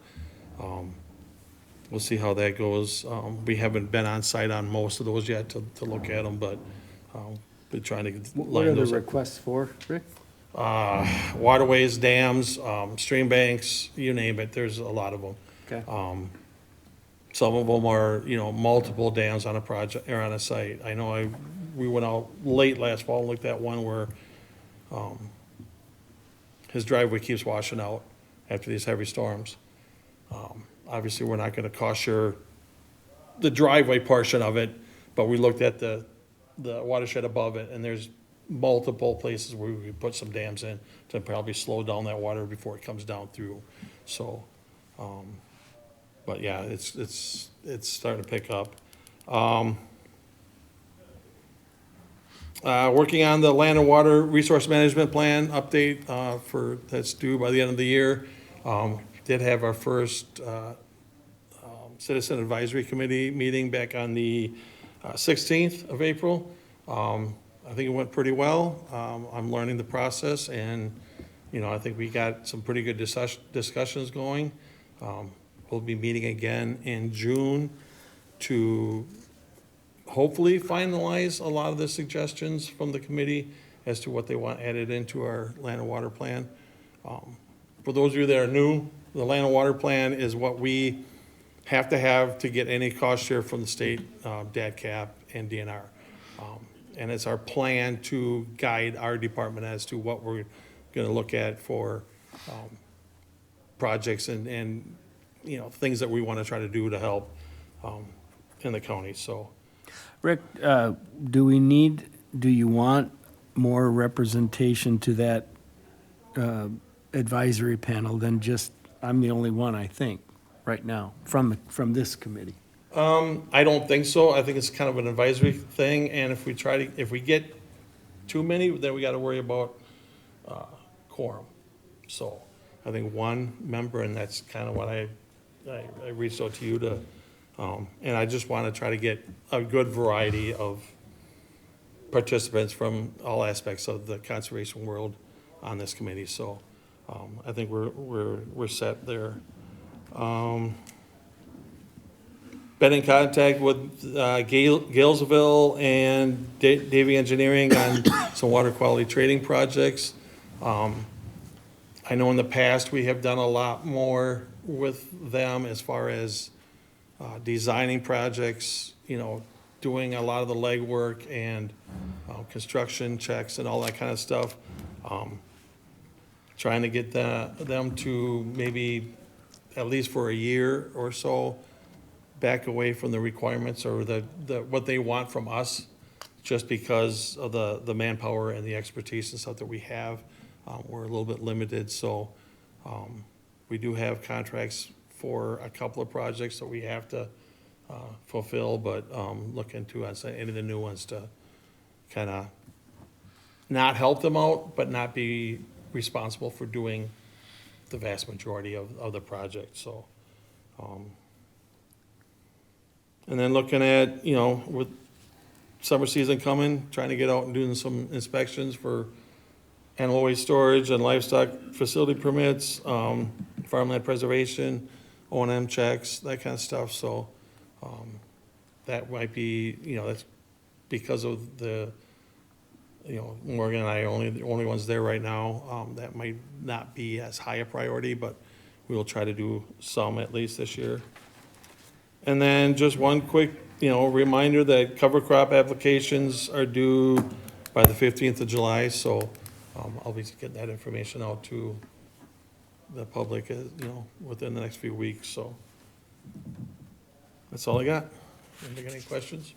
we'll see how that goes. We haven't been on site on most of those yet to look at them, but been trying to What are line the those up. requests for, Rick? Waterways, dams, stream banks, you name it, there's a lot of them. Okay. Some of them are, multiple dams on a project or on a site. I know we went out late last fall and looked at one where his driveway keeps washing out after these heavy storms. Obviously, we're not gonna cost share the driveway portion of it, but we looked at the watershed above it, and there's multiple places where we put some dams in to probably slow down that water before it comes down through. So, but yeah, it's starting to pick up. Working on the land and water resource management plan update that's due by the end of the year. Did have our first Citizen Advisory Committee meeting back on the 16th of April. I think it went pretty well. I'm learning the process, and, I think we got some pretty good discussions going. We'll be meeting again in June to hopefully finalize a lot of the suggestions from the committee as to what they want added into our land and water plan. For those of you that are new, the land and water plan is what we have to get any cost share from the state, DATCAP and DNR. And it's our plan to guide our department as to what we're gonna look at for projects and things that we wanna try to do to help in the county, so. Rick, do you want more representation to that advisory panel than just, I'm the only one, I think, right now, from this committee? I don't think so. I think it's kind of an advisory thing, and if we get too many, then we gotta worry about quorum. So I think one member, and that's kind of what I reached out to you to, and I just wanna try to get a good variety of participants from all aspects of the conservation world on this committee. So I think we're set there. been in contact with Galesville and Davy Engineering on some water quality trading projects. I know in the past, we have done a lot more with them as far as designing projects, doing a lot of the legwork and construction checks and all that kind of stuff. Trying to get them to maybe, at least for a year or so, back away from the requirements or what they want from us, just because of the manpower and the expertise and stuff that we have. We're a little bit limited, so we do have contracts for a couple of projects that we have to fulfill, but look into any of the new ones to kind of not help them out, but not be responsible for doing the vast majority of the project, so. And then looking at, with summer season coming, trying to get out and doing some inspections for animal waste storage and livestock facility permits, farmland preservation, O&M checks, that kind of stuff, so, that might be, that's because of the, Morgan and I are the only ones there right now. That might not be as high a priority, but we will try to do some at least this year. And then just one quick, reminder that cover crop applications are due by the 15th of July, so I'll be getting that information out to the public, within the next few weeks, so. That's all I got. Anybody got any questions?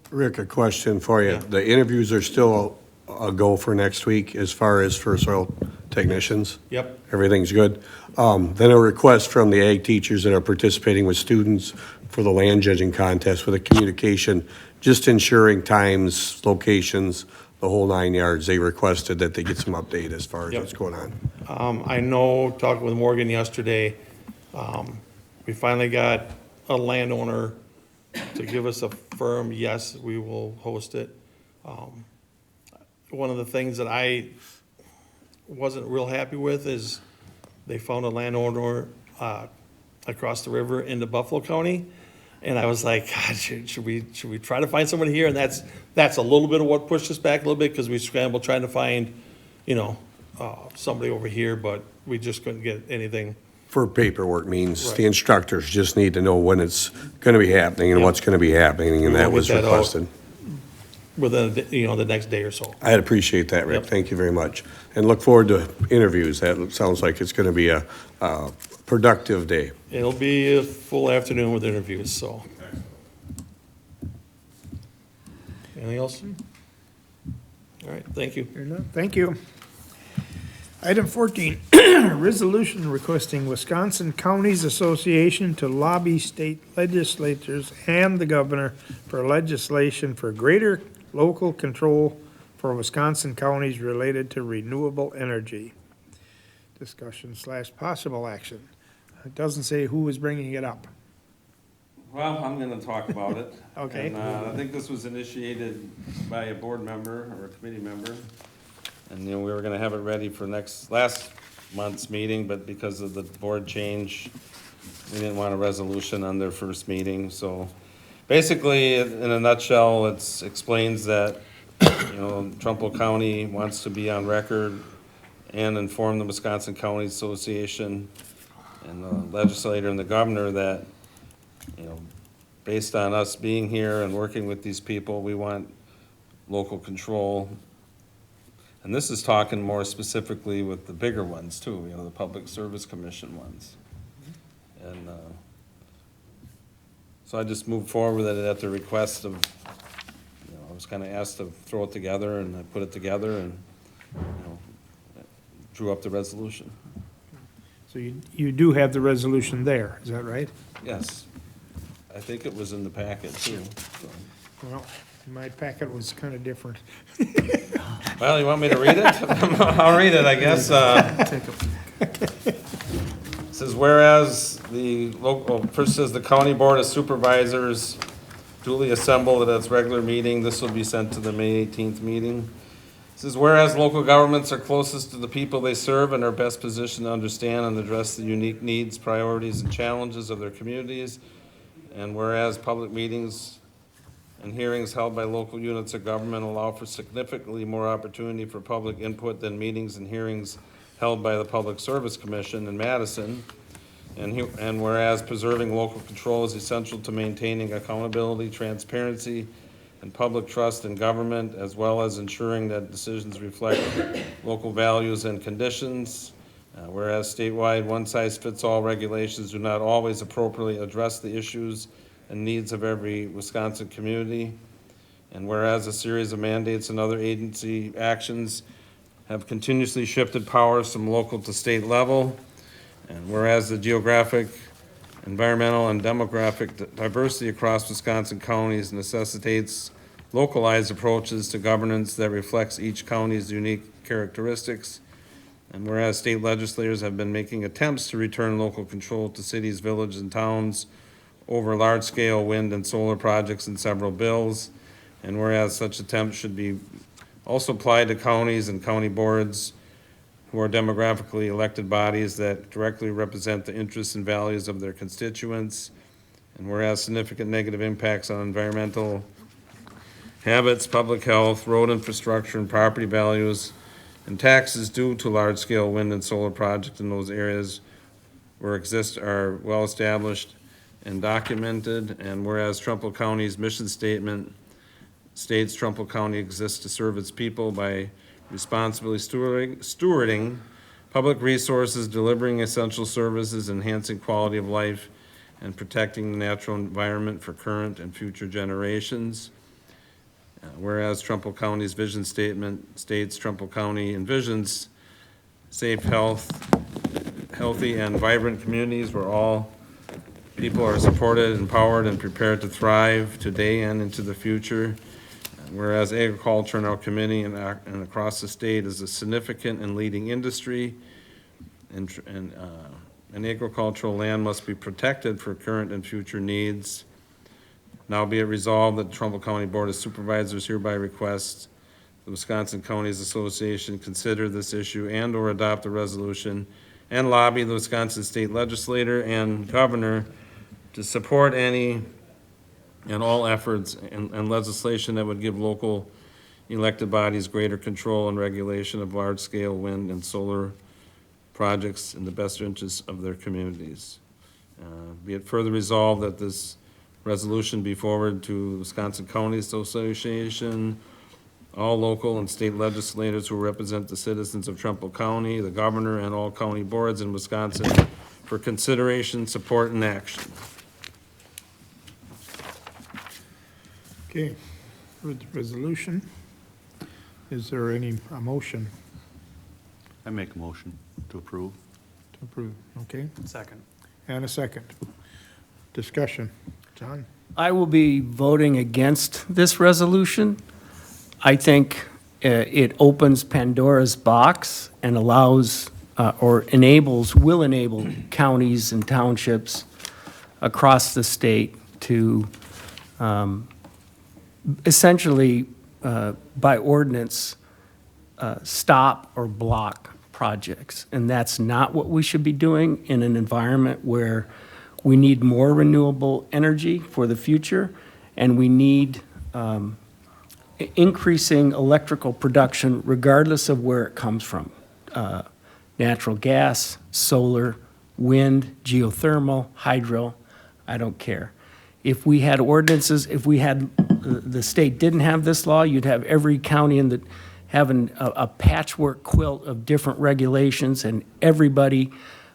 Rick, a question for you. Yeah. The interviews are still a go for next week as far as for soil technicians? Yep. Everything's good? Then a request from the ag teachers that are participating with students for the land judging contest with a communication, just ensuring times, locations, the whole 9 yards. They requested that they get some update as far as Yep. what's going on. I know, talking with Morgan yesterday, we finally got a landowner to give us a firm, yes, we will host it. One of the things that I wasn't real happy with is they found a landowner across the river into Buffalo County. And I was like, God, should we try to find somebody here? And that's a little bit of what pushed us back a little bit, because we scrambled trying to find, somebody over here, but we just couldn't get anything. For paperwork means Right. the instructors just need to know when it's going to be happening and Yep. what's going to be happening, and We that will was get that out. requested. Within, the next day or so. I'd appreciate that, Rick. Yep. Thank you very much. And look forward to interviews. That sounds like it's going to be a productive day. It'll be a full afternoon with interviews, so. Anything else? All right, thank you. Fair enough. Thank you. Item 14, resolution requesting Wisconsin Counties Association to lobby state legislatures and the governor for legislation for greater local control for Wisconsin counties related to renewable energy. Discussion / possible action. It doesn't say who is bringing it up. Well, I'm gonna talk about it. Okay. And, I think this was initiated by a board member or a committee member. And, we were gonna have it ready for last month's meeting, but because of the board change, we didn't want a resolution on their first meeting, so. Basically, in a nutshell, it explains that, Trumpealeau County wants to be on record and inform the Wisconsin County Association and the legislator and the governor that, based on us being here and working with these people, we want local control. And this is talking more specifically with the bigger ones too, the Public Service Commission ones. And, so I just moved forward with it at the request of, I was kind of asked to throw it together, and I put it together and, drew up the resolution. So you do have the resolution there, is that right? Yes. I think it was in the packet too. so. Well, my packet was kind of different. Well, you want me to read it? I'll read it, I guess. It says, whereas first says the County Board of Supervisors duly assembled at its regular meeting, this will be sent to the May 18th meeting. It says, whereas local governments are closest to the people they serve and are best positioned to understand and address the unique needs, priorities, and challenges of their communities, And whereas public meetings and hearings held by local units of government allow for significantly more opportunity for public input than meetings and hearings held by the Public Service Commission in Madison. And whereas preserving local control is essential to maintaining accountability, transparency, and public trust in government, as well as ensuring that decisions reflect local values and conditions. Whereas statewide one-size-fits-all regulations do not always appropriately address the issues and needs of every Wisconsin community. And whereas a series of mandates and other agency actions have continuously shifted powers from local to state level. And whereas the geographic, environmental, and demographic diversity across Wisconsin counties necessitates localized approaches to governance that reflects each county's unique characteristics. And whereas state legislators have been making attempts to return local control to cities, villages, and towns over large-scale wind and solar projects in several bills. And whereas such attempts should be also applied to counties and county boards who are demographically elected bodies that directly represent the interests and values of their constituents. And whereas significant negative impacts on environmental habits, public health, road infrastructure, and property values and taxes due to large-scale wind and solar projects in those areas where exist are well-established and documented. And whereas Trumpealeau County's mission statement states Trumpealeau County exists to serve its people by responsibly stewarding public resources, delivering essential services, enhancing quality of life, and protecting the natural environment for current and future generations. Whereas Trumpealeau County's vision statement states Trumpealeau County envisions safe, healthy, and vibrant communities where all people are supported, empowered, and prepared to thrive today and into the future. Whereas agriculture in our community and across the state is a significant and leading industry, and agricultural land must be protected for current and future needs. Now be it resolved that the Trumpealeau County Board of Supervisors hereby requests the Wisconsin Counties Association consider this issue and/or adopt a resolution and lobby the Wisconsin State Legislature and Governor to support any and all efforts and legislation that would give local elected bodies greater control and regulation of large-scale wind and solar projects in the best interests of their communities. Be it further resolved that this resolution be forwarded to the Wisconsin Counties Association, all local and state legislators who represent the citizens of Trumpealeau County, the governor, and all county boards in Wisconsin for consideration, support, and action. Okay, with the resolution, is there any motion I make a motion to approve. to approve? Okay, Second. and a second. Discussion. John? I will be voting against this resolution. I think it opens Pandora's box and allows, or will enable counties and townships across the state to essentially, by ordinance, stop or block projects. And that's not what we should be doing in an environment where we need more renewable energy for the future, and we need increasing electrical production regardless of where it comes from. Natural gas, solar, wind, geothermal, hydro, I don't care. If we had ordinances, if we had, the state didn't have this law, you'd have every county in the, having a patchwork quilt of different regulations, and everybody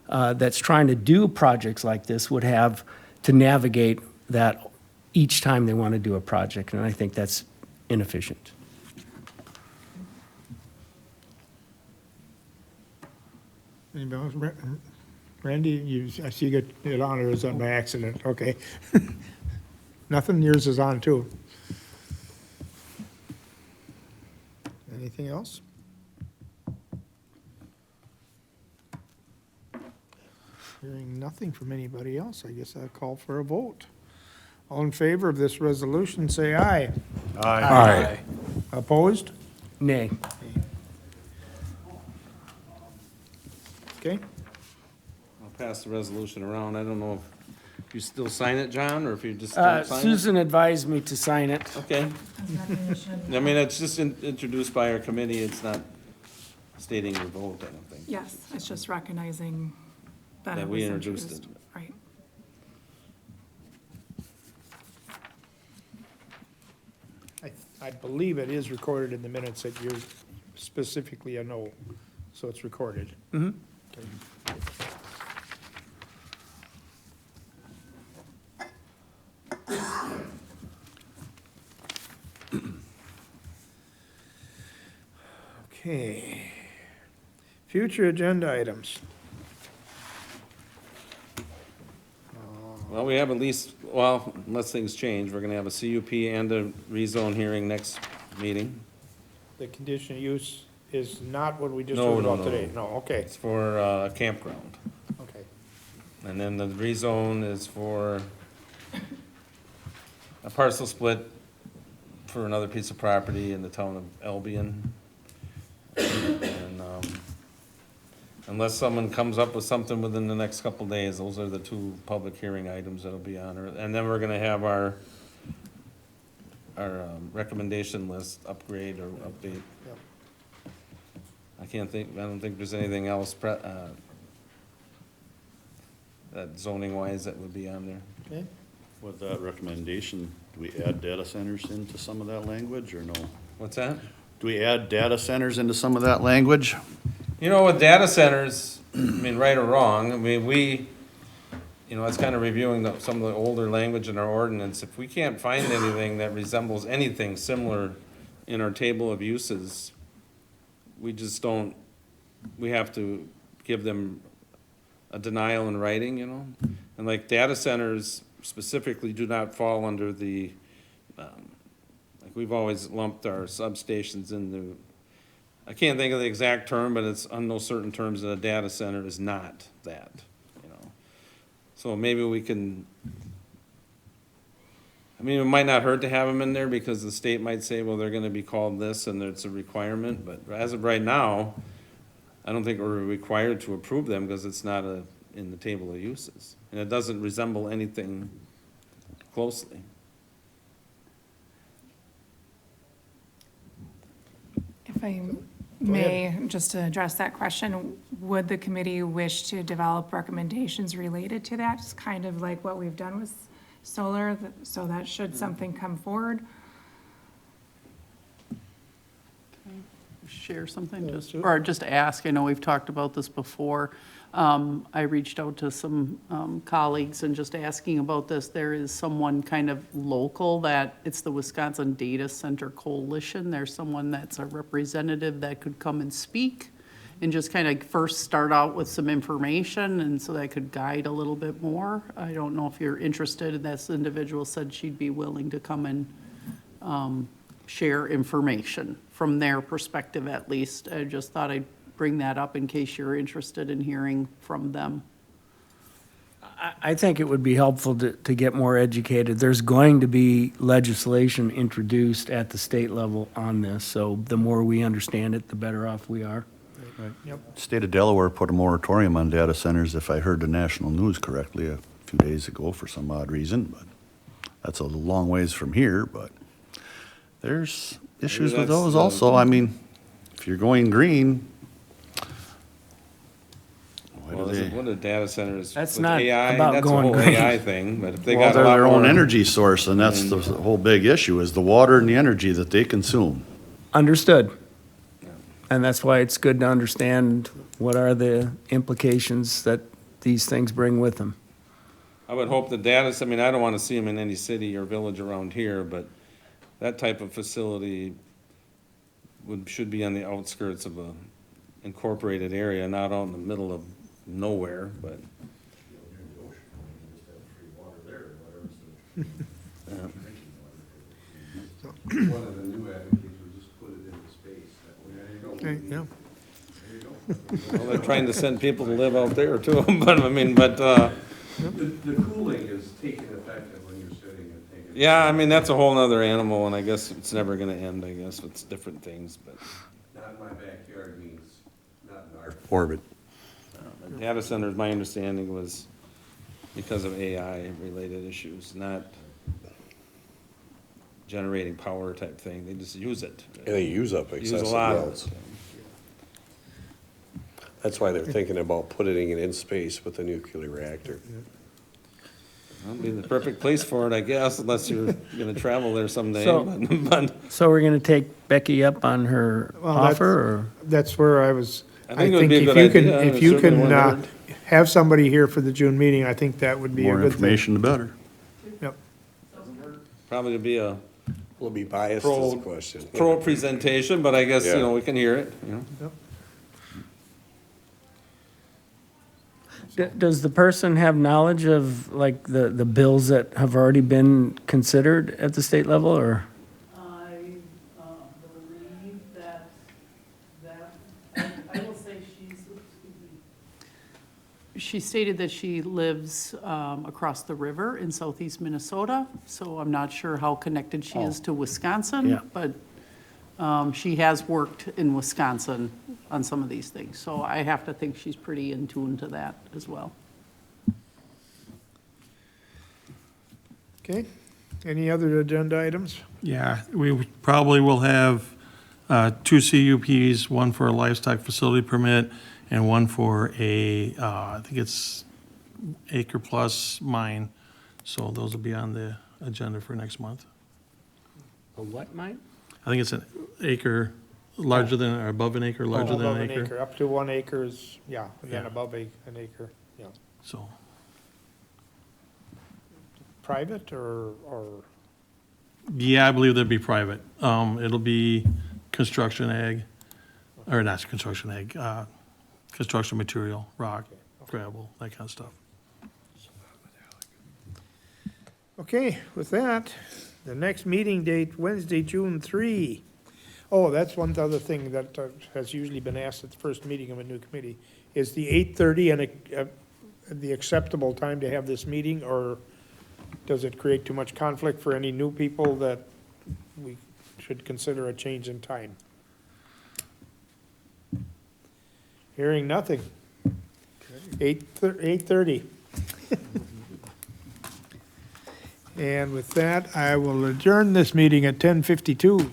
that's trying to do projects like this would have to navigate that each time they want to do a project, and I think that's inefficient. Anybody else? Randy, I see you got it on, or is that by accident? Okay. Nothing, yours is on too. Anything else? Hearing nothing from anybody else, I guess I'll call for a vote. All in favor of this resolution, say aye. Aye. Opposed? Nay. Okay, I'll pass the resolution around. I don't know if If you still sign it, John, or if you just don't sign it? Susan advised me to sign it. Okay. I mean, it's just introduced by our committee, it's not stating your vote, I don't think. Yes, it's just recognizing that That it we was introduced introduced. it. Right. I believe it is recorded in the minutes that you're specifically a no, so it's recorded. Okay. Future agenda items. Well, we have at least, well, unless things change, we're gonna have a CUP and a rezone hearing next meeting. The conditional use is not what we just No, heard no, about no. today. No, okay, It's for a campground. okay. And then the rezone is for a parcel split for another piece of property in the town of Albion. And, unless someone comes up with something within the next couple days, those are the two public hearing items that'll be on her. And then we're gonna have our recommendation list upgrade or update. Yep. I don't think there's anything else that zoning wise that would be on there. Okay. With that recommendation, do we add data centers into some of that language, or no? What's that? Do we add data centers into some of that language? You know, with data centers, I mean, right or wrong, I mean, it's kind of reviewing some of the older language in our ordinance. If we can't find anything that resembles anything similar in our table of uses, we just don't, we have to give them a denial in writing, And like data centers specifically do not fall under the, like we've always lumped our substations into, I can't think of the exact term, but it's on no certain terms that a data center is not that, So maybe we can, I mean, it might not hurt to have them in there because the state might say, well, they're gonna be called this and it's a requirement, but as of right now, I don't think we're required to approve them because it's not in the table of uses. And it doesn't resemble anything closely. If I may, just to address that question, would the committee wish to develop recommendations related to that? Just kind of like what we've done with solar, so that should something come forward? Share something, Yeah, just, sure. or just ask, I know we've talked about this before. I reached out to some colleagues and just asking about this. There is someone kind of local that, it's the Wisconsin Data Center Coalition. There's someone that's a representative that could come and speak and just kind of first start out with some information, and so that could guide a little bit more. I don't know if you're interested, and this individual said she'd be willing to come and share information from their perspective at least. I just thought I'd bring that up in case you're interested in hearing from them. I think it would be helpful to get more educated. There's going to be legislation introduced at the state level on this, so the more we understand it, the better off we are. Yep. State of Delaware put a moratorium on data centers, if I heard the national news correctly, a few days ago for some odd reason, but that's a long ways from here, but there's issues with that's those the- also. I mean, if you're going green, why Well, do is they? it, what are data centers? That's with not AI? about That's a going whole green. AI thing, but if they Well, got a they're lot their own more- energy source, and that's the whole big issue, is the water and the energy that they consume. Understood. And that's why it's good to understand what are the implications that these things bring with them. I would hope the data, I mean, I don't want to see them in any city or village around here, but that type of facility should be on the outskirts of a incorporated area, not out in the middle of nowhere, but. One of the new advocates would just put it into space, that way, there you go. Okay, yeah. There you go. Well, they're trying to send people to live out there too, but The cooling is taking effect when you're sitting and taking. yeah, I mean, that's a whole nother animal, and I guess it's never gonna end, I guess, with different things, but. Not in my backyard means not in our. Orbit. Data centers, my understanding was because of AI-related issues, not generating power type thing. They just use it. And they use up Use a excessive lot of amounts. it. That's why they're thinking about putting it in space with a nuclear reactor. That'd be the perfect place for it, I guess, unless you're gonna travel there someday. So- But So we're gonna take Becky up on her Well, that's- offer, or? That's where I was, I I think it would think be a if good you can, idea. if It you certainly can, wouldn't hurt. have somebody here for the June meeting, I think that would be a More good thing. information, the better. Yep. probably be a Will be biased is the question. pro presentation, but I guess, you Yeah. know, we can hear it, you know. Does the person have knowledge of, like, the bills that have already been considered at the state level, or? I believe that, I will say she stated that she lives across the river in southeast Minnesota, so I'm not sure how connected she is to Wisconsin. Yeah. But she has worked in Wisconsin on some of these things, so I have to think she's pretty in tune to that as well. Okay. Any other agenda items? Yeah, we probably will have 2 CUPs, one for a livestock facility permit and one for a, I think it's acre plus mine. So those will be on the agenda for next month. A what, Mike? I think it's an acre larger than, or above an acre, larger than Above an acre. Up to 1 acre is, yeah, and then Yeah. above an acre, yeah. So, Private or, yeah, I believe they'd be private. It'll be construction ag, or not construction ag, construction material, rock, gravel, that kind of stuff. okay, with that, the next meeting date, Wednesday, June 3. Oh, that's one other thing that has usually been asked at the first meeting of a new committee. Is the 8:30 and the acceptable time to have this meeting, or does it create too much conflict for any new people that we should consider a change in time? Hearing nothing. 8:30. And with that, I will adjourn this meeting at 10:52.